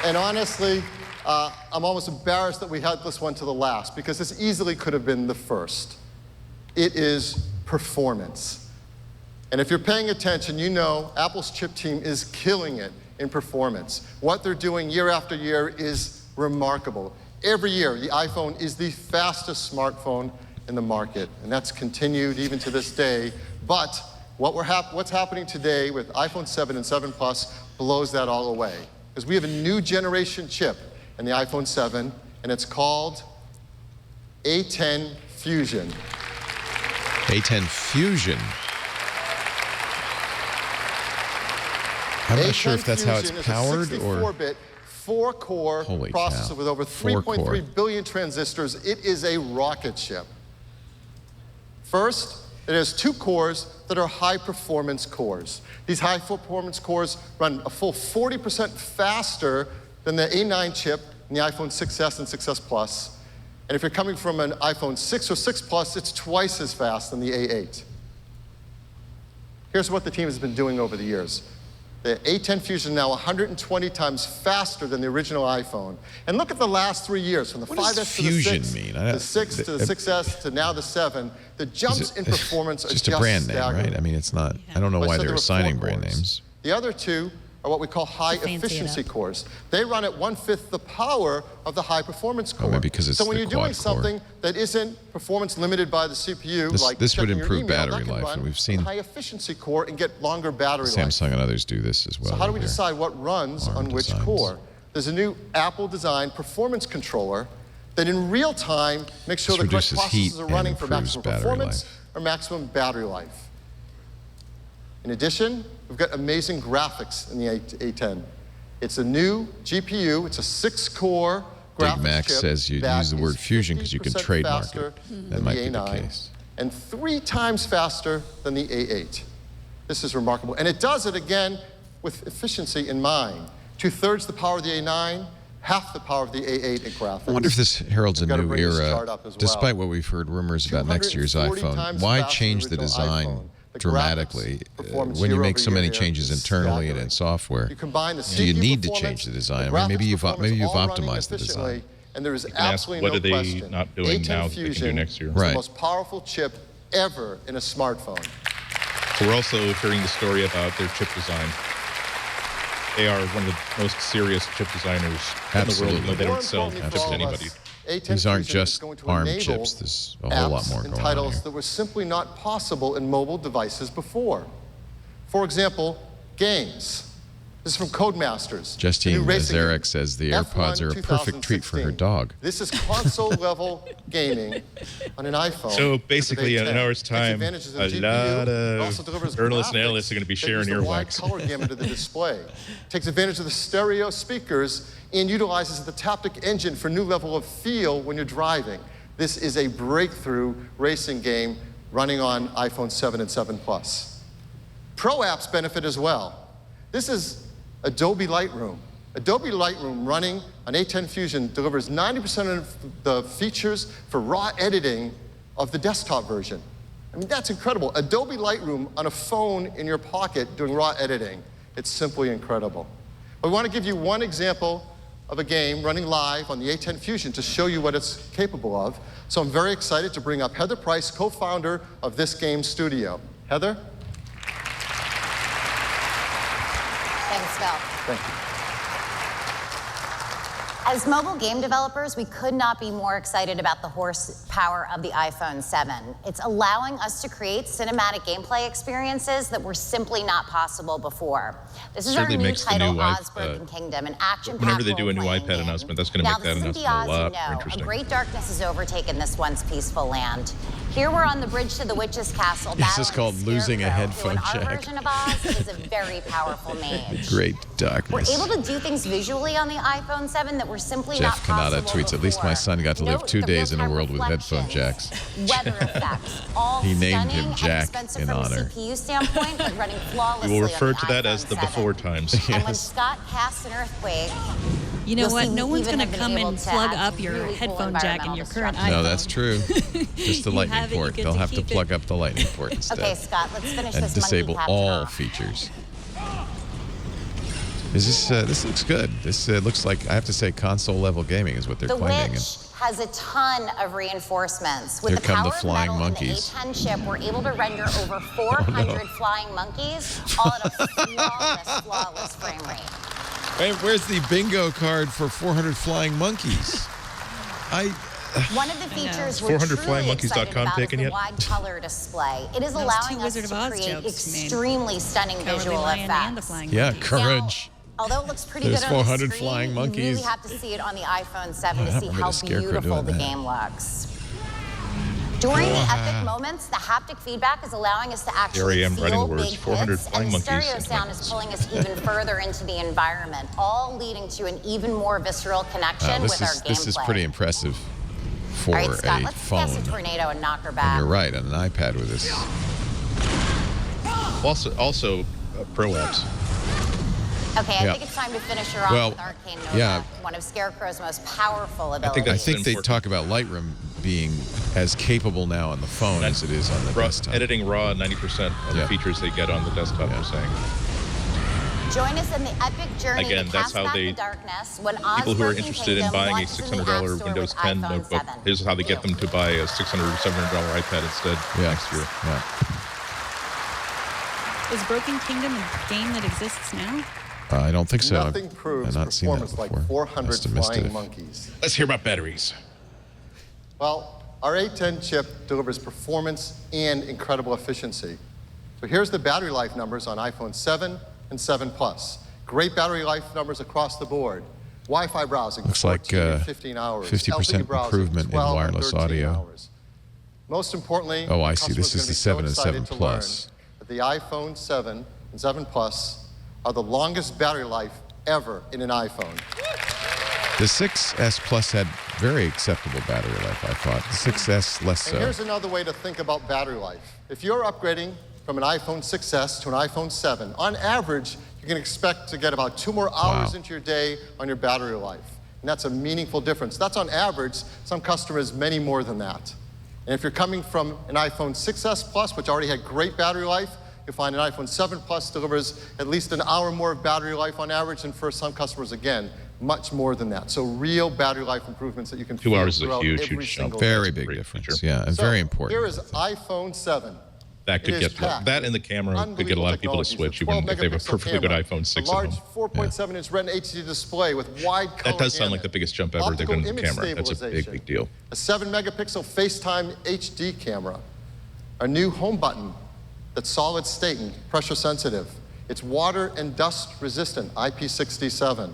And honestly, I'm almost embarrassed that we had this one to the last, because this easily could have been the first. It is performance. And if you're paying attention, you know Apple's chip team is killing it in performance. What they're doing year after year is remarkable. Every year, the iPhone is the fastest smartphone in the market, and that's continued even to this day. But what's happening today with iPhone 7 and 7 Plus blows that all away, because we have a new generation chip in the iPhone 7, and it's called A10 Fusion. A10 Fusion. I'm not sure if that's how it's powered or. 64-bit, 4-core Holy processor cow. with over 4-core. 3.3 billion transistors. It is a rocket ship. First, it has 2 cores that are high-performance cores. These high-performance cores run a full 40% faster than the A9 chip in the iPhone 6s and 6s Plus. And if you're coming from an iPhone 6 or 6 Plus, it's twice as fast than the A8. Here's what the team has been doing over the years. The A10 Fusion is now 120 times faster than the original iPhone. And look at the last 3 years, from the 5S to the 6, Fusion mean? the 6 to the 6S to now the 7. The jumps in performance are Just just a brand name, staggering. right? I mean, it's not. I don't know Well, I why said they're there were 4 assigning brand cores. names. The other 2 are what we call high fancy it efficiency up. cores. They run at 1/5 the power of the high performance core. maybe because it's so when the you're doing quad core. something that isn't performance limited by the CPU, like This would checking your improve email, that battery can life, run and we've on seen high efficiency core and get longer battery life. Samsung and others do this as well. So how do we with their decide what runs ARM on which designs. core? There's a new Apple designed performance controller that in real time makes sure This the correct reduces heat processes are and running for improves maximum battery performance life. or maximum battery life. In addition, we've got amazing graphics in the A10. It's a new GPU. It's a 6-core graphics Big Mac chip says you that use the word is fusion because you can 50% trademark faster it. than That might be the A9 case. and 3 times faster than the A8. This is remarkable. And it does it again with efficiency in mind. 2/3 the power of the A9, half the power of the A8 in graphics. I wonder if this heralds a I've got to new bring this era, chart up as well. despite what we've heard rumors about next year's 240 iPhone. times Why faster change than the original design iPhone. The dramatically performance when you year make over so many year changes is internally and staggering. in software? You combine the Do you CPU need to performance, change the design? the I mean, maybe graphics you've performance, all running optimized the design. efficiently, and there is can ask, absolutely what no are they question. not doing A10 now that they can do Fusion next year? is Right. the most powerful chip ever in a smartphone. So we're also hearing the story about their chip design. They are one of the most serious chip designers in the world, Absolutely. even though they More don't sell importantly for chips to all of anybody. us, A10 These aren't Fusion is just going to ARM enable chips. There's a whole lot apps more and going on titles here. that were simply not possible in mobile devices before. For example, games. This is from Codemasters. the new Justine racing game. Zarek says the F1 AirPods are a perfect treat for her 2016. dog. This is console-level gaming on an iPhone. So basically, in an hour's Takes time, advantages of a GPU, lot but also delivers of journalists and graphics analysts are going to be that sharing use the wide earwax. color gamut of the display. Takes advantage of the stereo speakers and utilizes the Taptic engine for new level of feel when you're driving. This is a breakthrough racing game running on iPhone 7 and 7 Plus. Pro apps benefit as well. This is Adobe Lightroom. Adobe Lightroom running on A10 Fusion delivers 90% of the features for raw editing of the desktop version. I mean, that's incredible. Adobe Lightroom on a phone in your pocket doing raw editing. It's simply incredible. But we want to give you one example of a game running live on the A10 Fusion to show you what it's capable of. So I'm very excited to bring up Heather Price, co-founder of this game studio. Heather? Thanks, Phil. Thank you. As mobile game developers, we could not be more excited about the horsepower of the iPhone 7. It's allowing us to create cinematic gameplay experiences that were simply not possible before. This is our Certainly new makes the title, new Oz Broken Kingdom, an action-packed Whenever they do a new role-playing iPad game. announcement, that's going to Now, make that this isn't announcement the a Oz you lot more know. interesting. A great darkness has overtaken this once peaceful land. Here we're on the bridge to the witch's castle. This is called battling losing a Scarecrow, headphone who in our jack. version of Oz is a very powerful mage. Great We're darkness. able to do things visually on the iPhone 7 that were simply Jeff not Kanata possible tweets, at least my son got to live Note 2 the days in a real-time world with headphone reflections, jacks. weather effects, all He named stunning him and Jack expensive in from honor. a CPU standpoint, but running flawlessly We will on refer the to that as iPhone the 7. before times. And when Scott casts an earthquake, You know you'll what? see No we one's even going to have been come able and to plug add up your really cool headphone jack in your current iPhone. No, that's true. Just the You lightning have it, you port. get They'll to have to keep it. plug up the lightning port instead. Okay, Scott, let's finish and this disable monkey all capture. features. Is this? This looks good. This looks like, I have to say, console level gaming is what they're The claiming. Witch has a ton of reinforcements. With Here the come power the of flying metal monkeys. and the A10 chip, we're able to render over 400 flying monkeys, all at a flawless frame rate. Hey, where's the bingo card for 400 flying monkeys? One of the features we're truly excited FlyingMonkeys.com about is taken the yet? wide color display. It is Those allowing two us Wizard of to Oz create jokes you made. extremely stunning Cowardly visual Lion and the effects. Flying Yeah, Monkeys. courage. Although it looks pretty There's good on the 400 screen, flying you monkeys. really have to see it on the iPhone 7 I to don't see remember how the Scarecrow beautiful doing the that. game looks. During the epic moments, the haptic feedback is allowing us to actually Here I am writing feel the words, big 400 hits, flying and the monkeys stereo into sound my is pulling us even further into the environment, all leading to an even more visceral connection with our gameplay. This is pretty impressive for All right, Scott, a let's phone. cast a tornado and knock her And back. you're right, on an iPad with this. Also pro apps. Okay, I Yeah. think it's time to finish her off Well, with Arcane Nova, yeah. one of Scarecrow's most powerful abilities. I think they talk about Lightroom being as capable now on the phone as it is on the desktop. Editing raw, 90% of the features they get on the desktop, they're saying. Join us in the epic journey Again, to that's cast how back they- the darkness when People who are Oz-Broken interested in Kingdom buying a launches in the App $600 Store Windows with 10 iPhone notebook, 7. this is how they get them to buy a $600 or $700 iPad instead next year. Yeah. Is Broken Kingdom a game that exists now? I don't think so. Nothing proves I've not seen that performance before. like 400 Must have missed it flying if- monkeys. Let's hear about batteries. Well, our A10 chip delivers performance and incredible efficiency. So here's the battery life numbers on iPhone 7 and 7 Plus. Great battery life numbers across the board. Wi-Fi browsing, Looks like 14 and 15 hours. 50% LTE browsing, improvement in 12 and wireless 13 audio. hours. Most importantly, Oh, I see. This customers is the are gonna 7 be and so 7 excited to Plus. learn that the iPhone 7 and 7 Plus are the longest battery life ever in an iPhone. The 6S Plus had very acceptable battery life, I thought. The 6S less And so. here's another way to think about battery life. If you're upgrading from an iPhone 6S to an iPhone 7, on average, you can expect to get about 2 more hours into your day on your battery life. And that's a meaningful difference. That's on average, some customers many more than that. And if you're coming from an iPhone 6S Plus, which already had great battery life, you'll find an iPhone 7 Plus delivers at least an hour more of battery life on average, and for some customers, again, much more than that. So real battery life improvements that you can 2 hours is a throughout huge, every huge single jump. Very big difference, yeah, and very important. Here is iPhone 7. That could It is get packed that in the camera could get a lot of people to switch, even if they have a perfectly good iPhone 6 a at large home. 4.7-inch Retina HD display with wide color That does sound gamut, like the biggest jump ever they've done in the optical camera. image That's a big, stabilization, big deal. a 7-megapixel FaceTime HD camera, a new home button that's solid state and pressure sensitive. It's water and dust resistant, IP67.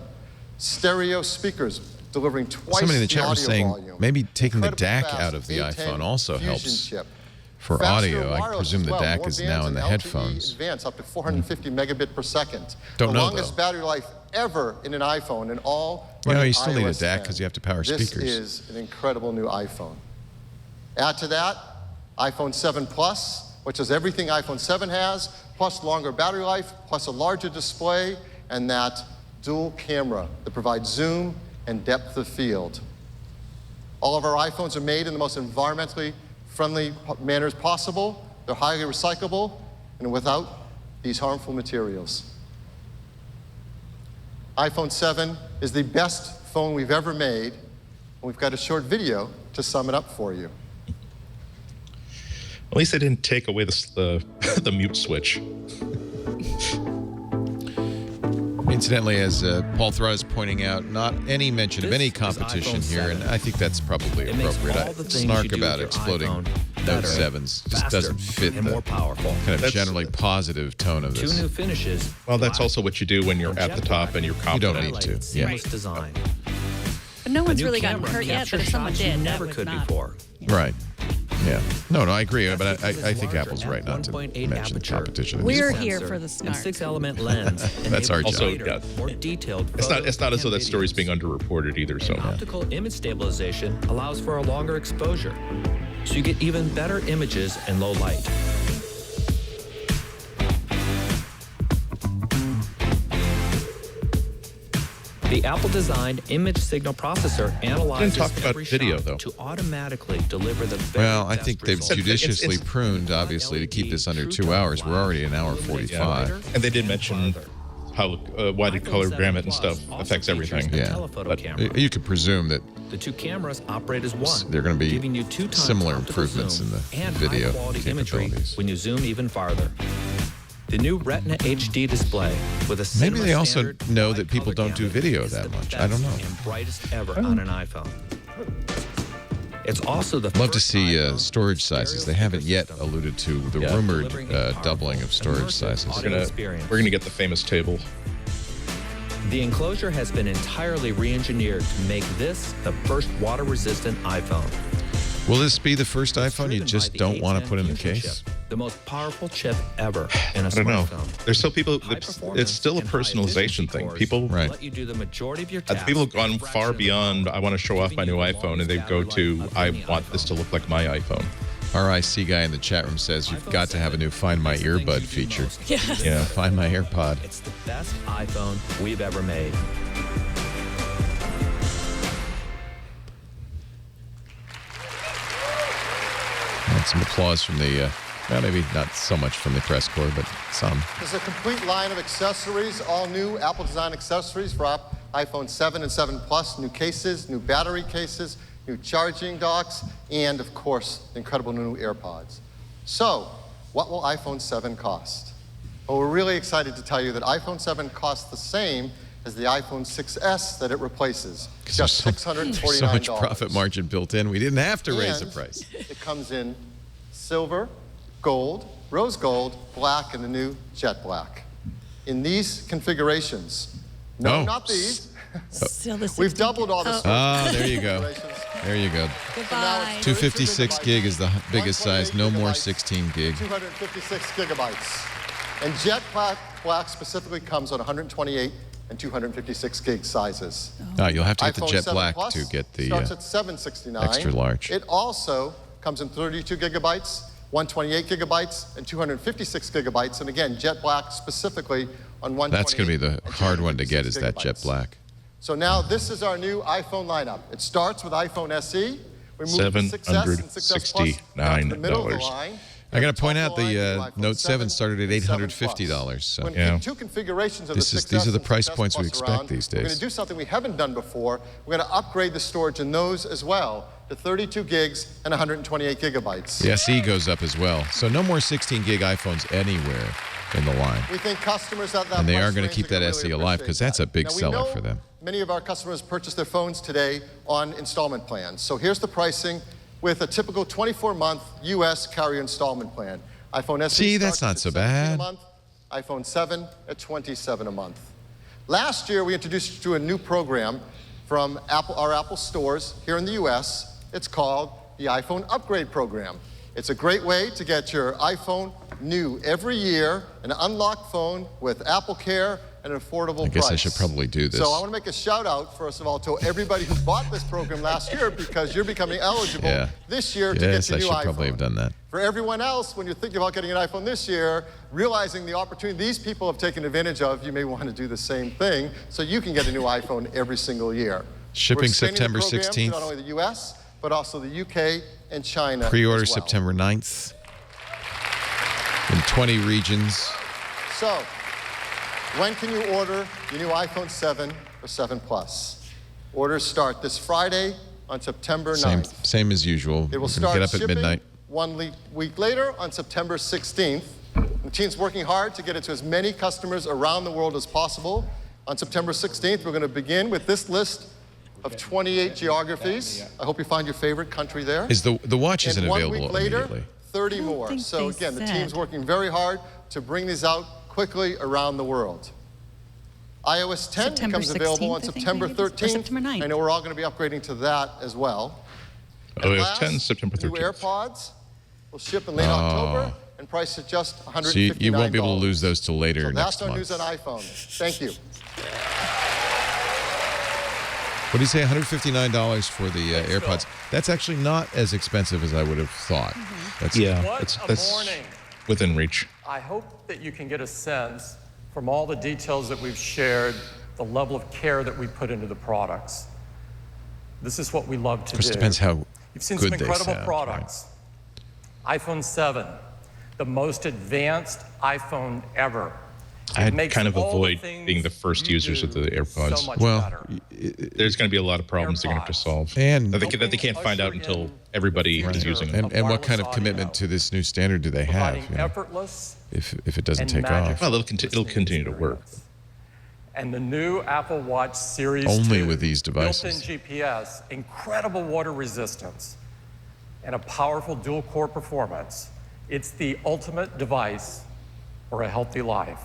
Stereo speakers delivering twice Somebody in the the chat was audio saying volume. maybe taking the Incredibly DAC fast out of the A10 iPhone also Fusion helps chip. for Faster audio. I wireless presume the as well. DAC More is bands now in the and LTE headphones. Advanced up to 450 megabit per second. Don't the know, longest though. battery life ever in an iPhone, and all You know, running you still need a iOS DAC 10. because you have to power This speakers. is an incredible new iPhone. Add to that iPhone 7 Plus, which has everything iPhone 7 has, plus longer battery life, plus a larger display, and that dual camera that provides zoom and depth of field. All of our iPhones are made in the most environmentally friendly manners possible. They're highly recyclable and without these harmful materials. iPhone 7 is the best phone we've ever made. And we've got a short video to sum it up for you. At least they didn't take away the mute switch. Incidentally, as Paul Thrud is pointing out, not any mention of any competition here, and I think that's probably appropriate. Snark about exploding Note 7s just doesn't fit the kind of generally positive tone of this. Two new finishes. Well, that's also what you do when you're at the top and you're confident. You don't need to. Yeah. Design. But no one's really gotten hurt yet, but if someone did, that would not. Right. Yeah. No, I agree, but I think Apple's right not to mention the competition. We're here for the And snark. 6-element lens. That's our Also, job. yeah, More detailed. it's not as though that story's being underreported either. So Optical image stabilization allows for a longer exposure, so you get even better images in low light. The Apple-designed image signal processor analyzes talk about every video, shot though. to automatically deliver the very Well, I best think they've results. judiciously pruned, obviously, to keep this under 2 hours. We're already an hour 45. and they did mention how wide color gamut and stuff affects everything. Yeah. telephoto But camera. you could presume that The two cameras operate as one. there are going to giving you be 2 times similar optical improvements zoom in the and video high-quality imagery capabilities. when you zoom even farther. The new Retina HD display with a Maybe they cinema also standard know that people don't do video that much. I don't know. and brightest ever on an iPhone. It's also the Love to first see iPhone storage sizes. They haven't yet alluded to the rumored doubling of storage sizes. We're gonna get the famous table. The enclosure has been entirely re-engineered to make this the first water-resistant iPhone. Will this be the first iPhone you Driven just by the don't want to A10 put in the Fusion case? chip, the most powerful chip ever in a I don't know. smartphone. There's still people. High It's performance still a and high efficiency personalization thing. cores People, let you do the majority of your tasks. people have gone in a far fraction of the beyond. time, I want to show off my new giving you the iPhone, and they longest go battery to. life I of any want this to look like my iPhone. RIC guy in the chat room says you've got to have a new Find My Earbud feature. Yes. Yeah, Find My AirPod. It's the best iPhone we've ever made. And some applause from the, well, maybe not so much from the press corps, but some. There's a complete line of accessories, all new Apple design accessories for iPhone 7 and 7 Plus, new cases, new battery cases, new charging docks, and of course, incredible new AirPods. So, what will iPhone 7 cost? Well, we're really excited to tell you that iPhone 7 costs the same as the iPhone 6S that it replaces, just $649. So much profit margin built in, we didn't have to raise the price. It comes in silver, gold, rose gold, black, and the new jet black. In these configurations, no, not these. We've doubled all the there you go. There you go. Goodbye. 256 gig is the biggest size. No more 16 gig. 256 gigabytes. And jet black specifically comes on 128 and 256 gig sizes. You'll have to get the iPhone jet 7 black Plus to get the starts at $769. extra large. It also comes in 32 gigabytes, 128 gigabytes, and 256 gigabytes. And again, jet black specifically on 128. That's going to be the hard one to get, is that jet black. So now this is our new iPhone lineup. It starts with iPhone SE. We move the 6S and 6S Plus down to the middle of the line. I got to point out the Note 7 started at $850. So Two configurations of these are the price points we expect these We're going days. to do something we haven't done before. We're going to upgrade the storage in those as well to 32 gigs and 128 gigabytes. The SE goes up as well. So no more 16 gig iPhones anywhere in the line. We think customers at that And they price are going to range keep that really SE alive because that's a big Now, we seller know for them. Many of our customers purchase their phones today on installment plans. So here's the pricing with a typical 24-month U.S. carrier installment plan. iPhone SE See, that's starts not so at $17 bad. a month, iPhone 7 at $27 a month. Last year, we introduced you to a new program from our Apple stores here in the U.S. It's called the iPhone Upgrade Program. It's a great way to get your iPhone new every year, an unlocked phone with Apple Care and an affordable I guess price. I should probably do this. So I want to make a shout out, first of all, to everybody who bought this program last year because you're becoming eligible this year to get Yes, your I new should iPhone. probably have done that. For everyone else, when you're thinking about getting an iPhone this year, realizing the opportunity these people have taken advantage of, you may want to do the same thing so you can get a new iPhone every single year. Shipping We're expanding September the program to 16th. not only the U.S., but also the U.K. and China. Pre-order as well. September 9th in 20 regions. So, when can you order your new iPhone 7 or 7 Plus? Orders start this Friday on September 9th. Same as usual. It will We're start gonna get up at shipping midnight. 1 week later on September 16th. The team's working hard to get it to as many customers around the world as possible. On September 16th, we're going to begin with this list of 28 geographies. I hope you find your favorite country there. Is the watch isn't And 1 available week later, immediately. 30 more. So again, the team's working very hard to bring these out quickly around the world. iOS 10 September becomes available on 16th, I think, September maybe it is, or 13th. September 9th. I know we're all going to be upgrading to that as well. iOS 10, September New 13th. AirPods will ship in late October and priced at just $159. So you won't be able to lose those till later So next that's our month. news on iPhone. Thank you. What do you say, $159 for the AirPods? That's actually not as expensive as I would have thought. That's What a morning. within reach. I hope that you can get a sense from all the details that we've shared, the level of care that we put into the products. This is what we love to Of course, do. it depends how You've seen good some they incredible sound, products. iPhone 7, the most advanced iPhone ever. I'd makes kind of all the avoid things being the first users of the AirPods. so much better. There's going to be a lot of problems they're going to have to solve And that they can't find out until everybody is using them. And what kind of commitment to this new standard do they have? Providing effortless If it doesn't and take off. Well, it'll continue to work. and the new Apple Watch Series Only 2, with these devices. Built-in GPS, incredible water resistance, and a powerful dual-core performance. It's the ultimate device for a healthy life.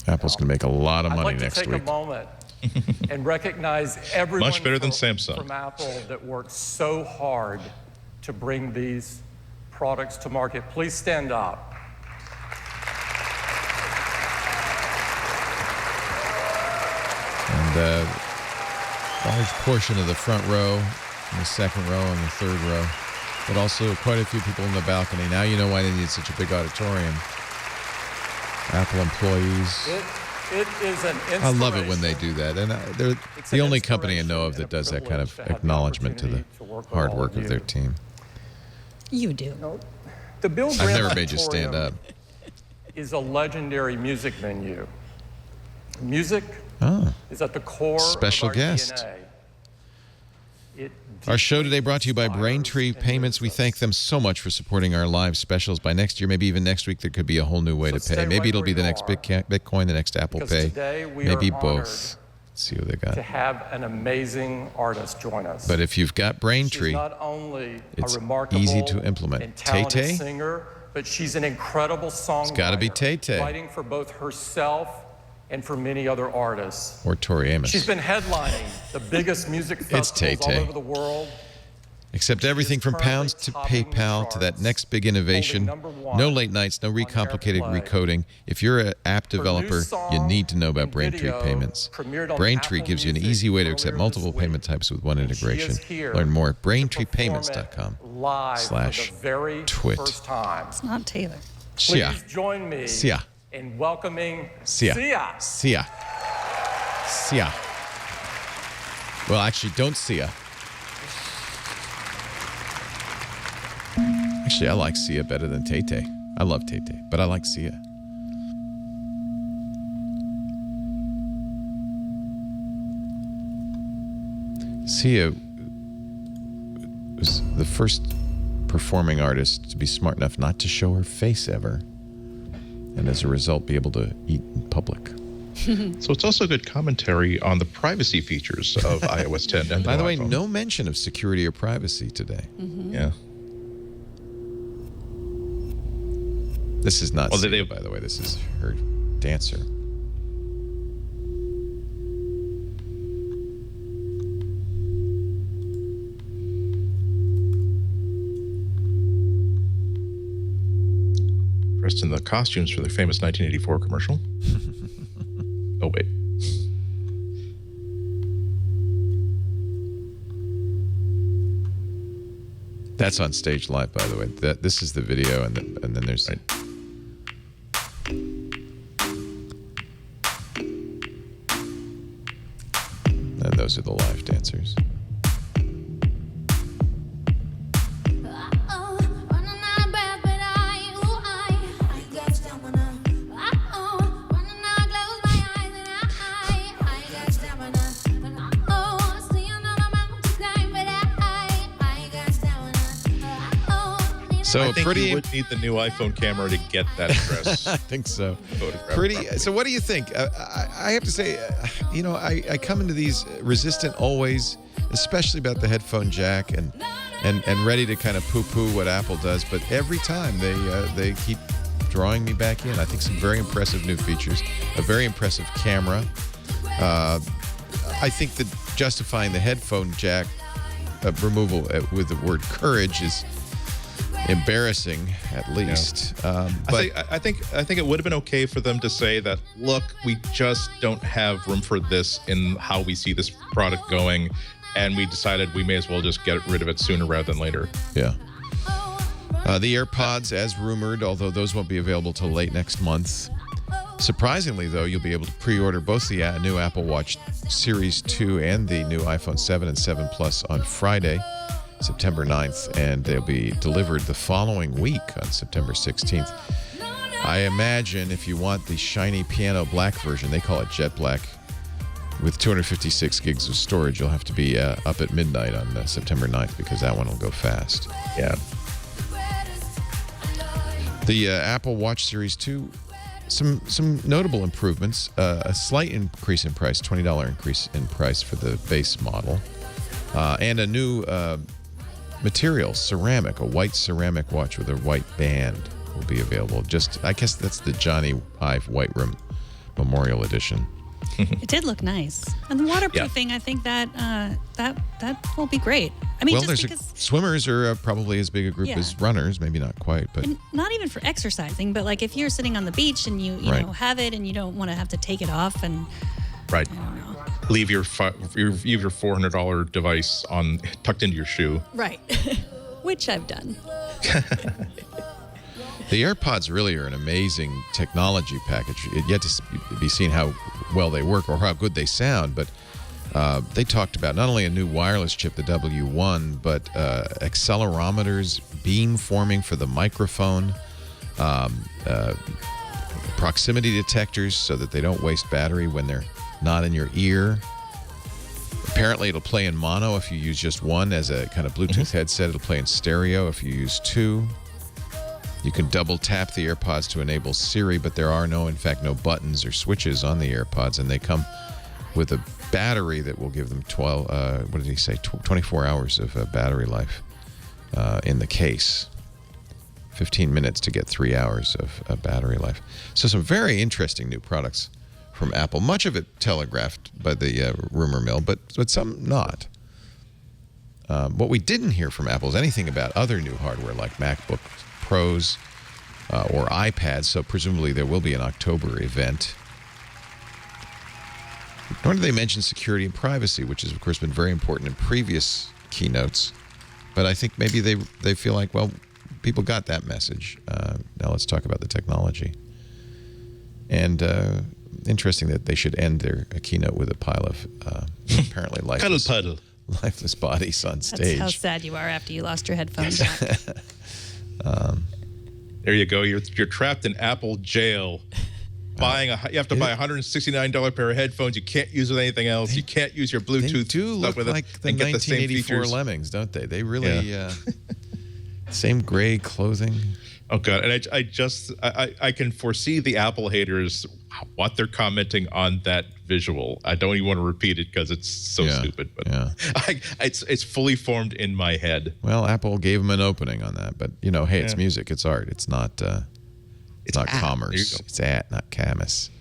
Apple's going to make a lot of I'd money like to next take week. a moment and recognize everyone Much better than Samsung. from Apple that worked so hard to bring these products to market. Please stand up. And a large portion of the front row, and the second row, and the third row, but also quite a few people in the balcony. Now you know why they need such a big auditorium. Apple employees. It is an inspiration. I love it when they do that. And they're the only company I know of that does that kind of acknowledgement to the hard work of their team. You do. The Bill I've Graham never made you stand up. is a legendary music venue. Music Oh. is at the core Special of our guest. DNA. Our show today brought to you by Braintree Payments. We thank them so much for supporting our live specials. By next year, maybe even next week, there could be a whole new way to pay. Maybe it'll be the next Bitcoin, the next Apple Pay. Maybe both. Let's see what they got. To have an amazing artist join us. But if you've got Braintree, she's not only it's a remarkable easy to implement. and talented Tay-Tay? singer, but she's an incredible songwriter. It's got to be Tay-Tay. Writing for both herself and for many other artists. Or Tori Amos. She's been headlining the biggest music festivals Tay-Tay. all over the world. Except everything from pounds to PayPal to that next big innovation. No late nights, no recomplicated recoding. If you're an app developer, you need to know about Braintree Payments. Braintree gives you an easy way to accept multiple payment types with one integration. Learn more at braintreepayments.com/twit. It's not Taylor. Please join me Sia. in welcoming Sia. Sia. Sia. Sia. Well, actually, don't Sia. Actually, I like Sia better than Tay-Tay. I love Tay-Tay, but I like Sia. Sia was the first performing artist to be smart enough not to show her face ever, and as a result, be able to eat in public. So it's also good commentary on the privacy features of iOS 10. And by the way, iPhone. no mention of security or privacy today. Yeah. This is not Sia, by the way. This is her dancer. Dressed in the costumes for the famous 1984 commercial. Oh, wait. That's on Stage Live, by the way. This is the video, and then there's... Right. And those are the live dancers. So I think pretty. You would need the new iPhone camera to get that address. I think so. Photograph Pretty. properly. So what do you think? I have to say, I come into these resistant always, especially about the headphone jack, and ready to kind of poo-poo what Apple does. But every time they keep drawing me back in. I think some very impressive new features, a very impressive camera. I think that justifying the headphone jack removal with the word courage is embarrassing, at least. But I think it would have been okay for them to say that, look, we just don't have room for this in how we see this product going, and we decided we may as well just get rid of it sooner rather than later. Yeah. The AirPods, as rumored, although those won't be available till late next month. Surprisingly, though, you'll be able to pre-order both the new Apple Watch Series 2 and the new iPhone 7 and 7 Plus on Friday, September 9th, and they'll be delivered the following week on September 16th. I imagine if you want the shiny piano black version, they call it jet black, with 256 gigs of storage, you'll have to be up at midnight on September 9th because that one will go fast. Yeah. The Apple Watch Series 2, some notable improvements, a slight increase in price, $20 increase in price for the base model, and a new material, ceramic, a white ceramic watch with a white band will be available. I guess that's the Johnny Ive White Room Memorial Edition. It did look nice, and the waterproofing. I think that will be great. I mean, well, just because swimmers are probably as big a group as runners, maybe not quite, but and not even for exercising, but like if you're sitting on the beach and you know have it and you don't want to have to take it off and right, leave your $400 device tucked into your shoe. Right, which I've done. The AirPods really are an amazing technology package. Yet to be seen how well they work or how good they sound, but they talked about not only a new wireless chip, the W1, but accelerometers, beam forming for the microphone, proximity detectors so that they don't waste battery when they're not in your ear, Apparently, it'll play in mono if you use just one as a kind of Bluetooth headset. It'll play in stereo if you use two. You can double tap the AirPods to enable Siri, but there are in fact, no buttons or switches on the AirPods, and they come with a battery that will give them 24 hours of battery life in the case. 15 minutes to get 3 hours of battery life. So some very interesting new products from Apple. Much of it telegraphed by the rumor mill, but some not. What we didn't hear from Apple is anything about other new hardware like MacBook Pros or iPads, so presumably there will be an October event. Nor did they mention security and privacy, which has, of course, been very important in previous keynotes. But I think maybe they feel like, well, people got that message. Now let's talk about the technology. And interesting that they should end their keynote with a pile of apparently lifeless bodies on stage. That's how sad you are after you lost your headphones back. There you go. You're trapped in Apple jail. You have to buy a $169 pair of headphones. You can't use with anything else. You can't use your Bluetooth. They do look like the 1984 Lemmings, don't they? They really same gray clothing. Oh God! And I can foresee the Apple haters what they're commenting on that visual. I don't even want to repeat it because it's so stupid. But it's fully formed in my head. Well, Apple gave them an opening on that, but hey, it's music, it's art, it's not commerce. It's not camus.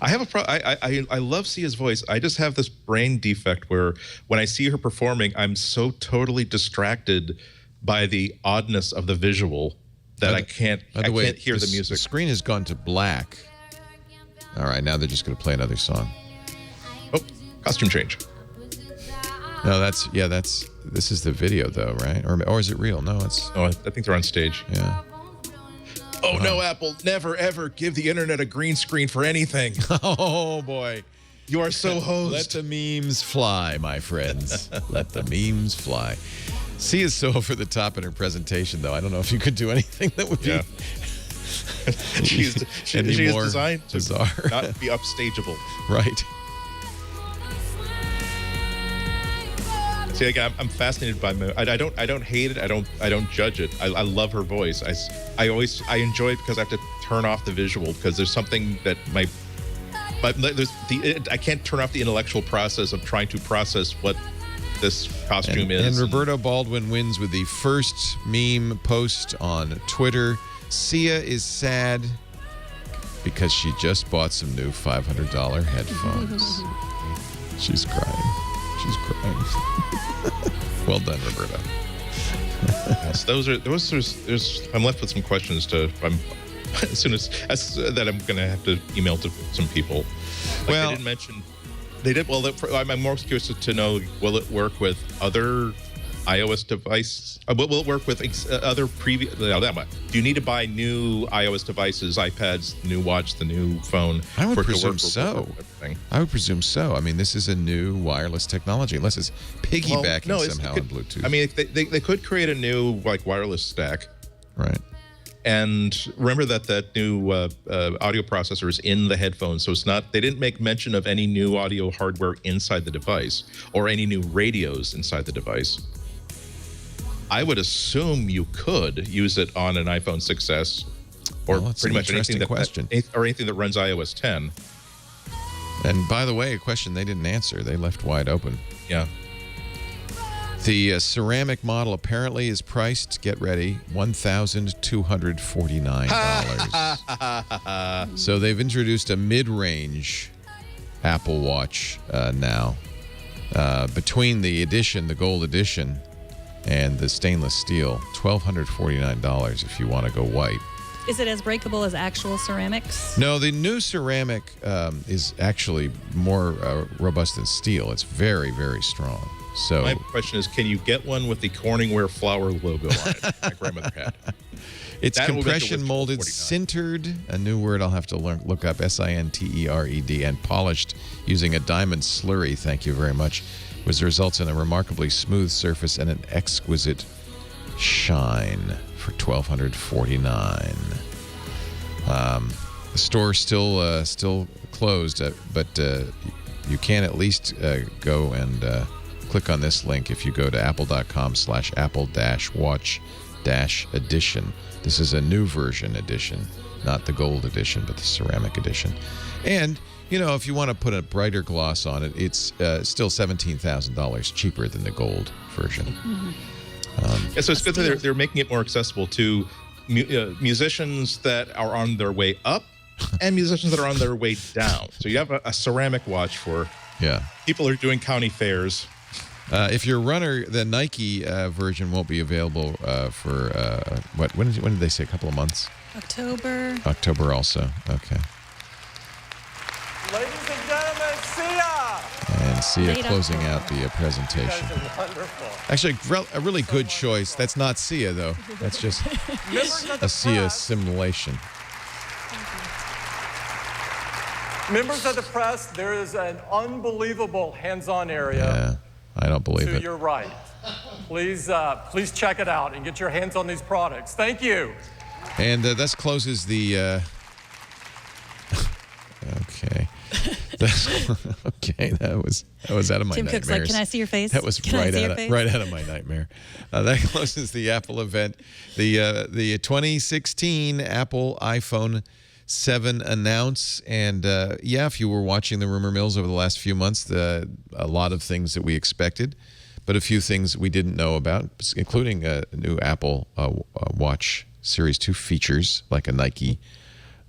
I have I love Sia's voice. I just have this brain defect where when I see her performing, I'm so totally distracted by the oddness of the visual that I can't hear the music. The screen has gone to black. All right, now they're just going to play another song. Oh, costume change. No, this is the video though, right? Or is it real? No, it's. Oh, I think they're on stage. Yeah. Oh no, Apple! Never ever give the internet a green screen for anything. Oh boy, you are so hosed. Let the memes fly, my friends. Let the memes fly. C is so over the top in her presentation, though. I don't know if you could do anything that would be. She is designed to bizarre. Not be upstageable. Right. See, I'm fascinated by. I don't hate it. I don't judge it. I love her voice. I enjoy it because I have to turn off the visual because there's something that I can't turn off the intellectual process of trying to process what this costume is. And Roberto Baldwin wins with the first meme post on Twitter. Sia is sad because she just bought some new $500 headphones. She's crying. She's crying. Well done, Roberto. Yes, I'm left with some questions as soon as that I'm going to have to email to some people. They didn't mention. They did. Well, I'm more curious to know, will it work with other iOS devices? Will it work with other previous? Do you need to buy new iOS devices, iPads, the new watch, the new phone? I would presume so. I would presume so. I mean, this is a new wireless technology, unless it's piggybacking somehow on Bluetooth. I mean, they could create a new wireless stack, right? And remember that new audio processor is in the headphones, so it's not. They didn't make mention of any new audio hardware inside the device or any new radios inside the device. I would assume you could use it on an iPhone 6s or pretty much anything that runs iOS 10. And by the way, a question they didn't answer, they left wide open. Yeah. The ceramic model apparently is priced, get ready, $1,249. So they've introduced a mid-range Apple Watch now. Between the gold edition, and the stainless steel, $1,249 if you want to go white. Is it as breakable as actual ceramics? No, the new ceramic is actually more robust than steel. It's very, very strong. So my question is, can you get one with the Corningware flower logo on it? My grandmother had. It's compression molded, sintered, a new word I'll have to look up, S-I-N-T-E-R-E-D, and polished using a diamond slurry, thank you very much, which results in a remarkably smooth surface and an exquisite shine for $1,249. The store's still closed, but you can at least go and click on this link if you go to apple.com/apple-watch-edition. This is a new version edition, not the gold edition, but the ceramic edition. And, you know, if you want to put a brighter gloss on it, it's still $17,000 cheaper than the gold version. Yeah, so it's good that they're making it more accessible to musicians that are on their way up and musicians that are on their way down. So you have a ceramic watch for people who are doing county fairs. If you're a runner, the Nike version won't be available for when did they say? A couple of months? October. October also. Okay. Ladies and gentlemen, Sia! And Sia closing out the presentation. Wonderful. Actually, a really good choice. That's not Sia, though. That's just a Sia simulation. Members of the press, there is an unbelievable hands-on area. Yeah, I don't believe to it. your right. Please check it out and get your hands on these products. Thank you. And this closes the. Okay. Okay, that was out of my Tim nightmares. Cook's like, can I see your face? That was right out of my nightmare. That closes the Apple event. The 2016 Apple iPhone 7 announce, and if you were watching the rumor mills over the last few months, a lot of things that we expected, but a few things we didn't know about, including a new Apple Watch Series 2 features like a Nike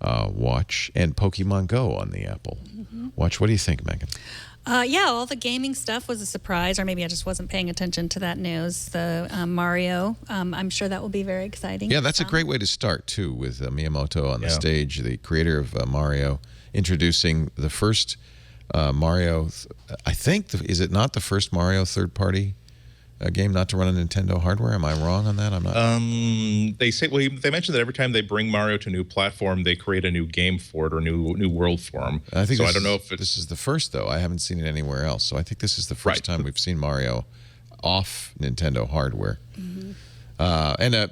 watch and Pokemon Go on the Apple Watch. What do you think, Megan? All the gaming stuff was a surprise, or maybe I just wasn't paying attention to that news. The Mario, I'm sure that will be very exciting. Yeah, that's a great way to start, too, with Miyamoto on the stage, the creator of Mario, introducing the first Mario, I think, is it not the first Mario third-party game not to run on Nintendo hardware? Am I wrong on that? I'm not. They say they mentioned that every time they bring Mario to a new platform, they create a new game for it or new world for him. I think so. I don't know if this is the first, though. I haven't seen it anywhere else. So I think this is the first time we've seen Mario off Nintendo hardware. And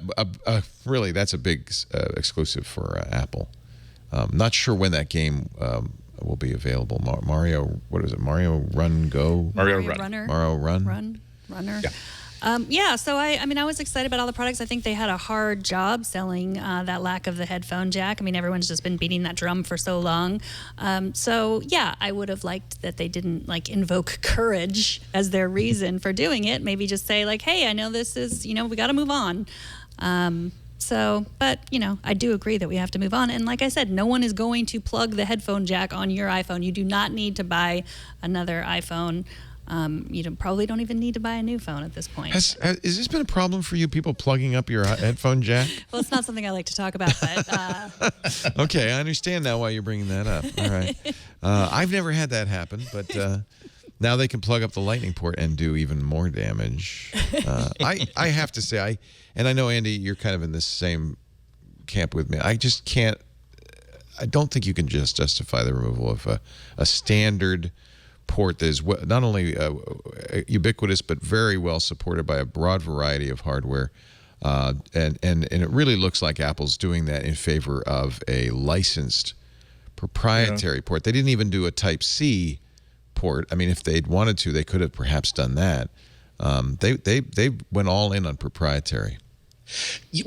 really, that's a big exclusive for Apple. Not sure when that game will be available. Mario, what is it? Mario Run Go? Mario Run. Mario Run. Runner. So I was excited about all the products. I think they had a hard job selling that lack of the headphone jack. I mean, everyone's just been beating that drum for so long. I would have liked that they didn't invoke courage as their reason for doing it. Maybe just say hey, I know this is, we got to move on. I do agree that we have to move on. And like I said, no one is going to plug the headphone jack on your iPhone. You do not need to buy another iPhone. You probably don't even need to buy a new phone at this point. Has this been a problem for you, people plugging up your headphone jack? Well, it's not something I like to talk about, but... Okay, I understand now why you're bringing that up. All right. I've never had that happen, but now they can plug up the lightning port and do even more damage. I have to say, and I know, Andy, you're kind of in this same camp with me. I just can't... I don't think you can just justify the removal of a standard port that is not only ubiquitous but very well supported by a broad variety of hardware, and it really looks like Apple's doing that in favor of a licensed proprietary port. They didn't even do a Type-C port. I mean, if they'd wanted to, they could have perhaps done that. They went all in on proprietary.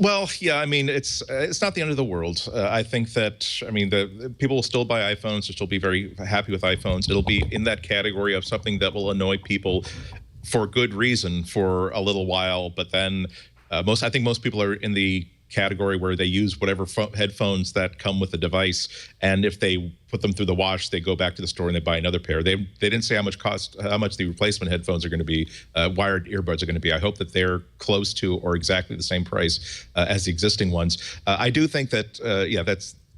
Well, yeah, I mean, it's not the end of the world. I think that, the people will still buy iPhones. They'll still be very happy with iPhones. It'll be in that category of something that will annoy people for good reason for a little while. But then I think most people are in the category where they use whatever headphones that come with the device, and if they put them through the wash, they go back to the store and they buy another pair. They didn't say how much the replacement headphones are going to be, wired earbuds are going to be. I hope that they're close to or exactly the same price as the existing ones. I do think that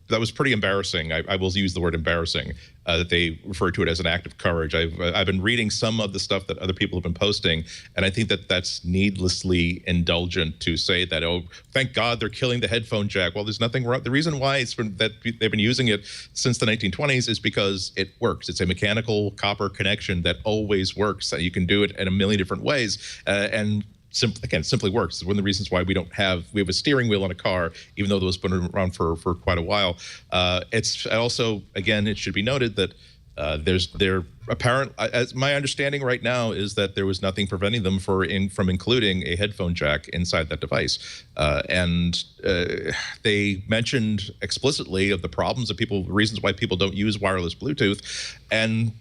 that was pretty embarrassing. I will use the word embarrassing, that they refer to it as an act of courage. I've been reading some of the stuff that other people have been posting, and I think that that's needlessly indulgent to say that, oh, thank God they're killing the headphone jack. Well, there's nothing wrong. The reason why that they've been using it since the 1920s is because it works. It's a mechanical copper connection that always works. You can do it in a million different ways, and simply works. It's one of the reasons why we have a steering wheel in a car, even though those have been around for quite a while. It's also, again, it should be noted that as my understanding right now is that there was nothing preventing them from including a headphone jack inside that device. And they mentioned explicitly of the problems of reasons why people don't use wireless Bluetooth. And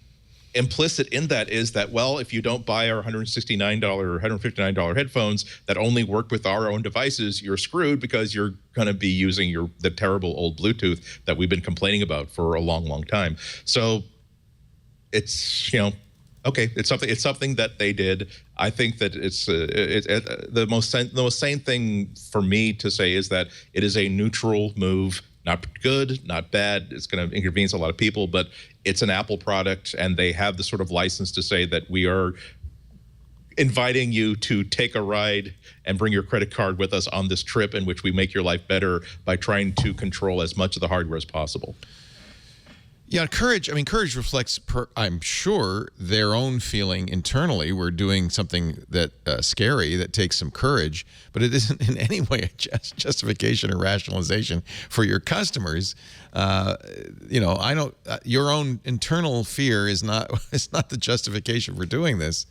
implicit in that is that, well, if you don't buy our $169 or $159 headphones that only work with our own devices, you're screwed because you're going to be using the terrible old Bluetooth that we've been complaining about for a long, long time. So it's, okay, it's something that they did. I think that the most sane thing for me to say is that it is a neutral move. Not good, not bad. It's going to inconvenience a lot of people, but it's an Apple product, and they have the sort of license to say that we are inviting you to take a ride and bring your credit card with us on this trip in which we make your life better by trying to control as much of the hardware as possible. Yeah, courage reflects, I'm sure, their own feeling internally. We're doing something that scary that takes some courage, but it isn't in any way a justification or rationalization for your customers. I don't. Your own internal fear is not the justification for doing this.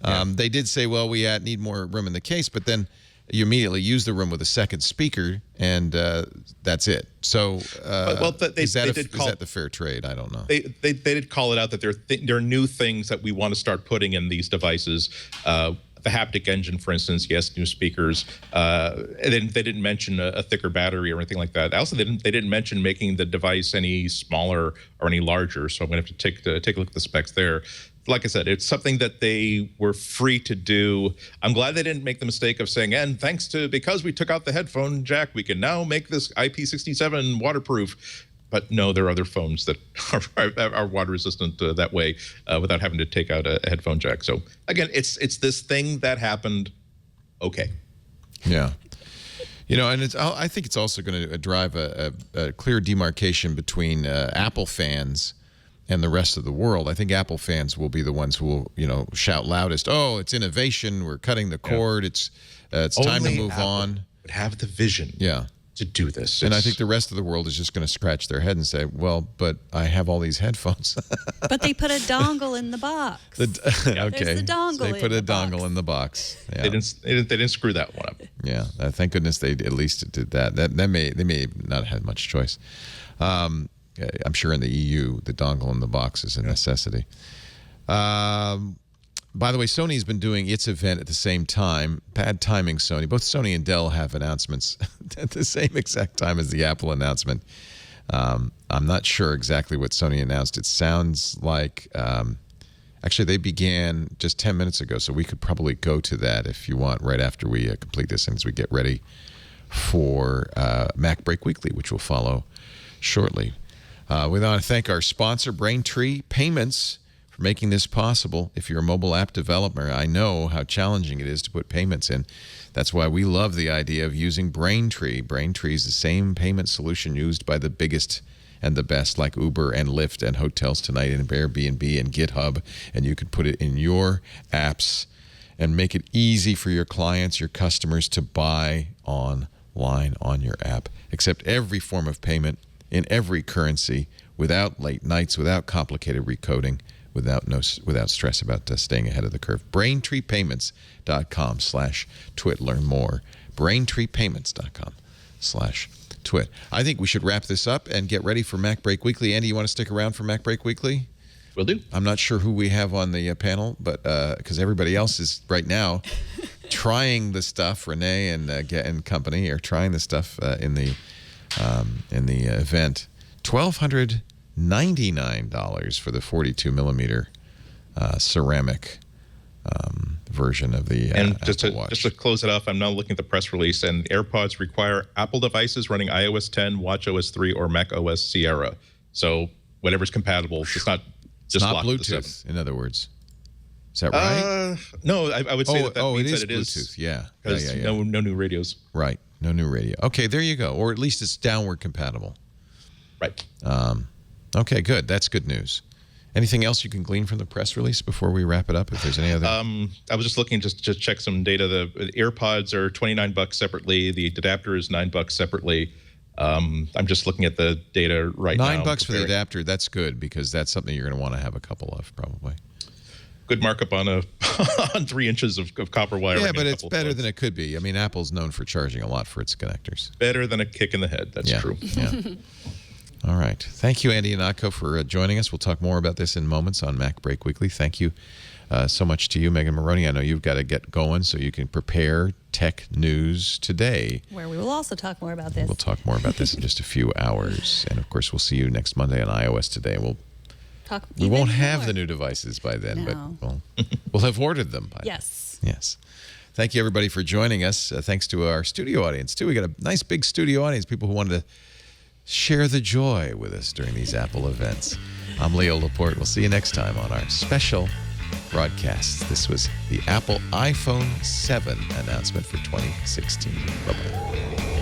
They did say, well, we need more room in the case, but then you immediately use the room with a second speaker, and that's it. So, is that the fair trade? I don't know. They did call it out that there are new things that we want to start putting in these devices. The haptic engine, for instance, yes, new speakers. And they didn't mention a thicker battery or anything like that. Also, they didn't mention making the device any smaller or any larger. So I'm going to have to take a look at the specs there. Like I said, it's something that they were free to do. I'm glad they didn't make the mistake of saying, and because we took out the headphone jack, we can now make this IP67 waterproof. But no, there are other phones that are water resistant that way without having to take out a headphone jack. So again, it's this thing that happened. Okay. Yeah. And I think it's also going to drive a clear demarcation between Apple fans and the rest of the world. I think Apple fans will be the ones who will, shout loudest, "Oh, it's innovation! We're cutting the cord. It's time to move on." Would have the vision. Yeah. To do this. And I think the rest of the world is just going to scratch their head and say, well, but I have all these headphones. But they put a dongle in the box. Okay. There's the dongle. They put a dongle in the box. Yeah. They didn't screw that one up. Yeah. Thank goodness they at least did that. They may not have had much choice. I'm sure in the EU, the dongle in the box is a necessity. By the way, Sony's been doing its event at the same time. Bad timing, Sony. Both Sony and Dell have announcements at the same exact time as the Apple announcement. I'm not sure exactly what Sony announced. It sounds like, actually, they began just 10 minutes ago, so we could probably go to that if you want right after we complete this and as we get ready for Mac Break Weekly, which will follow shortly. We want to thank our sponsor, Braintree Payments, for making this possible. If you're a mobile app developer, I know how challenging it is to put payments in. That's why we love the idea of using Braintree. Braintree is the same payment solution used by the biggest and the best, like Uber and Lyft and Hotels Tonight and Airbnb and GitHub, and you can put it in your apps and make it easy for your clients, your customers to buy online on your app. Accept every form of payment in every currency without late nights, without complicated recoding, without stress about staying ahead of the curve. BraintreePayments.com/twit. Learn more. BraintreePayments.com/twit. I think we should wrap this up and get ready for Mac Break Weekly. Andy, you want to stick around for Mac Break Weekly? Will do. I'm not sure who we have on the panel, but because everybody else is right now trying the stuff. Renee and company are trying the stuff in the event. $1,299 for the 42 millimeter ceramic version of the and just Apple Watch. Just to close it off, I'm now looking at the press release, and AirPods require Apple devices running iOS 10, watchOS 3, or macOS Sierra. So whatever's compatible. It's not just Bluetooth. In other words, is that right? No, I would say that means that it Bluetooth. is. Yeah. Because no new radios. Right. No new radio. Okay, there you go. Or at least it's downward compatible. Right. Okay, good. That's good news. Anything else you can glean from the press release before we wrap it up? If there's any other, I was just looking just to check some data. The AirPods are $29 separately. The adapter is $9 separately. I'm just looking at the data right now. $9 for the adapter. That's good because that's something you're going to want to have a couple of probably. Good markup on on 3 inches of copper wire. Yeah, but it's better than it could be. I mean, Apple's known for charging a lot for its connectors. Better than a kick in the head. That's true. Yeah. All right. Thank you, Andy and Akko, for joining us. We'll talk more about this in moments on Mac Break Weekly. Thank you so much to you, Megan Maroney. I know you've got to get going so you can prepare Tech News Today. Where we will also talk more about this. We'll talk more about this in just a few hours. And, of course, we'll see you next Monday on iOS Today. We won't have the new devices by then, but we'll have ordered them by then. Yes. Thank you, everybody, for joining us. Thanks to our studio audience, too. We got a nice big studio audience, people who wanted to share the joy with us during these Apple events. I'm Leo Laporte. We'll see you next time on our special broadcasts. This was the Apple iPhone 7 announcement for 2016. Bye-bye.